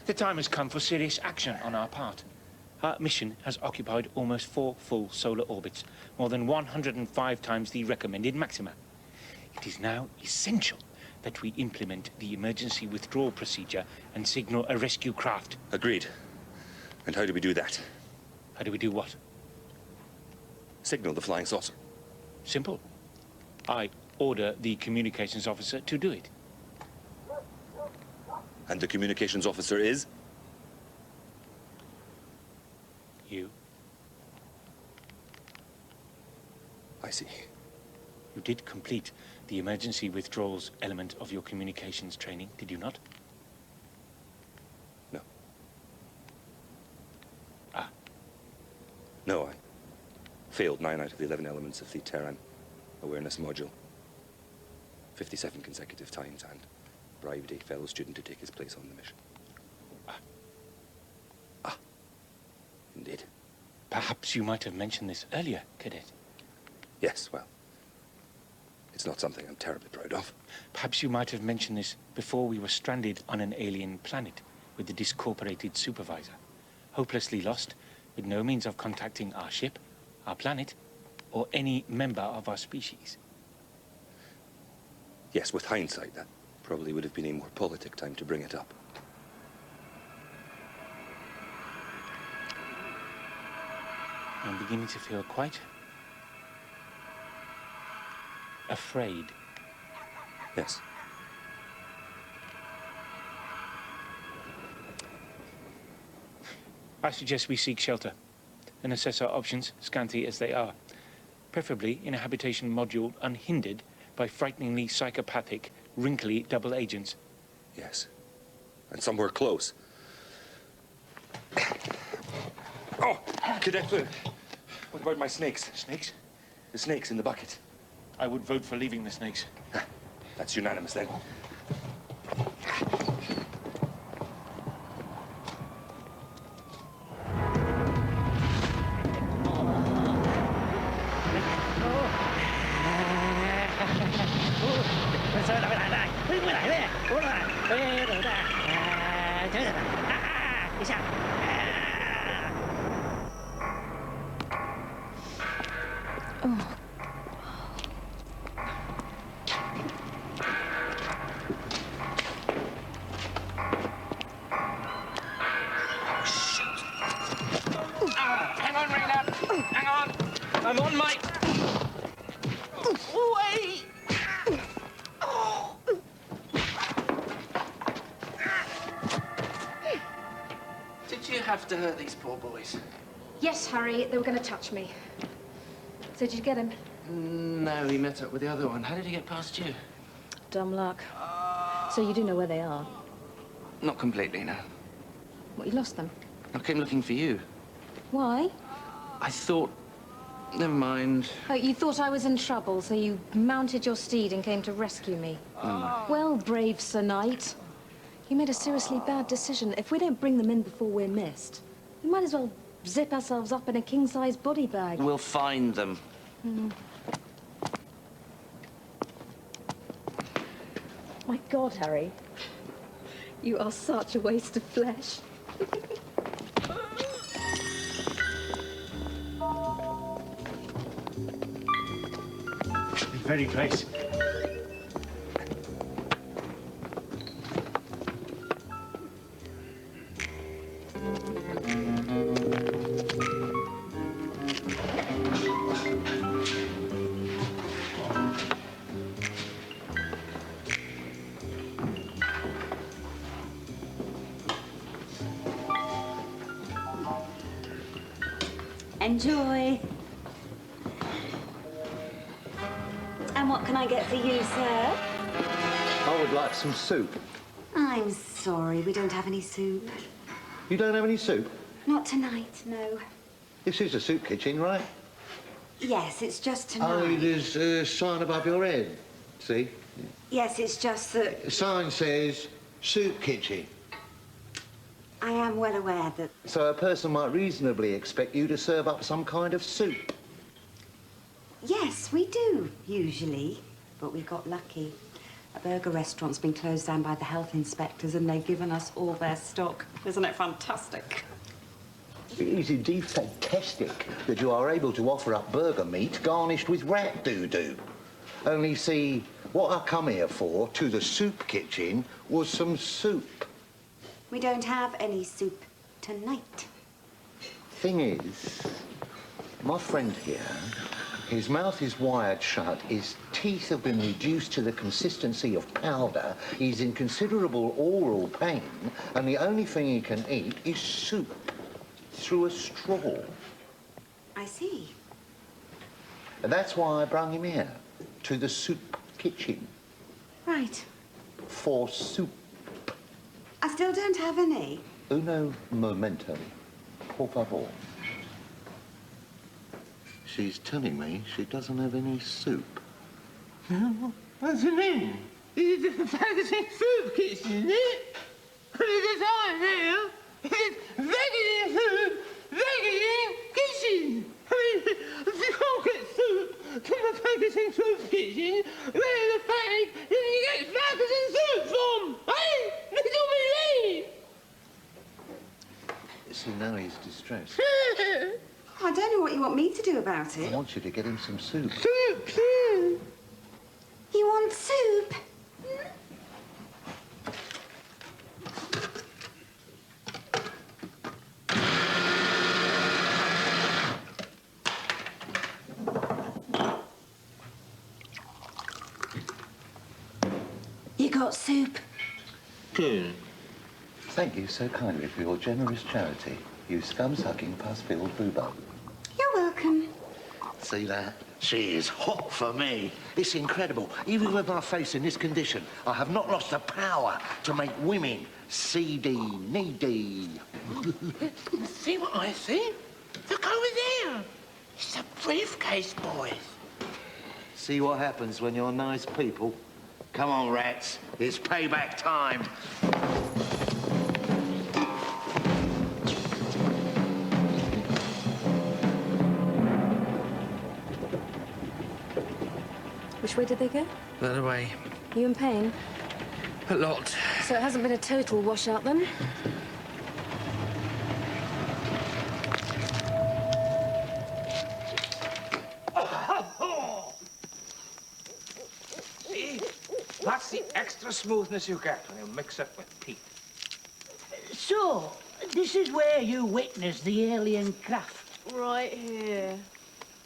the time has come for serious action on our part. Our mission has occupied almost 4 full solar orbits, more than 105 times the recommended maxima. It is now essential that we implement the emergency withdrawal procedure and signal a rescue craft. Agreed. And how do we do that? How do we do what? Signal the flying saucer. Simple. I order the communications officer to do it. And the communications officer is? You. I see. You did complete the emergency withdrawals element of your communications training, did you not? No. Ah. No, I failed 9 out of the 11 elements of the Terran awareness module. 57 consecutive times, and bribed a fellow student to take his place on the mission. Indeed. Perhaps you might have mentioned this earlier, Cadet. Yes, well, it's not something I'm terribly proud of. Perhaps you might have mentioned this before we were stranded on an alien planet with the discorporated supervisor, hopelessly lost, with no means of contacting our ship, our planet, or any member of our species. Yes, with hindsight, that probably would have been a more politic time to bring it up. I'm beginning to feel quite afraid. Yes. I suggest we seek shelter and assess our options, scanty as they are. preferably in a habitation module unhindered by frighteningly psychopathic, wrinkly double agents. Yes. And somewhere close. Oh, Cadet Flynn. What about my snakes? Snakes? The snakes in the bucket. I would vote for leaving the snakes. That's unanimous, then. Hang on, Raygun. Hang on. I'm on, mate. Wait! Did you have to hurt these poor boys? Yes, Harry, they were going to touch me. So did you get him? No, he met up with the other one. How did he get past you? Dumb luck. So you do know where they are? Not completely, no. What, you lost them? I came looking for you. Why? I thought... Never mind. Oh, you thought I was in trouble, so you mounted your steed and came to rescue me. Well, brave Sir Knight, you made a seriously bad decision. If we don't bring them in before we're missed, we might as well zip ourselves up in a king-size body bag. We'll find them. My God, Harry, you are such a waste of flesh. Very close. Enjoy. And what can I get for you, sir? I would like some soup. I'm sorry, we don't have any soup. You don't have any soup? Not tonight, no. This is a soup kitchen, right? Yes, it's just tonight. Oh, there's a sign above your head. See? Yes, it's just that The sign says soup kitchen. I am well aware that... So a person might reasonably expect you to serve up some kind of soup. Yes, we do, usually. But we got lucky. A burger restaurant's been closed down by the health inspectors and they've given us all their stock. Isn't it fantastic? It is indeed fantastic that you are able to offer up burger meat garnished with rat doo-doo. Only see, what I come here for, to the soup kitchen, was some soup. We don't have any soup tonight. Thing is, my friend here, his mouth is wired shut, his teeth have been reduced to the consistency of powder, he's in considerable oral pain, and the only thing he can eat is soup through a straw. I see. And that's why I brung him here, to the soup kitchen, Right. for soup. I still don't have any. Uno momento, por favor. She's telling me she doesn't have any soup. What's it mean? It's a fancy soup kitchen, isn't it? It's all now. It's vegan food, vegan kitchen. I mean, if you can't get soup from a focusing soup kitchen, where the fake did you get focusing soup from? Hey, little me! See, now he's distressed. I don't know what you want me to do about I it. want you to get him some soup. Soup, soup. You want soup? You got soup? Good. Thank you so kindly for your generous charity, you scum-sucking, pus-filled boober. You're welcome. See that? She is hot for me. It's incredible. Even with my face in this condition, I have not lost the power to make women seedy, needy. See what I see? Look over there. It's a briefcase, boys. See what happens when you're nice people? Come on, rats. It's payback time. Which way did they go? The other way. You in pain? A lot. So it hasn't been a total washout then? See? That's the extra smoothness you get when you mix it with peat. So, this is where you witnessed the alien craft. Right here.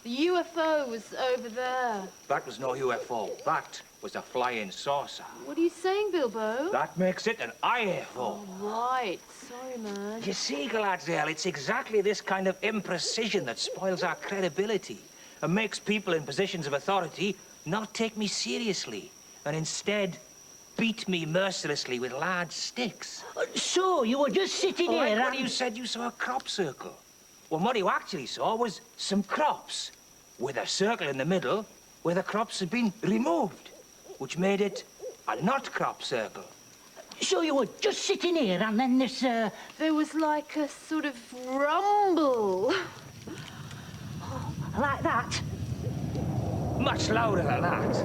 The UFO was over there. That was no UFO. That was a flying saucer. What are you saying, Bilbo? That makes it an IFO. Oh, right. Sorry, man. You see, Galadriel, it's exactly this kind of imprecision that spoils our credibility and makes people in positions of authority not take me seriously and instead beat me mercilessly with large sticks. So, you were just sitting All right, here what you said you saw a crop circle. Well, what you actually saw was some crops with a circle in the middle where the crops had been removed, which made it a not crop circle. So you were just sitting here and then this, There was like a sort of rumble. like that? Much louder than that.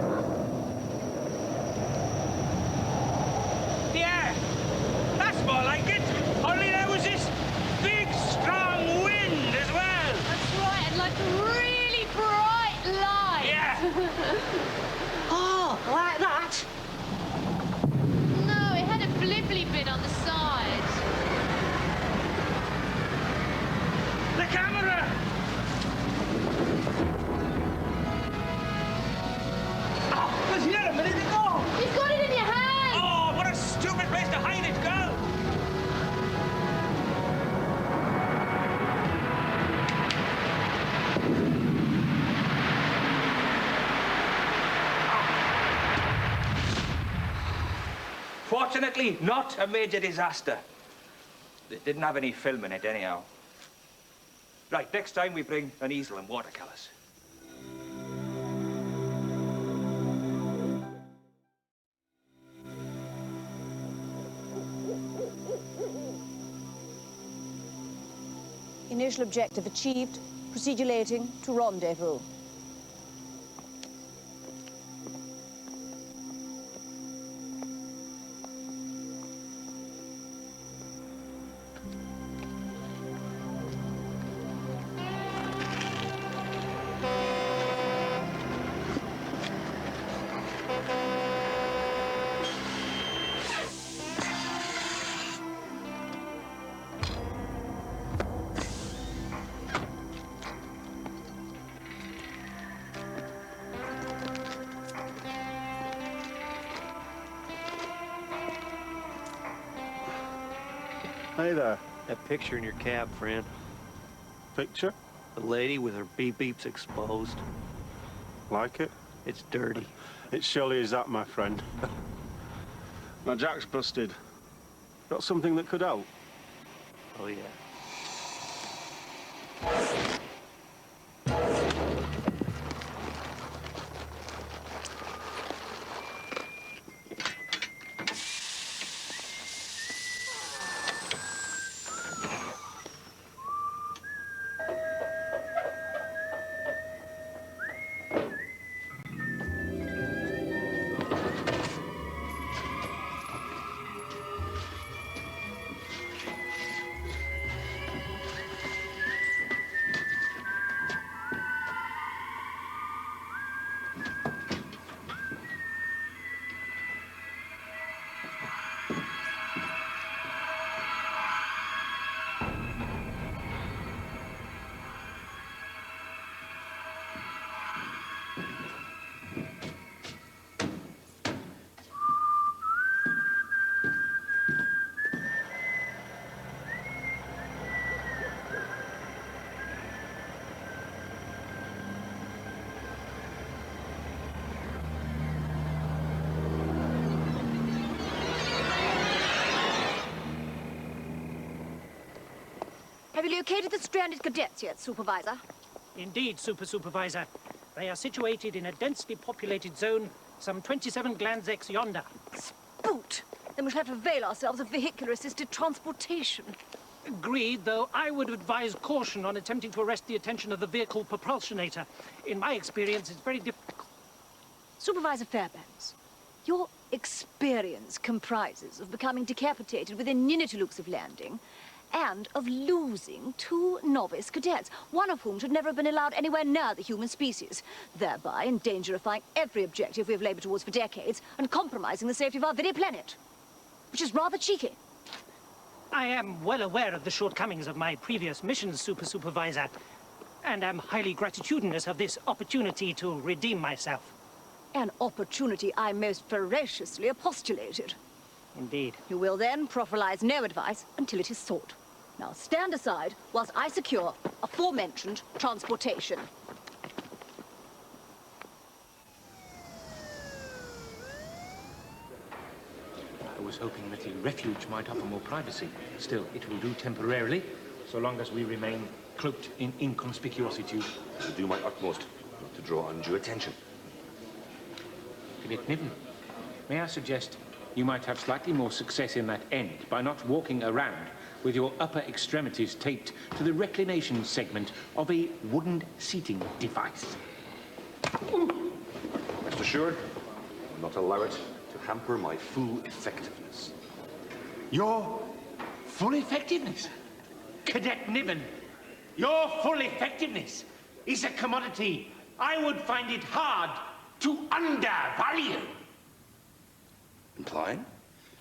Yeah, that's more like it. Only there was this big, strong wind as well. That's right, and like a really bright light. Yeah. Oh, like that? No, it had a blibbly bit on the side. The camera! Oh, was here a minute ago! You've got it in your hand! Oh, what a stupid place to hide it, girl! Fortunately, not a major disaster. They didn't have any film in it, anyhow. Right, next time we bring an easel and watercolours. Initial objective achieved. Procedulating to rendezvous. Hey there. That picture in your cab, friend. Picture? The lady with her beep-beeps exposed. Like it? It's dirty. It surely is that, my friend. Now, Jack's busted. Got something that could help? Oh, yeah. Have you located the stranded cadets yet, Supervisor? Indeed, Supervisor. They are situated in a densely populated zone some 27 glanzex yonder. Spoot! Then we shall have to avail ourselves of vehicular-assisted transportation. Agreed, though I would advise caution on attempting to arrest the attention of the vehicle propulsionator. In my experience, it's very difficult. Supervisor Fairbanks, your experience comprises of becoming decapitated within minutes of landing and of losing 2 novice cadets, one of whom should never have been allowed anywhere near the human species, thereby endangerifying every objective we have labored towards for decades and compromising the safety of our very planet, which is rather cheeky. I am well aware of the shortcomings of my previous missions, Supervisor, and am highly gratitudinous of this opportunity to redeem myself. An opportunity I most ferociously postulated. Indeed. You will then profilize no advice until it is sought. Now stand aside whilst I secure aforementioned transportation. I was hoping that the refuge might offer more privacy. Still, it will do temporarily, so long as we remain cloaked in inconspicuosity. I will do my utmost not to draw undue attention. Cadet Niven, may I suggest you might have slightly more success in that end by not walking around with your upper extremities taped to the reclination segment of a wooden seating device. Rest assured, I will not allow it to hamper my full effectiveness. Your full effectiveness? Cadet Niven, your full effectiveness is a commodity I would find it hard to undervalue. Implying?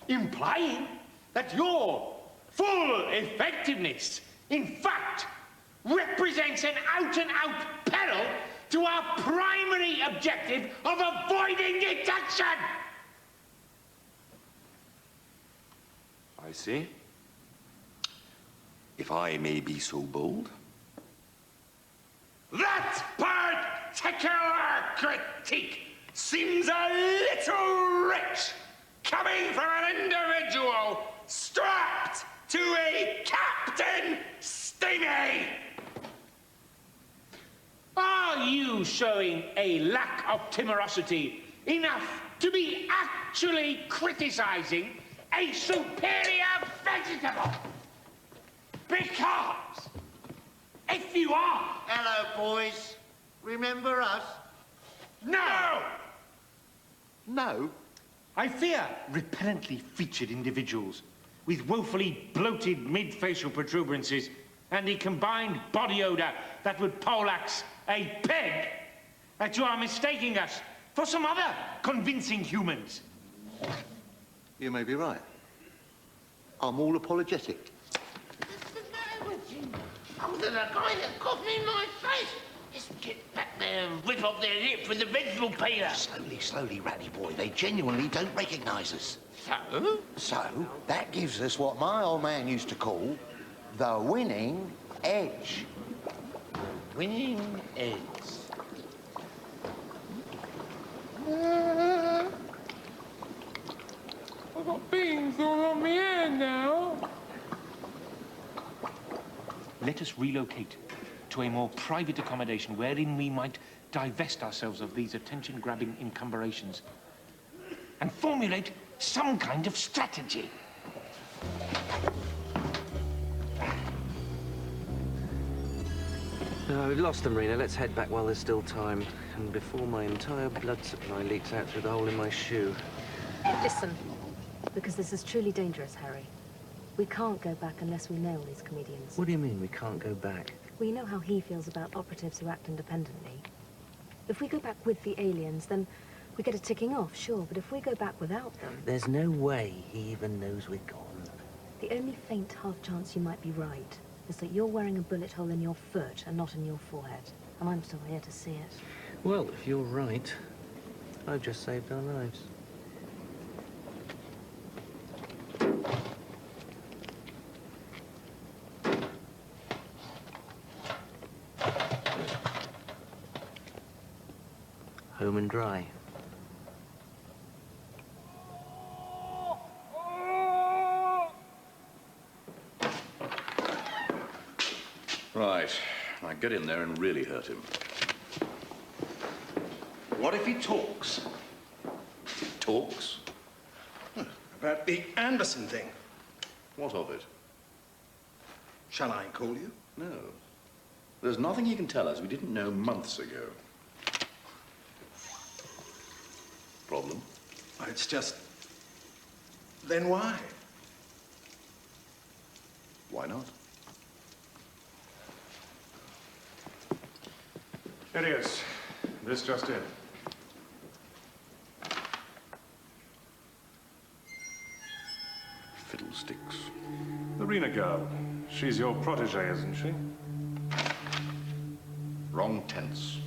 Implying that your full effectiveness, in fact, represents an out-and-out peril to our primary objective of avoiding detection! I see. If I may be so bold. That particular critique seems a little rich, coming from an individual strapped to a Captain Stingy. Are you showing a lack of timorosity enough to be actually criticizing a superior vegetable? Because if you are... Hello, boys. Remember us? No! No? I fear repellently featured individuals with woefully bloated mid-facial protuberances and a combined body odor that would poleaxe a peg, that you are mistaking us for some other convincing humans. You may be right. I'm all apologetic. Other than a guy that coughed me in my face. Just get back there and rip off their lip with the vegetable peeler. Slowly, slowly, Ratty boy. They genuinely don't recognise us. So? So, that gives us what my old man used to call the winning edge. Winning edge. I've got beans all on my hand now. Let us relocate to a more private accommodation wherein we might divest ourselves of these attention-grabbing encumbrations and formulate some kind of strategy. We've lost them, Rena. Let's head back while there's still time. And before my entire blood supply leaks out through the hole in my shoe. Listen, because this is truly dangerous, Harry. We can't go back unless we nail these comedians. What do you mean we can't go back? We know how he feels about operatives who act independently. If we go back with the aliens, then we get a ticking off, sure, but if we go back without them... There's no way he even knows we're gone. The only faint half chance you might be right is that you're wearing a bullet hole in your foot and not in your forehead. And I'm still here to see it. Well, if you're right, I've just saved our lives. Home and dry. Right. Now get in there and really hurt him. What if he talks? Talks? About the Anderson thing. What of it? Shall I call you? No. There's nothing he can tell us we didn't know months ago. Problem? It's just... Then why? Why not? Here he is. This just in. Fiddlesticks. The Rena girl. She's your protege, isn't she? Wrong tense.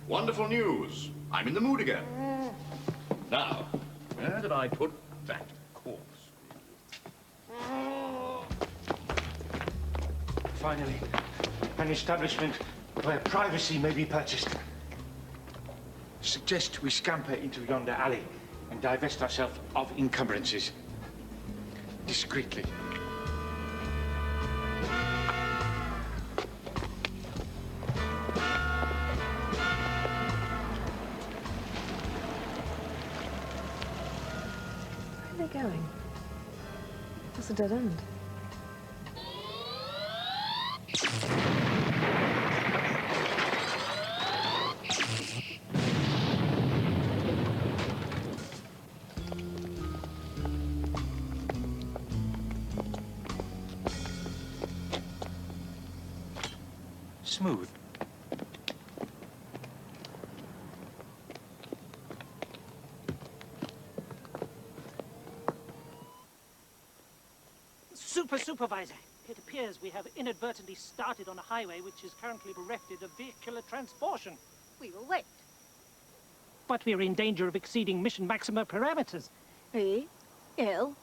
Wonderful news. I'm in the mood again. Now, where did I put that corpse? Finally, an establishment where privacy may be purchased. Suggest we scamper into yonder alley and divest ourselves of encumbrances. Discreetly. Where are they going? That's a dead end. Smooth. Supervisor, it appears we have inadvertently started on a highway which is currently bereft of vehicular transportation. We will wait. But we are in danger of exceeding mission maxima parameters. E-L-8.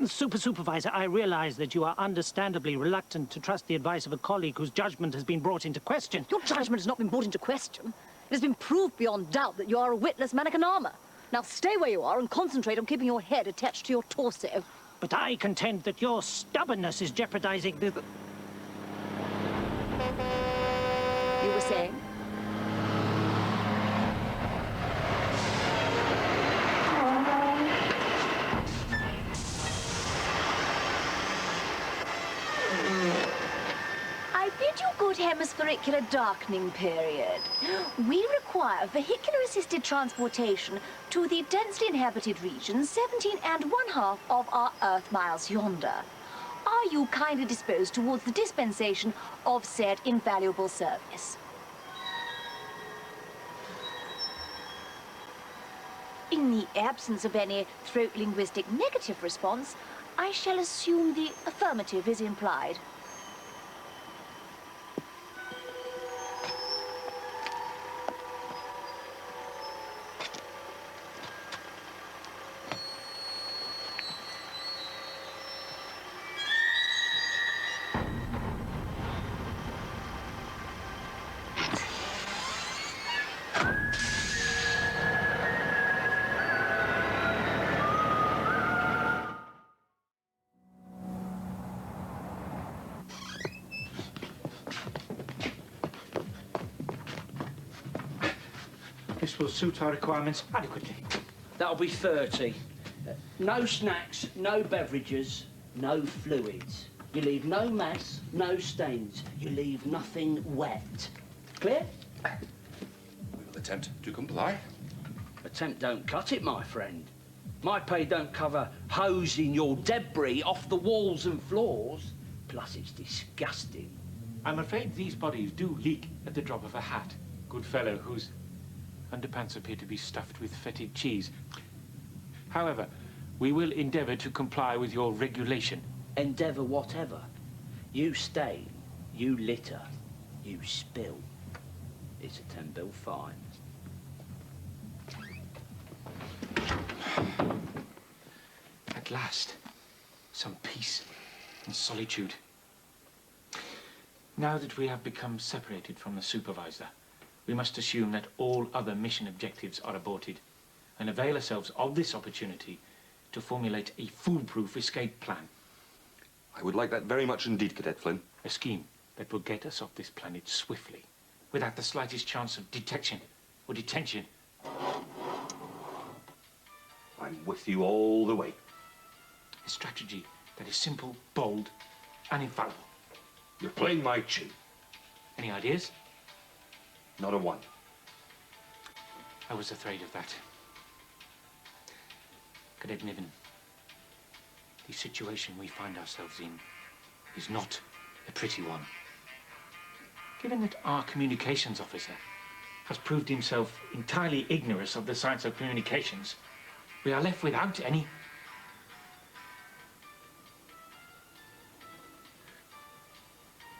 Supervisor, I realize that you are understandably reluctant to trust the advice of a colleague whose judgment has been brought into question. Your judgment has not been brought into question. It has been proved beyond doubt that you are a witless manic in armor. Now stay where you are and concentrate on keeping your head attached to your torso. But I contend that your stubbornness is jeopardizing the... You were saying? I bid you good hemisphericular darkening period. We require vehicular-assisted transportation to the densely inhabited region 17 1/2 of our Earth miles yonder. Are you kindly disposed towards the dispensation of said invaluable service? In the absence of any throat-linguistic negative response, I shall assume the affirmative is implied. This will suit our requirements adequately. That'll be 30. No snacks, no beverages, no fluids. You leave no mess, no stains. You leave nothing wet. Clear? We will attempt to comply. Attempt don't cut it, my friend. My pay don't cover hosing your debris off the walls and floors. Plus, it's disgusting. I'm afraid these bodies do leak at the drop of a hat. Good fellow whose underpants appear to be stuffed with fetid cheese. However, we will endeavour to comply with your regulation. Endeavour whatever. You stain, you litter, you spill. It's a 10-bill fine. At last, some peace and solitude. Now that we have become separated from the supervisor, we must assume that all other mission objectives are aborted and avail ourselves of this opportunity to formulate a foolproof escape plan. I would like that very much indeed, Cadet Flynn. A scheme that will get us off this planet swiftly, without the slightest chance of detection or detention. I'm with you all the way. A strategy that is simple, bold, and infallible. You're playing my tune. Any ideas? Not a one. I was afraid of that. Cadet Niven, the situation we find ourselves in is not a pretty one. Given that our communications officer has proved himself entirely ignorant of the science of communications, we are left without any...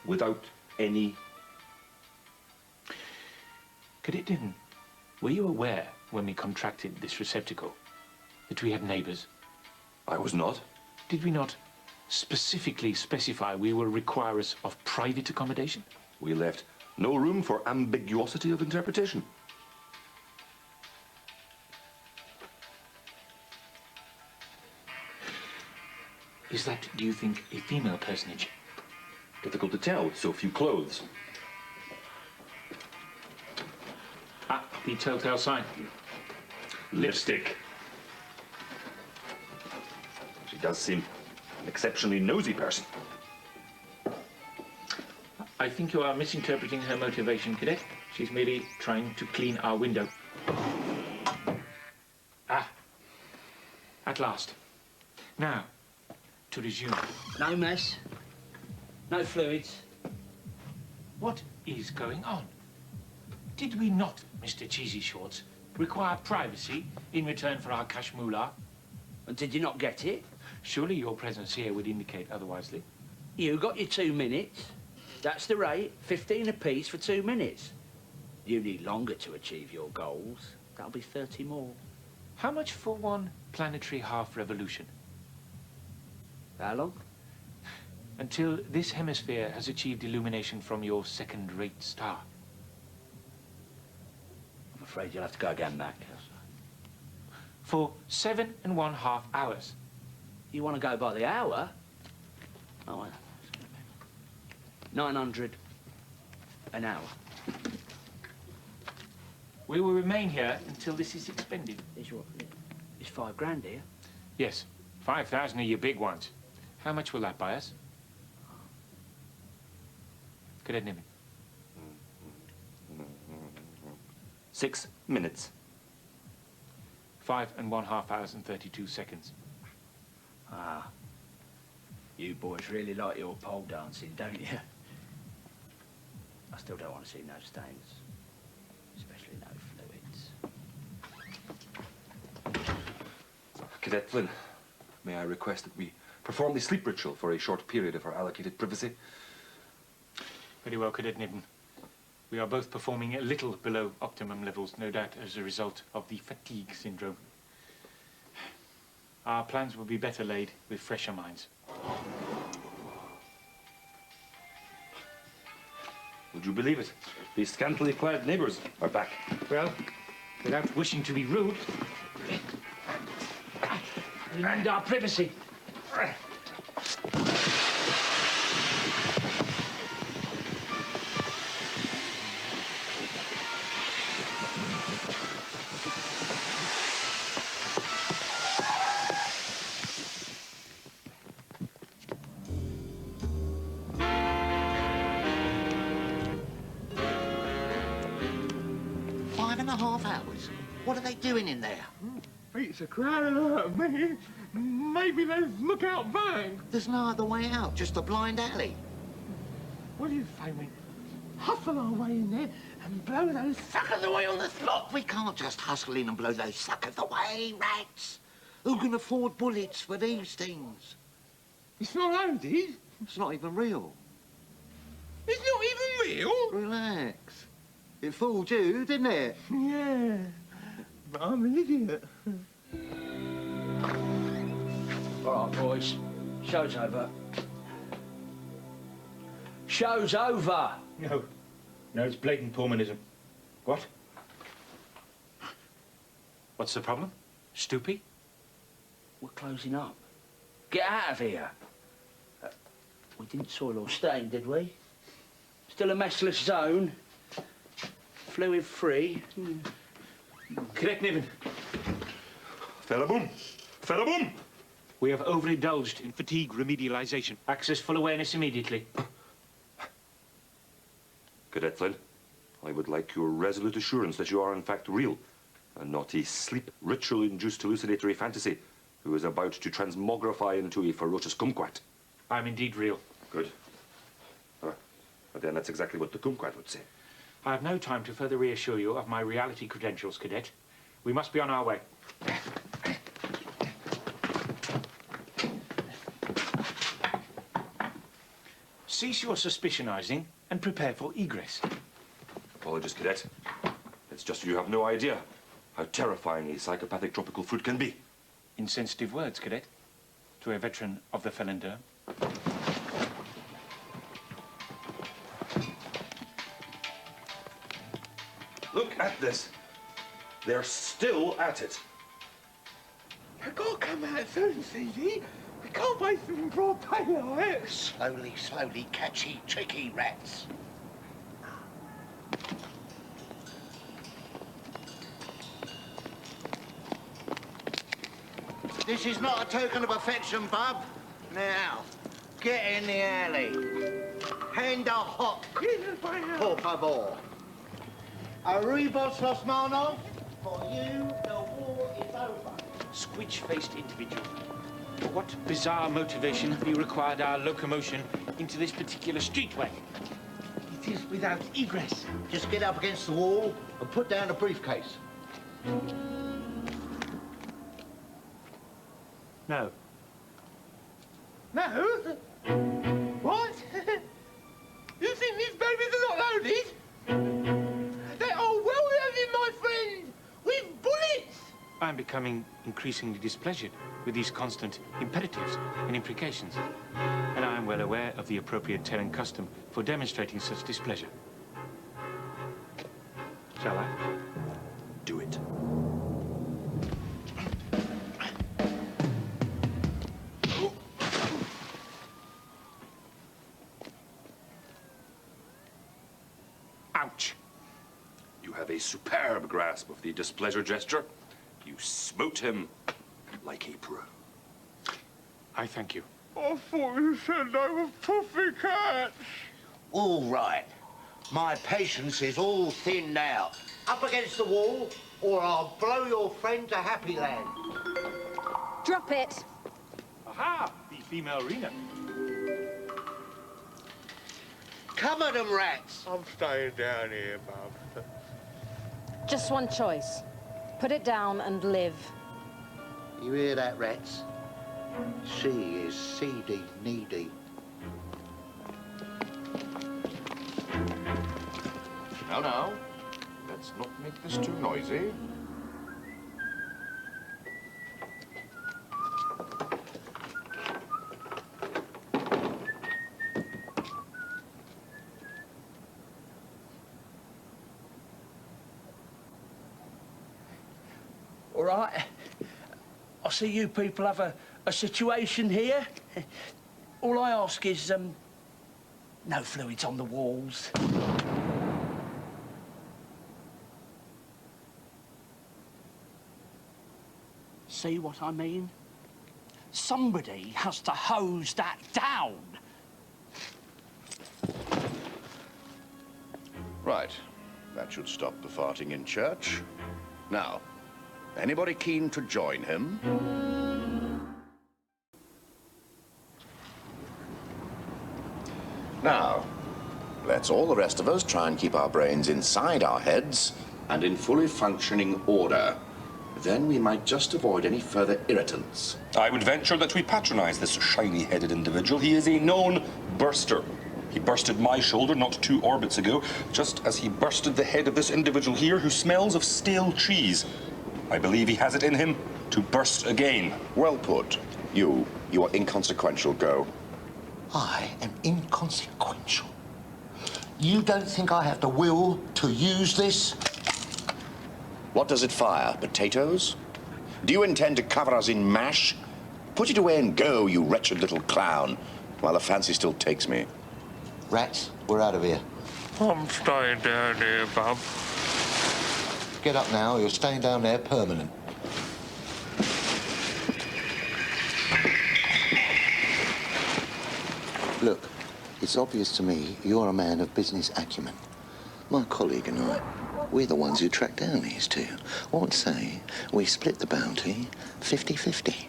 Without any... Cadet Niven, were you aware when we contracted this receptacle that we had neighbours? I was not. Did we not specifically specify we will require us of private accommodation? We left no room for ambiguosity of interpretation. Is that, do you think, a female personage? Difficult to tell with so few clothes. Ah, the telltale sign. Lipstick. She does seem an exceptionally nosy person. I think you are misinterpreting her motivation, Cadet. She's merely trying to clean our window. Ah, at last. Now, to resume. No mess. No fluids. What is going on? Did we not, Mr. Cheesy Shorts, require privacy in return for our cash moolah? And did you not get it? Surely your presence here would indicate otherwisely. You got your 2 minutes. That's the rate, 15 apiece for 2 minutes. You need longer to achieve your goals. That'll be 30 more. How much for one planetary half-revolution? How long? Until this hemisphere has achieved illumination from your second-rate star. I'm afraid you'll have to go again, Mac. For 7.5 hours. You want to go by the hour? Oh, well. 900 an hour. We will remain here until this is expended. It's 5 grand here. Yes, 5,000 are your big ones. How much will that buy us? Cadet Niven. 6 minutes. 5.5 hours and 32 seconds. Ah. You boys really like your pole dancing, don't you? I still don't want to see no stains. Especially no fluids. Cadet Flynn, may I request that we perform the sleep ritual for a short period of our allocated privacy? Very well, Cadet Niven. We are both performing a little below optimum levels, no doubt as a result of the fatigue syndrome. Our plans will be better laid with fresher minds. Would you believe it? These scantily clad neighbours are back. Well, without wishing to be rude, we need our privacy. What are they doing in there? Beats a crowd out of me. Maybe they've look out back. There's no other way out, just a blind alley. What do you say we hustle our way in there and blow those suckers away on the spot? We can't just hustle in and blow those suckers away, rats. Who can afford bullets for these things? It's not loaded. It's not even real. It's not even real? Relax. It fooled you, didn't it? Yeah. But I'm an idiot. All right, boys. Show's over. Show's over! No. No, it's blatant Pullmanism. What? What's the problem? Stoopy? We're closing up. Get out of here. We didn't soil or stain, did we? Still a messless zone. Fluid free. Cadet Niven. Fellaboom! Fellaboom! We have overindulged in fatigue remedialization. Access full awareness immediately. Cadet Flynn, I would like your resolute assurance that you are in fact real, and not a sleep ritual-induced hallucinatory fantasy who is about to transmogrify into a ferocious kumquat. I'm indeed real. Good. But then that's exactly what the kumquat would say. I have no time to further reassure you of my reality credentials, Cadet. We must be on our way. Cease your suspicionizing and prepare for egress. Apologies, Cadet. It's just you have no idea how terrifying a psychopathic tropical fruit can be. Insensitive words, Cadet, to a veteran of the Felender. Look at this. They're still at it. I gotta come out soon, CD. We can't wait for them broad daylight. Slowly, slowly, catchy, tricky rats. This is not a token of affection, bub. Now, get in the alley. Hand a hop, por favor. Arribos los manos. For you, the war is over. Squidge-faced individual. For what bizarre motivation have you required our locomotion into this particular streetway? It is without egress. Just get up against the wall and put down a briefcase. No. No? What? You think these babies are not loaded? They are well loaded, my friend, with bullets! I'm becoming increasingly displeasured with these constant imperatives and imprecations. And I am well aware of the appropriate Terran custom for demonstrating such displeasure. Shall I? Do it. Ouch. You have a superb grasp of the displeasure gesture. You smote him like a pro. I thank you. I thought you said they were puffy cats. All right. My patience is all thinned out. Up against the wall, or I'll blow your friend to Happy Land. Drop it. Aha! The female arena. Come at them, rats. I'm staying down here, bub. Just one choice. Put it down and live. You hear that, rats? She is seedy needy. Now, let's not make this too noisy. All right. I see you people have a situation here. All I ask is, no fluids on the walls. See what I mean? Somebody has to hose that down. Right. That should stop the farting in church. Now, anybody keen to join him? Now, let's all the rest of us try and keep our brains inside our heads and in fully functioning order. Then we might just avoid any further irritants. I would venture that we patronize this shiny-headed individual. He is a known burster. He bursted my shoulder not 2 orbits ago, just as he bursted the head of this individual here who smells of stale cheese. I believe he has it in him to burst again. Well put. You are inconsequential, go. I am inconsequential. You don't think I have the will to use this? What does it fire? Potatoes? Do you intend to cover us in mash Put it away and go, you wretched little clown, while the fancy still takes me. Rats, we're out of here. I'm staying down there, Bub. Get up now, you're staying down there permanent. Look, it's obvious to me you're a man of business acumen. My colleague and I, we're the ones who tracked down these two. What say we split the bounty 50-50?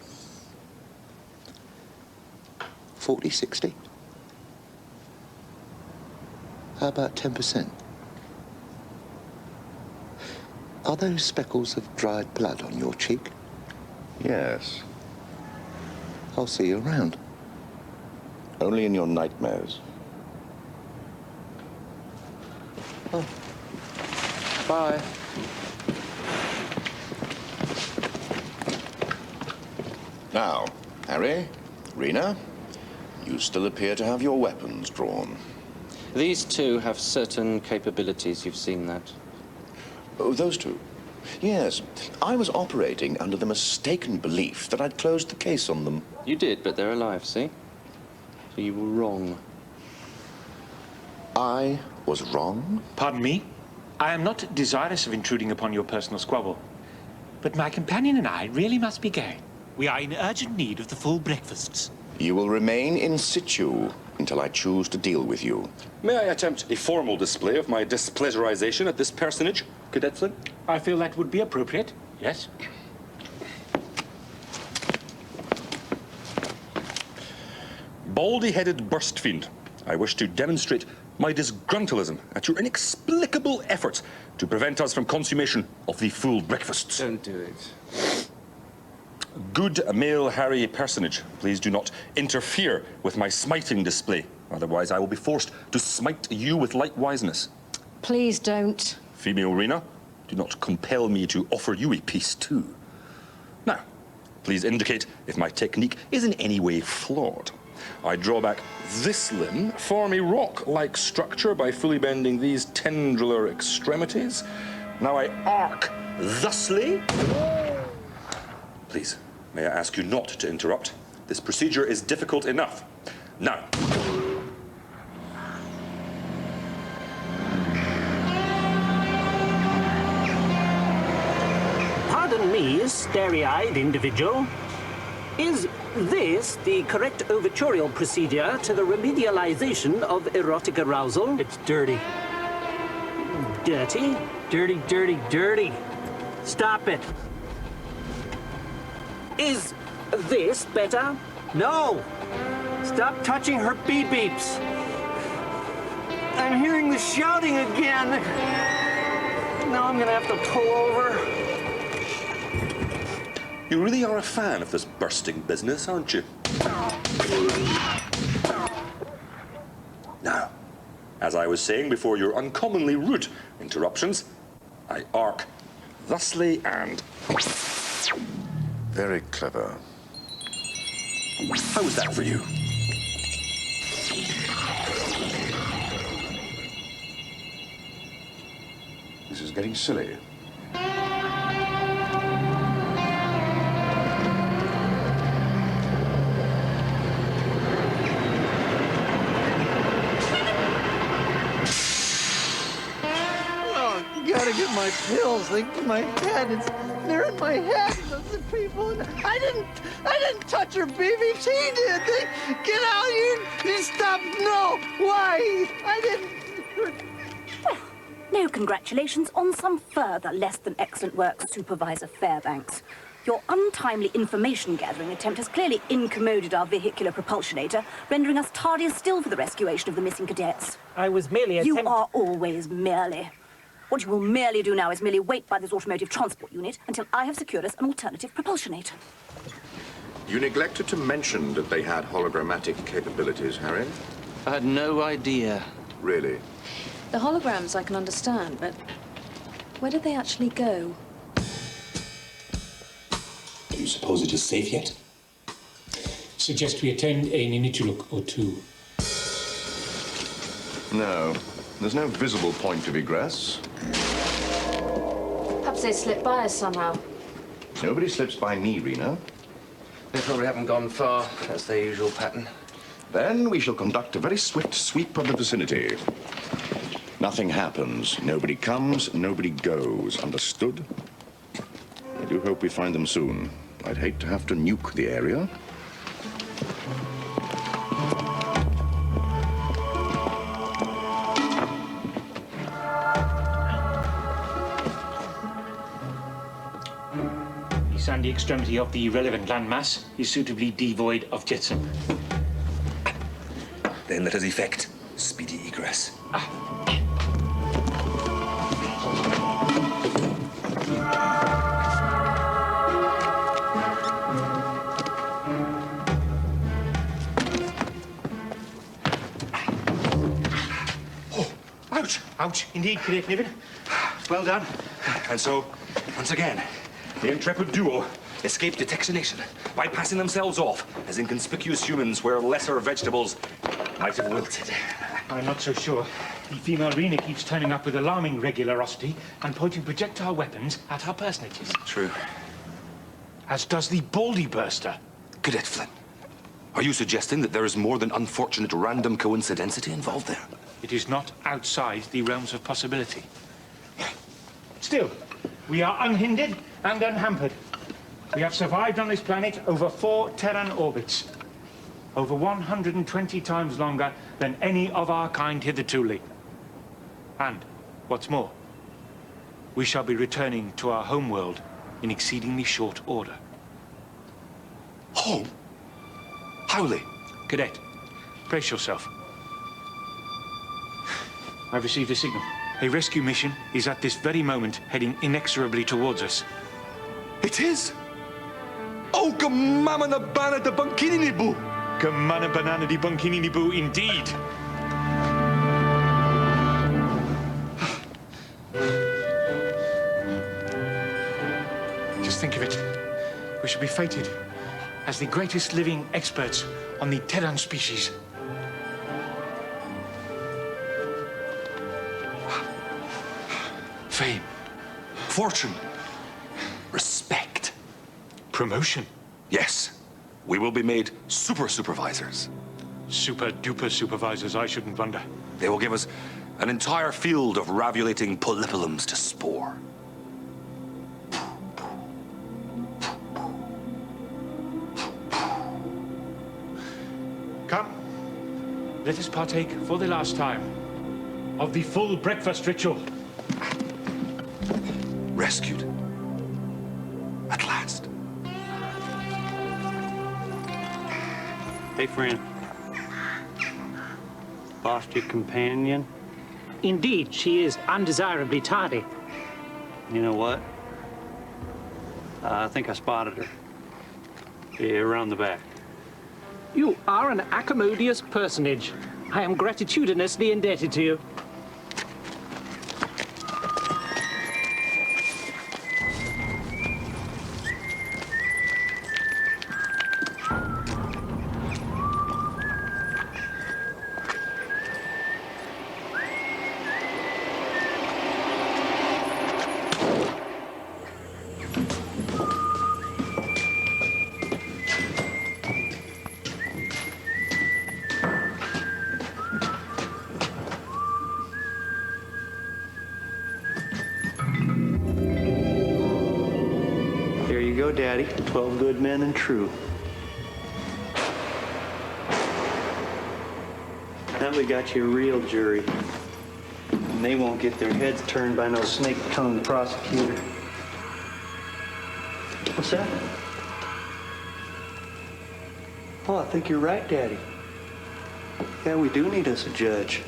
40-60? How about 10%? Are those speckles of dried blood on your cheek? Yes. I'll see you around. Only in your nightmares. Oh. Bye. Now, Harry, Rena, you still appear to have your weapons drawn. These two have certain capabilities. You've seen that. Oh, those two? Yes. I was operating under the mistaken belief that I'd closed the case on them. You did, but they're alive, see? So you were wrong. I was wrong? Pardon me? I am not desirous of intruding upon your personal squabble. But my companion and I really must be going. We are in urgent need of the full breakfasts. You will remain in situ until I choose to deal with you. May I attempt a formal display of my displeasurization at this personage, Cadet Flynn? I feel that would be appropriate, yes. Baldy-headed burst fiend, I wish to demonstrate my disgruntleism at your inexplicable efforts to prevent us from consummation of the full breakfasts. Don't do it. Good male Harry personage, please do not interfere with my smiting display. Otherwise, I will be forced to smite you with likewise-ness. Please don't. Female Rena, do not compel me to offer you a piece too. Now, please indicate if my technique is in any way flawed. I draw back this limb, form a rock-like structure by fully bending these tendrilar extremities. Now I arc thusly. Please, may I ask you not to interrupt? This procedure is difficult enough. Now. Pardon me, starry-eyed individual. Is this the correct overturial procedure to the remedialization of erotic arousal? It's dirty. Dirty? Dirty, dirty, dirty. Stop it. Is this better? No! Stop touching her beep-beeps. I'm hearing the shouting again. Now I'm gonna have to pull over. You really are a fan of this bursting business, aren't you? Now, as I was saying before your uncommonly rude interruptions, I arc thusly and... Very clever. How was that for you? This is getting silly. Gotta get my pills. They're in my head. They're in my head. Those people. I didn't touch her baby. She did. Get out here. You stop. No. Why? I didn't. Well, no congratulations on some further less than excellent work, Supervisor Fairbanks. Your untimely information-gathering attempt has clearly incommoded our vehicular propulsionator, rendering us tardier still for the rescuation of the missing cadets. I was merely You are always merely. What you will merely do now is merely wait by this automotive transport unit until I have secured us an alternative propulsionator. You neglected to mention that they had hologrammatic capabilities, Harry. I had no idea. Really? The holograms I can understand, but where did they actually go? Do you suppose it is safe yet? Suggest we attend a ninituluk or two. No. There's no visible point of egress. Perhaps they slipped by us somehow. Nobody slips by me, Rena. They probably haven't gone far. That's their usual pattern. Then we shall conduct a very swift sweep of the vicinity. Nothing happens. Nobody comes, nobody goes. Understood? I do hope we find them soon. I'd hate to have to nuke the area. The sandy extremity of the relevant landmass is suitably devoid of jetsam. Then let us effect speedy egress. Ouch! Ouch, indeed, Cadet Niven. Well done. And so, once again, the intrepid duo escaped detection by passing themselves off as inconspicuous humans where lesser vegetables might have wilted. I'm not so sure. The female Rena keeps turning up with alarming regularity and pointing projectile weapons at our personages. True. As does the Baldy Burster. Cadet Flynn, are you suggesting that there is more than unfortunate random coincidentity involved there? It is not outside the realms of possibility. Still, we are unhindered and unhampered. We have survived on this planet over 4 Terran orbits. Over 120 times longer than any of our kind hitherto, Lee. And, what's more, we shall be returning to our homeworld in exceedingly short order. Home? How, Lee? Cadet, brace yourself. I've received a signal. A rescue mission is at this very moment heading inexorably towards us. It is? Oh, Gamamana Bana de Bunkini Boo! Gamana Banana di Bunkini Boo, indeed! Just think of it. We shall be fated as the greatest living experts on the Terran species. Fame, fortune, respect. Promotion? Yes. We will be made supervisors. Super-duper supervisors, I shouldn't wonder. They will give us an entire field of ravulating polypilums to spore. Come, let us partake for the last time of the full breakfast ritual. Rescued. At last. Hey, friend. Lost your companion? Indeed, she is undesirably tardy. You know what? I think I spotted her. Yeah, around the back. You are an accommodious personage. I am gratitudinously indebted to you. There you go, Daddy. 12 good men and true. Now we got you a real jury. And they won't get their heads turned by no snake-tongued prosecutor. What's that? Oh, I think you're right, Daddy. Yeah, we do need us a judge.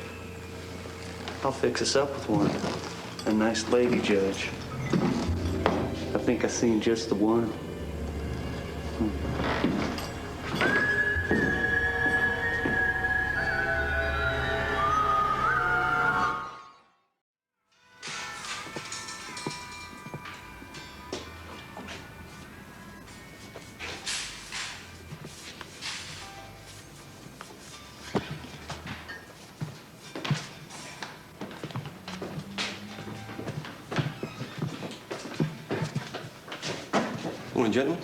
I'll fix us up with one. A nice lady judge. I think I seen just the one. Morning, gentlemen.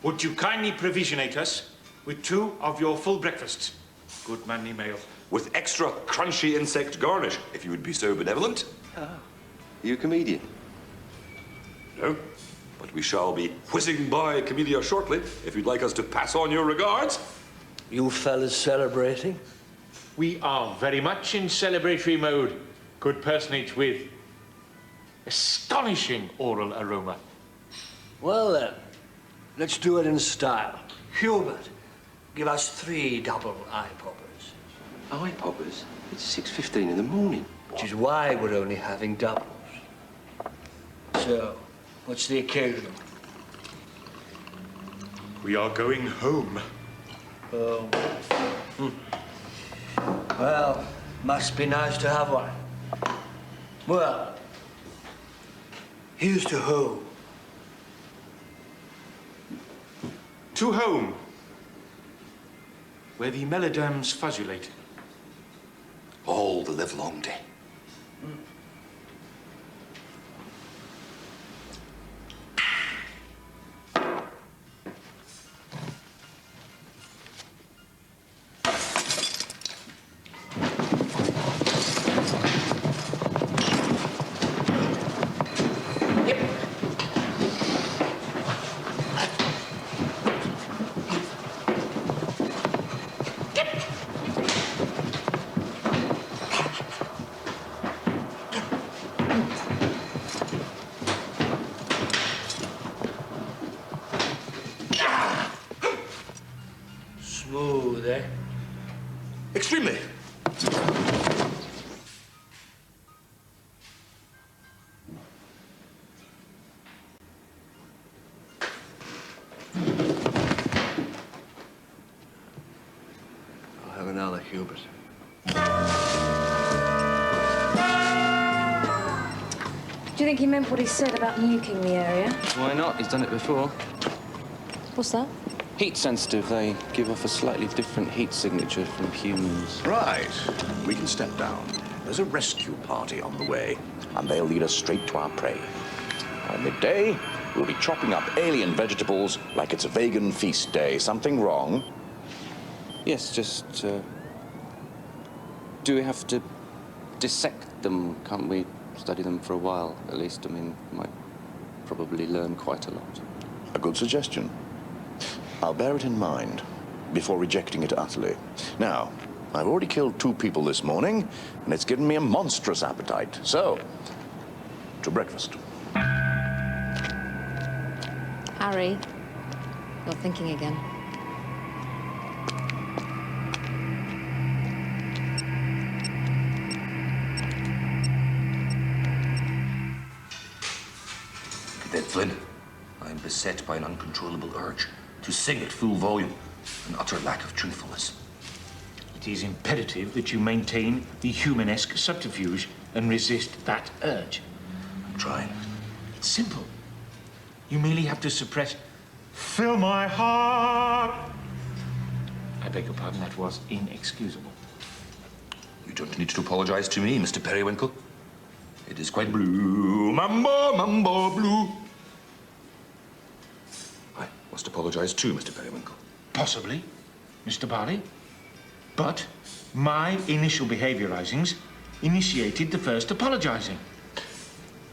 would you kindly provisionate us with 2 of your full breakfasts? Good manly male. With extra crunchy insect garnish, if you would be so benevolent. Are you a comedian? No, but we shall be whizzing by Camellia shortly, if you'd like us to pass on your regards. You fellas celebrating? We are very much in celebratory mode. Good personage with astonishing oral aroma. Well then, let's do it in style. Hubert, give us 3 double eye poppers. Eye poppers? It's 6:15 in the morning. Which is why we're only having doubles. So, what's the occasion? We are going home. Oh. Well, must be nice to have one. Well, here's to who? To home, where the melodrams fuzzulate. All the livelong day. Smooth, eh? Extremely. I'll have another, Hubert. Do you think he meant what he said about nuking the area? Why not? He's done it before. What's that? Heat sensitive, they give off a slightly different heat signature from humans. Right. We can step down. There's a rescue party on the way, and they'll lead us straight to our prey. By midday, we'll be chopping up alien vegetables like it's a vegan feast day. Something wrong? Yes, just, do we have to dissect them? Can't we study them for a while, at least? I mean, might probably learn quite a lot. A good suggestion. I'll bear it in mind before rejecting it utterly. Now, I've already killed 2 people this morning, and it's given me a monstrous appetite. So, to breakfast. Harry, you're thinking again. Cadet Flynn, I am beset by an uncontrollable urge to sing at full volume, an utter lack of truthfulness. It is imperative that you maintain the humanesque subterfuge and resist that urge. I'm trying. It's simple. You merely have to suppress, "Fill my heart." I beg your pardon, that was inexcusable. You don't need to apologize to me, Mr. Periwinkle. It is quite blue. Mambo, mambo, blue. I must apologize too, Mr. Periwinkle. Possibly, Mr. Barley. But my initial behaviorizings initiated the first apologizing.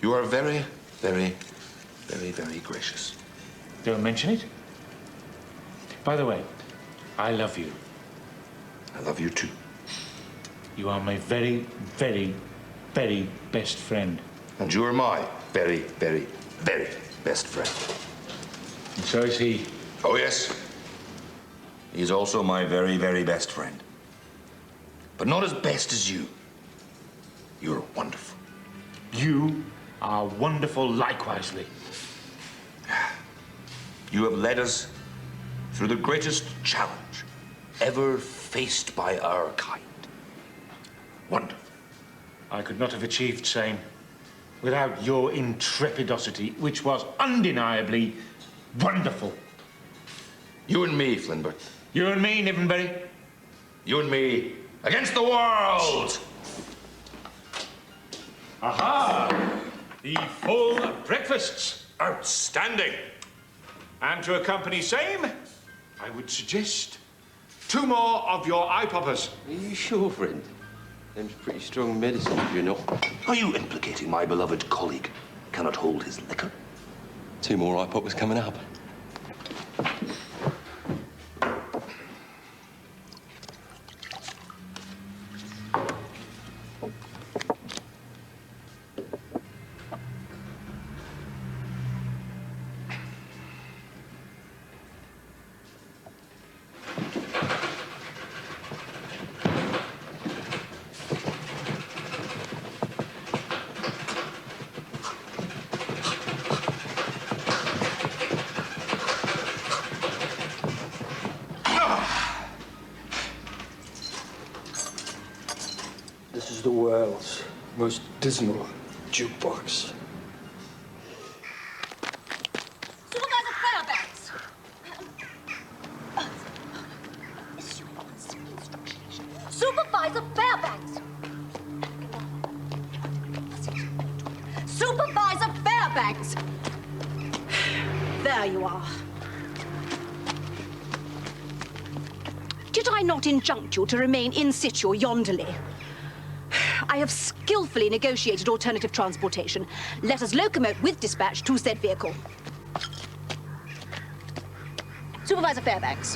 You are very, very, very, very gracious. Don't mention it. By the way, I love you. I love you too. You are my very, very, very best friend. And you are my very, very, very best friend. And so is he. Oh, yes. He's also my very, very best friend. But not as best as you. You're wonderful. You are wonderful likewise, Lee. You have led us through the greatest challenge ever faced by our kind. Wonderful. I could not have achieved same without your intrepidosity, which was undeniably wonderful. You and me, Flinnbert. You and me, Nivenberry. You and me against the world! Aha! The full breakfasts. Outstanding. And to accompany same, I would suggest 2 more of your eye poppers. Are you sure, friend? Them's pretty strong medicine, you know. Are you implicating my beloved colleague cannot hold his liquor? 2 more eye poppers coming up. This is the world's most dismal jukebox. Supervisor Fairbanks! Supervisor Fairbanks! Supervisor Fairbanks! There you are. Did I not injunct you to remain in situ yonderly? I have skillfully negotiated alternative transportation. Let us locomote with dispatch to said vehicle. Supervisor Fairbanks,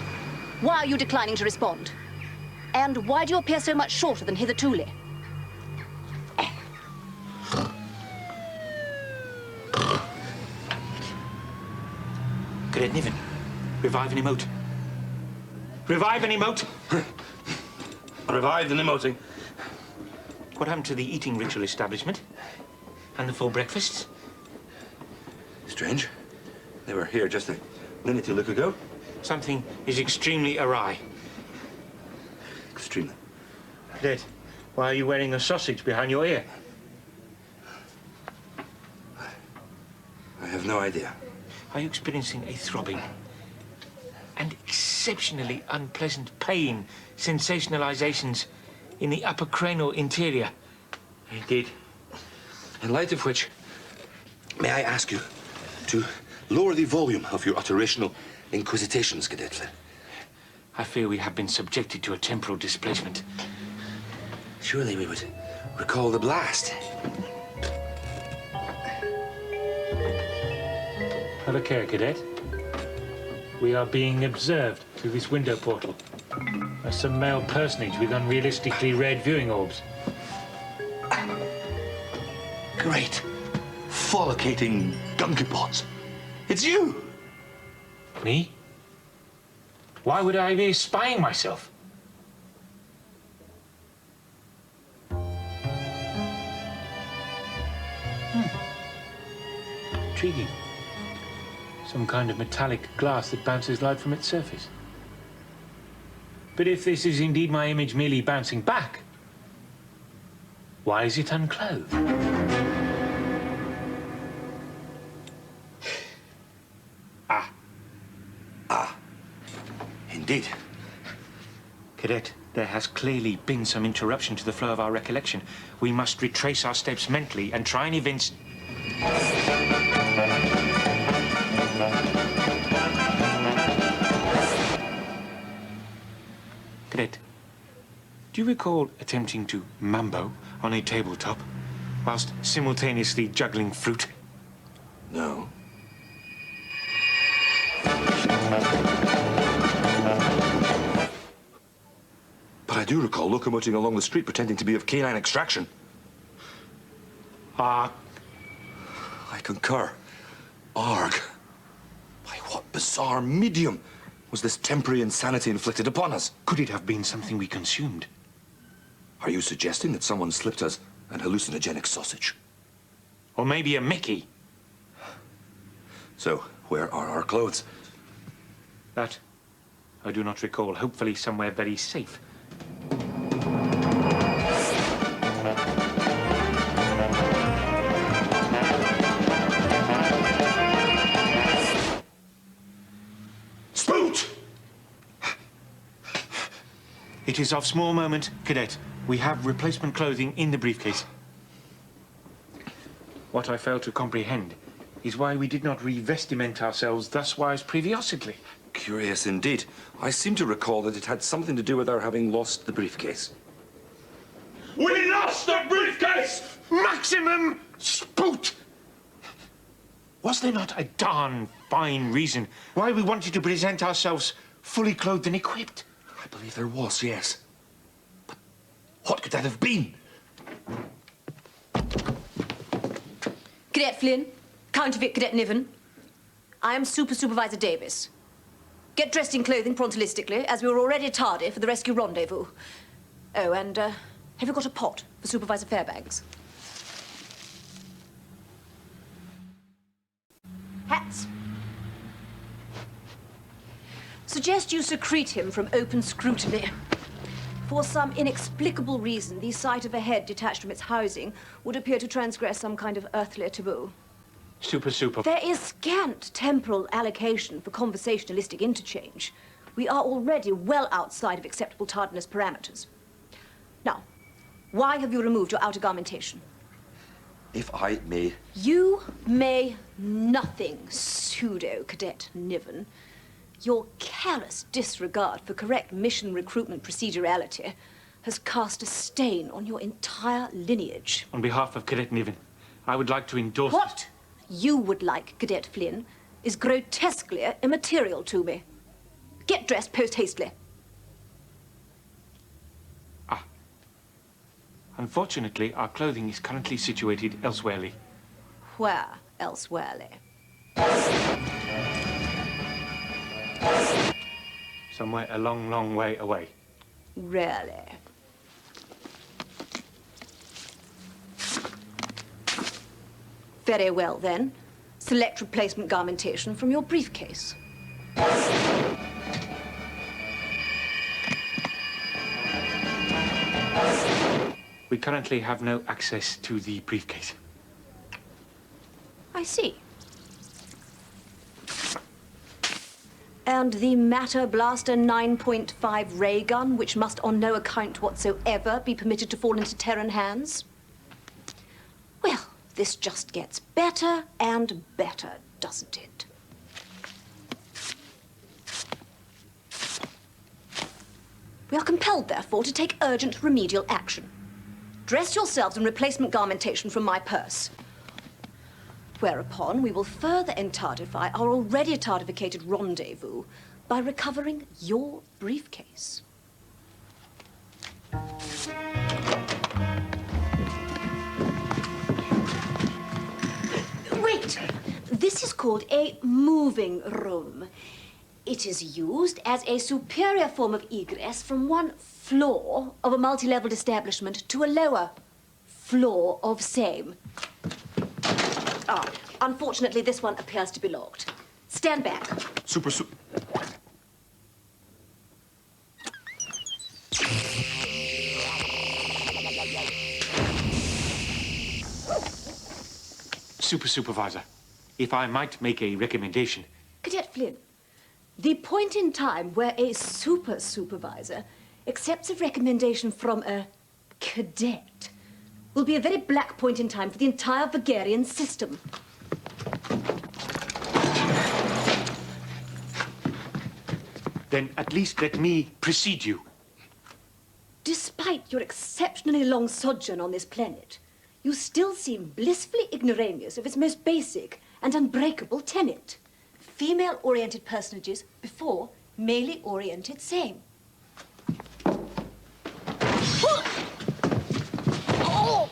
why are you declining to respond? And why do you appear so much shorter than hitherto? Cadet Niven, revive and emote. Revive and emote. Revive and emoting. What happened to the eating ritual establishment? And the full breakfasts? Strange. They were here just a minute or look ago. Something is extremely awry. Extremely. Cadet, why are you wearing a sausage behind your ear? I have no idea. Are you experiencing a throbbing and exceptionally unpleasant pain sensationalizations in the upper cranial interior? Indeed. In light of which, may I ask you to lower the volume of your utteration inquisitations, Cadet Flynn? I fear we have been subjected to a temporal displacement. Surely we would recall the blast. Have a care, Cadet. We are being observed through this window portal by some male personage with unrealistically red viewing orbs. Great. Follicating gunky-pots. It's you! Me? Why would I be spying myself? Intriguing. Some kind of metallic glass that bounces light from its surface. But if this is indeed my image merely bouncing back, why is it unclothed? Indeed. Cadet, there has clearly been some interruption to the flow of our recollection. We must retrace our steps mentally and try and evince... Cadet, do you recall attempting to mambo on a tabletop whilst simultaneously juggling fruit? No. But I do recall locomoting along the street pretending to be of canine extraction. I concur. Arg. By what bizarre medium was this temporary insanity inflicted upon us? Could it have been something we consumed? Are you suggesting that someone slipped us an hallucinogenic sausage? Or maybe a Mickey? So, where are our clothes? That I do not recall. Hopefully somewhere very safe. Spoot! It is of small moment, Cadet. We have replacement clothing in the briefcase. What I fail to comprehend is why we did not revestiment ourselves thuswise previously. Curious indeed. I seem to recall that it had something to do with our having lost the briefcase. We lost the briefcase! Maximum spoot! Was there not a darn fine reason why we wanted to present ourselves fully clothed and equipped? I believe there was, yes. But what could that have been? Cadet Flynn, counterfeit Cadet Niven. I am Supervisor Davis. Get dressed in clothing prontilistically, as we were already tardy for the rescue rendezvous. Oh, and have you got a pot for Supervisor Fairbanks? Hats. Suggest you secrete him from open scrutiny. For some inexplicable reason, the sight of a head detached from its housing would appear to transgress some kind of earthly taboo. Super. There is scant temporal allocation for conversationalistic interchange. We are already well outside of acceptable tardiness parameters. Now, why have you removed your outer garmentation? If I may... You may nothing, Pseudo-Cadet Niven. Your careless disregard for correct mission recruitment procedurality has cast a stain on your entire lineage. On behalf of Cadet Niven, I would like to endorse... What you would like, Cadet Flynn, is grotesquely immaterial to me. Get dressed post-hastily. Unfortunately, our clothing is currently situated elsewherely. Where elsewherely? Somewhere a long, long way away. Really? Very well, then. Select replacement garmentation from your briefcase. We currently have no access to the briefcase. I see. And the Matter Blaster 9.5 raygun, which must on no account whatsoever be permitted to fall into Terran hands? Well, this just gets better and better, doesn't it? We are compelled, therefore, to take urgent remedial action. Dress yourselves in replacement garmentation from my purse. Whereupon we will further entardify our already tardificated rendezvous by recovering your briefcase. Wait! This is called a moving room. It is used as a superior form of egress from one floor of a multi-leveled establishment to a lower floor of same. Unfortunately, this one appears to be locked. Stand back. Supervisor, if I might make a recommendation. Cadet Flynn, the point in time where a supervisor accepts a recommendation from a cadet will be a very black point in time for the entire Vagarian system. Then at least let me precede you. Despite your exceptionally long sojourn on this planet, you still seem blissfully ignoramus of its most basic and unbreakable tenet. Female-oriented personages before male-oriented same. Oh!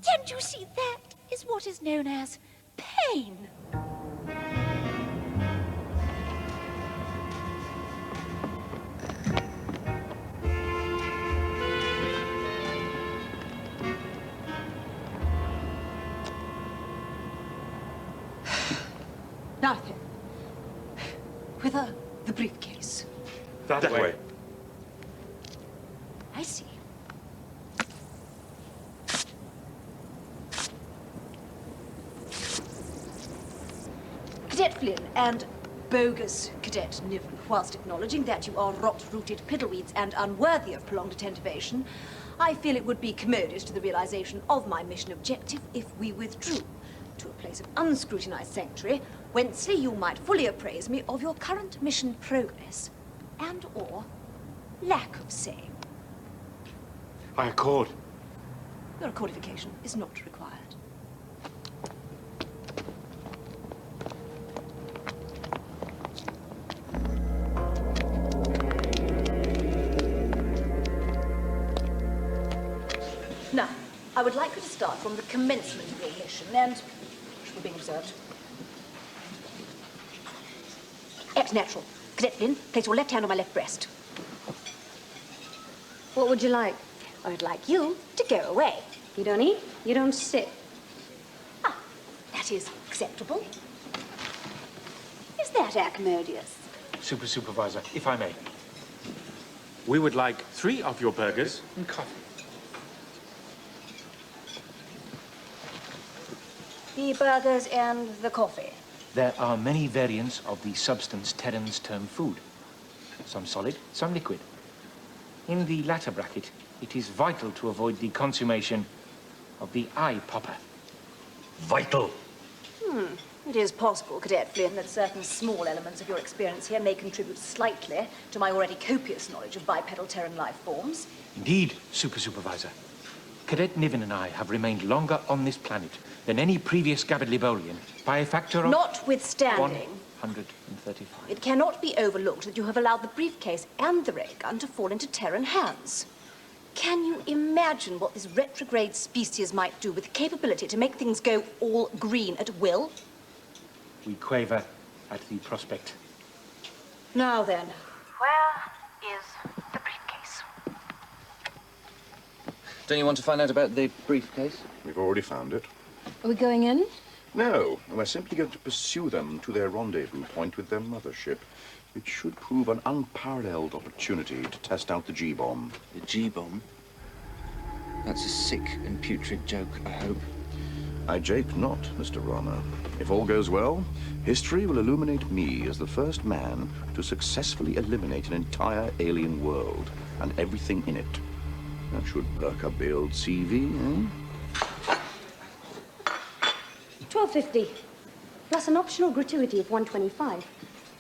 Can't you see that is what is known as pain? Now then, whither the briefcase? That way. I see. Cadet Flynn and bogus, Cadet Niven. Whilst acknowledging that you are rot-rooted piddleweeds and unworthy of prolonged attentivation, I feel it would be commodious to the realization of my mission objective if we withdrew to a place of unscrutinized sanctuary, whence you might fully appraise me of your current mission progress and/or lack of same. I accord. Your accordification is not required. Now, I would like you to start from the commencement of your mission and... we're being observed. Act natural. Cadet Flynn, place your left hand on my left breast. What would you like? I would like you to go away. You don't eat, you don't sit. Ah, that is acceptable. Is that accommodious? Supervisor, if I may. We would like 3 of your burgers and coffee. The burgers and the coffee. There are many variants of the substance Terrans term food. Some solid, some liquid. In the latter bracket, it is vital to avoid the consummation of the eye popper. Vital. It is possible, Cadet Flynn, that certain small elements of your experience here may contribute slightly to my already copious knowledge of bipedal Terran life forms. Indeed, Supervisor. Cadet Niven and I have remained longer on this planet than any previous Gabid-Libolian by a factor of... Notwithstanding, 135. it cannot be overlooked that you have allowed the briefcase and the raygun to fall into Terran hands. Can you imagine what this retrograde species might do with the capability to make things go all green at will? We quaver at the prospect. Now then. Where is the briefcase? Don't you want to find out about the briefcase? We've already found it. Are we going in? No, we're simply going to pursue them to their rendezvous point with their mothership, which should prove an unparalleled opportunity to test out the G-bomb. The G-bomb? That's a sick and putrid joke, I hope. I jape not, Mr. Rama. If all goes well, history will illuminate me as the first man to successfully eliminate an entire alien world and everything in it. That should perk up the old CV, eh? $12.50, plus an optional gratuity of $1.25,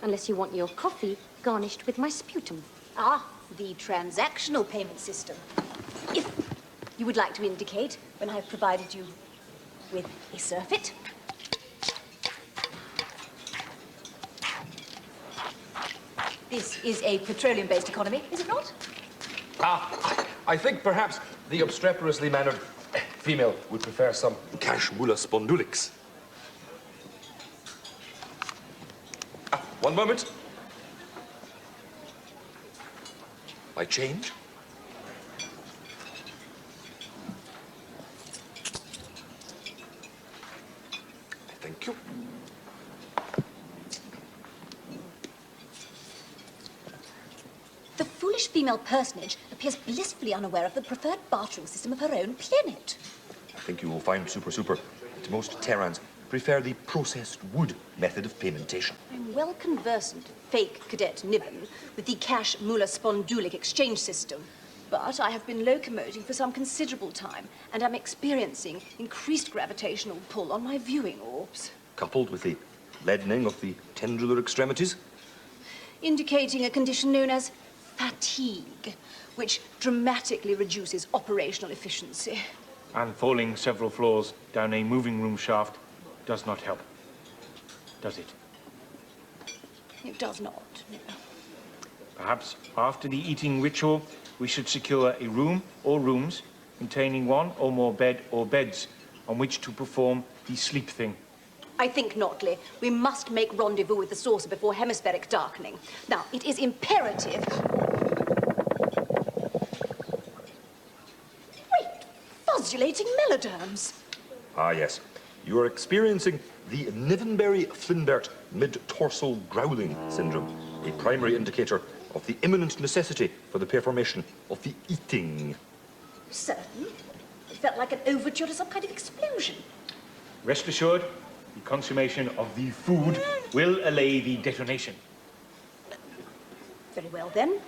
unless you want your coffee garnished with my sputum. Ah, the transactional payment system. If you would like to indicate when I've provided you with a surfeit. This is a petroleum-based economy, is it not? I think perhaps the obstreperously mannered female would prefer some cash mula spondulix. One moment. My change. Thank you. The foolish female personage appears blissfully unaware of the preferred bartering system of her own planet. I think you will find, Super, that most Terrans prefer the processed wood method of paymentation. I'm well conversant, fake Cadet Niven, with the cash mula spondulic exchange system. But I have been locomoting for some considerable time and am experiencing increased gravitational pull on my viewing orbs. Coupled with the leadening of the tendular extremities? Indicating a condition known as fatigue, which dramatically reduces operational efficiency. And falling several floors down a moving room shaft does not help, does it? It does not, no. Perhaps after the eating ritual, we should secure a room or rooms containing one or more bed or beds on which to perform the sleep thing. I think not, Lee. We must make rendezvous with the saucer before hemispheric darkening. Now, it is imperative... Wait! Fuzzulating meloderms! Ah, yes. You are experiencing the Nivenberry-Flimbert mid-torsal growling syndrome, a primary indicator of the imminent necessity for the performation of the eating. Certain? It felt like an overture to some kind of explosion. Rest assured, The consummation of the food will allay the detonation. Very well, then.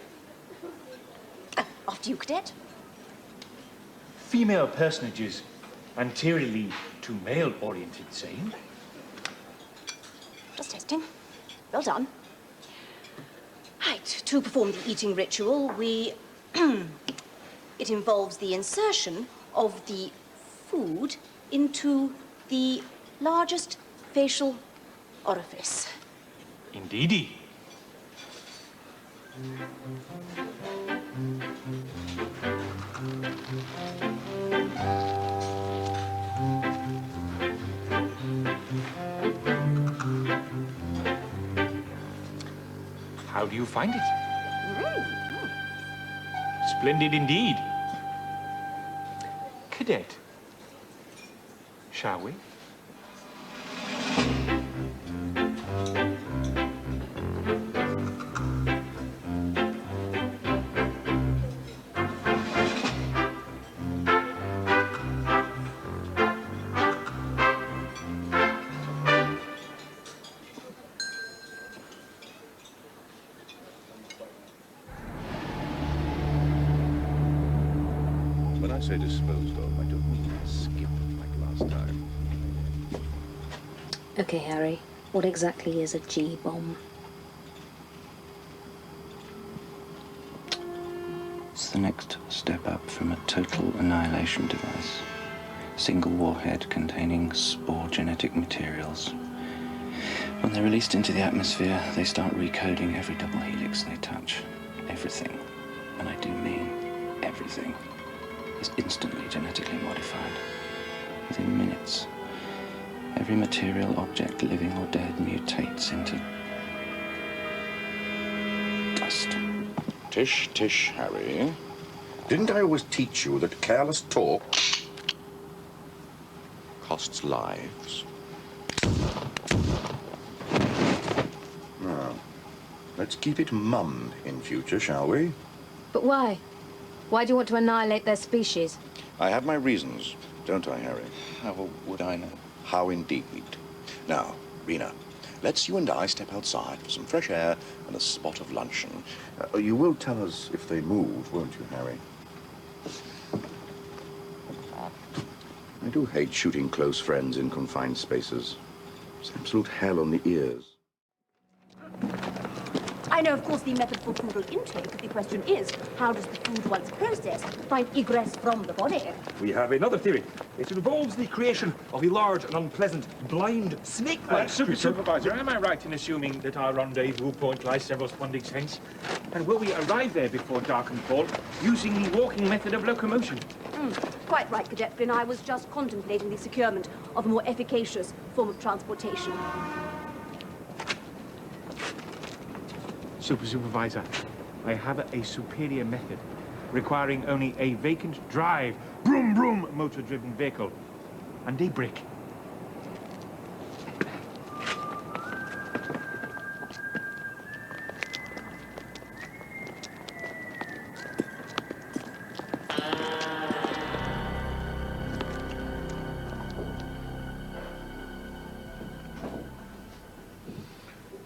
After you, Cadet. Female personages anteriorly to male-oriented same. Just testing. Well done. Right, to perform the eating ritual, we... it involves the insertion of the food into the largest facial orifice. Indeedy. How do you find it? Splendid indeed. Cadet, shall we? When I say disposed of, I don't mean skip like last time. Okay, Harry. What exactly is a G-bomb? It's the next step up from a total annihilation device. Single warhead containing spore genetic materials. When they're released into the atmosphere, they start recoding every double helix they touch. Everything, and I do mean everything, is instantly genetically modified. Within minutes, every material object, living or dead, mutates into dust. Tish, tish, Harry. Didn't I always teach you that careless talk costs lives? Now, let's keep it mummed in future, shall we? But why? Why do you want to annihilate their species? I have my reasons, don't I, Harry? How would I know? How indeed. Now, Rena, let's you and I step outside for some fresh air and a spot of luncheon. You will tell us if they move, won't you, Harry? I do hate shooting close friends in confined spaces. It's absolute hell on the ears. I know, of course, the method for foodal intake. The question is, how does the food, once processed, find egress from the body? We have another theory. It involves the creation of a large and unpleasant blind snake-like Supervisor, am I right in assuming that our rendezvous point lies several spondings hence? And will we arrive there before dark and fall, using the walking method of locomotion? Quite right, Cadet Flynn. I was just contemplating the securement of a more efficacious form of transportation. Supervisor, I have a superior method, requiring only a vacant drive, broom, motor-driven vehicle, and a brick.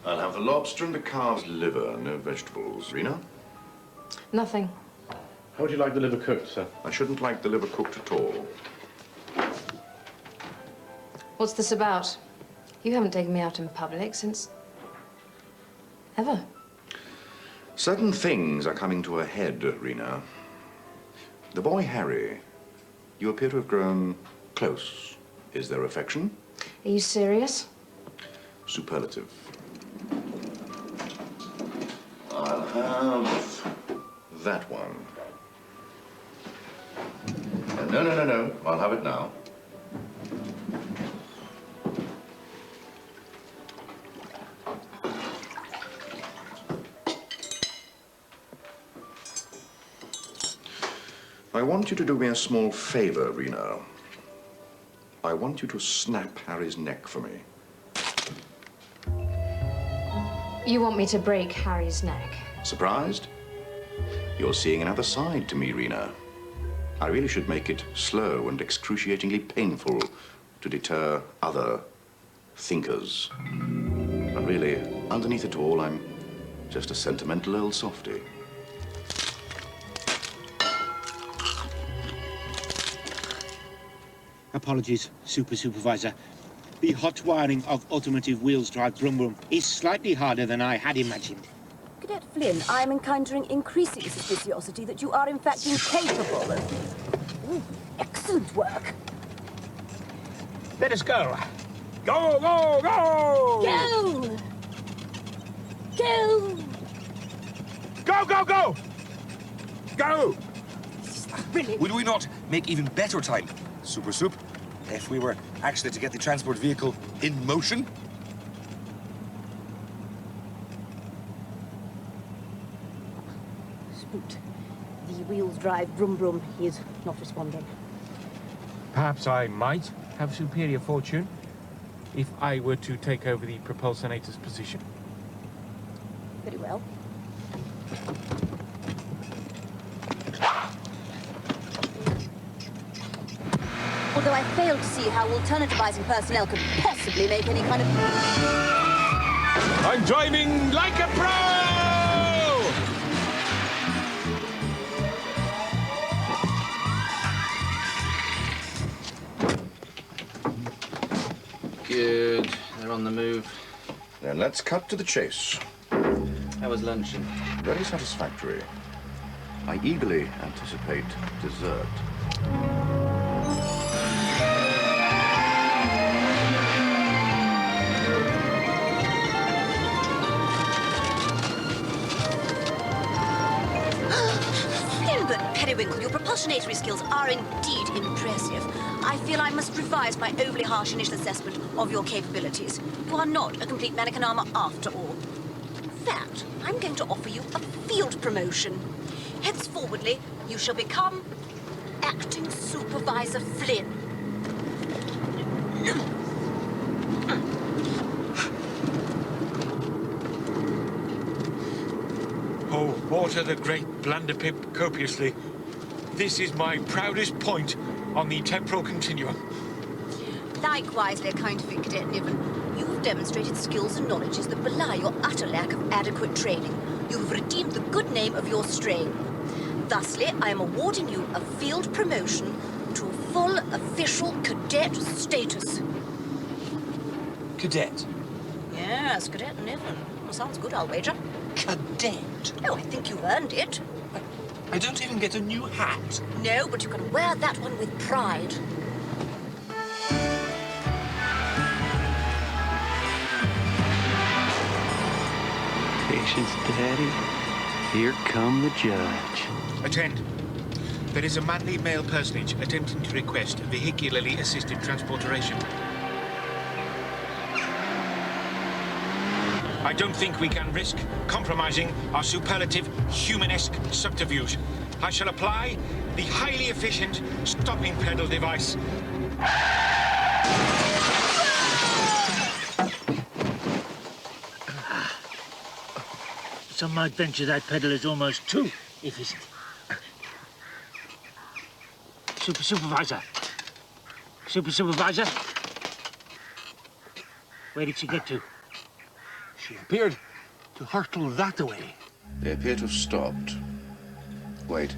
I'll have the lobster and the calf's liver, no vegetables. Rena? Nothing. How would you like the liver cooked, sir? I shouldn't like the liver cooked at all. What's this about? You haven't taken me out in public since... ever. Certain things are coming to a head, Rena. The boy Harry, you appear to have grown close. Is there affection? Are you serious? Superlative. I'll have that one. No. I'll have it now. I want you to do me a small favor, Rena. I want you to snap Harry's neck for me. You want me to break Harry's neck? Surprised? You're seeing another side to me, Rena. I really should make it slow and excruciatingly painful to deter other thinkers. But really, underneath it all, I'm just a sentimental old softy. Apologies, supervisor. The hot wiring of automotive wheels drive brum is slightly harder than I had imagined. Cadet Flynn, I am encountering increasing suspiciosity that you are in fact incapable of... Ooh, excellent work. Let us go. Go, go, go! Go! Go! Go, go, go! Go! Brilliant. Would we not make even better time, Super Soup, if we were actually to get the transport vehicle in motion? Spooked. The wheels drive brum. He is not responding. Perhaps I might have superior fortune if I were to take over the propulsionator's position. Very well. Although I fail to see how alternativizing personnel could possibly make any kind of... I'm driving like a pro! Good. They're on the move. Then let's cut to the chase. How was luncheon? Very satisfactory. I eagerly anticipate dessert. Periwinkle, your propulsionatory skills are indeed impressive. I feel I must revise my overly harsh initial assessment of your capabilities. You are not a complete mannequin armor after all. In fact, I'm going to offer you a field promotion. Henceforwardly, you shall become Acting Supervisor Flynn. Oh, water the great blunderpip copiously. This is my proudest point on the temporal continuum. Likewise, counterfeit Cadet Niven, you have demonstrated skills and knowledges that belie your utter lack of adequate training. You have redeemed the good name of your strain. Thusly, I am awarding you a field promotion to full official cadet status. Cadet? Yes, Cadet Niven. Sounds good, I'll wager. Cadet? Oh, I think you earned it. I don't even get a new hat. No, but you can wear that one with pride. Patience, Daddy. Here come the judge. Attend. There is a manly male personage attempting to request vehicularly assisted transportation. I don't think we can risk compromising our superlative humanesque subterfuge. I shall apply the highly efficient stopping pedal device. Some might venture that pedal is almost too efficient. Supervisor. Supervisor. Where did she get to? She appeared to hurtle that way. They appear to have stopped. Wait.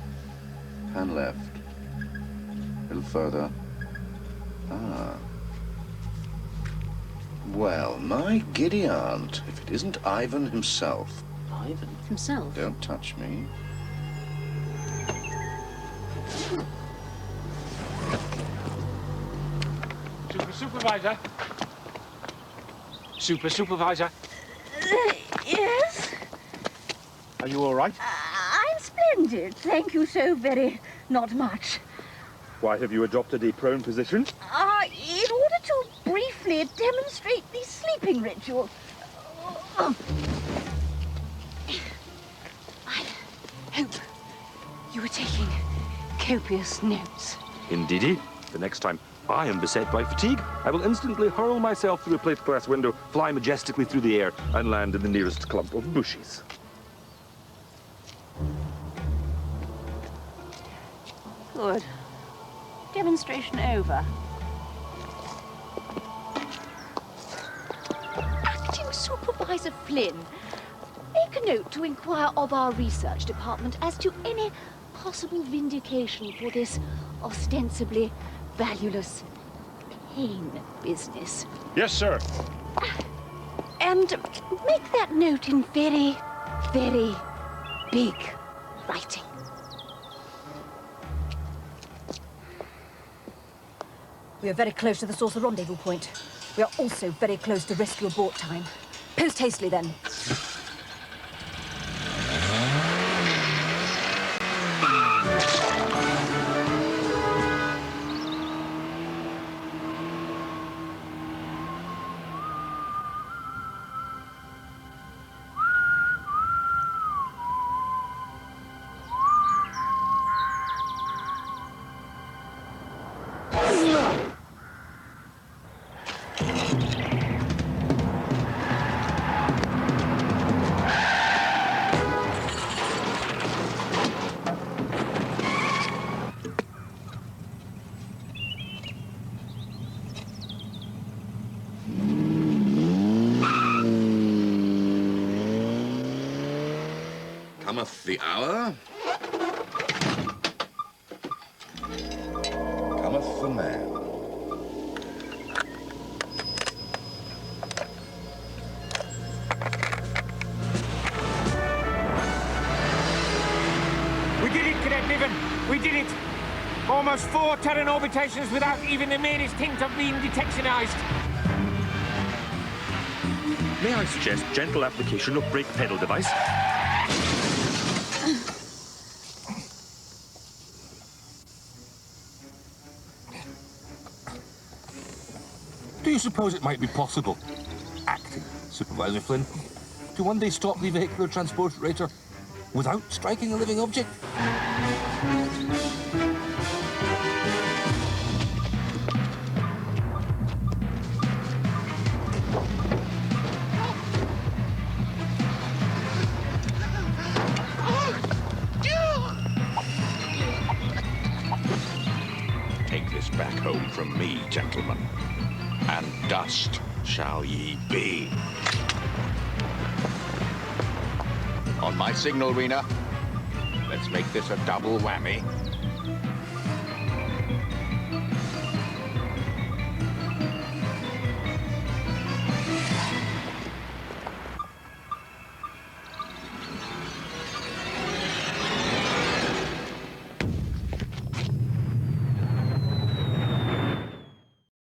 Pan left. A little further. Ah. Well, my giddy aunt, if it isn't Ivan himself. Ivan? Himself? Don't touch me. Supervisor. Supervisor. Yes? Are you all right? I'm splendid. Thank you so very not much. Why have you adopted a prone position? In order to briefly demonstrate the sleeping ritual. I hope you were taking copious notes. Indeedy. The next time I am beset by fatigue, I will instantly hurl myself through a plate glass window, fly majestically through the air, and land in the nearest clump of bushes. Good. Demonstration over. Supervisor Flynn, make a note to inquire of our research department as to any possible vindication for this ostensibly valueless pain business. Yes, sir. And make that note in very, very big writing. We are very close to the source of rendezvous point. We are also very close to rescue abort time. Post hastily, then. Cometh the hour. Cometh the man. We did it, Cadet Niven. We did it. Almost 4 Terran orbitations without even the merest hint of being detectionized. May I suggest gentle application of brake pedal device? Do you suppose it might be possible, acting Supervisor Flynn, to one day stop the vehicular transporter without striking a living object? Take this back home from me, gentlemen, and dust shall ye be. On my signal, Wiener, let's make this a double whammy.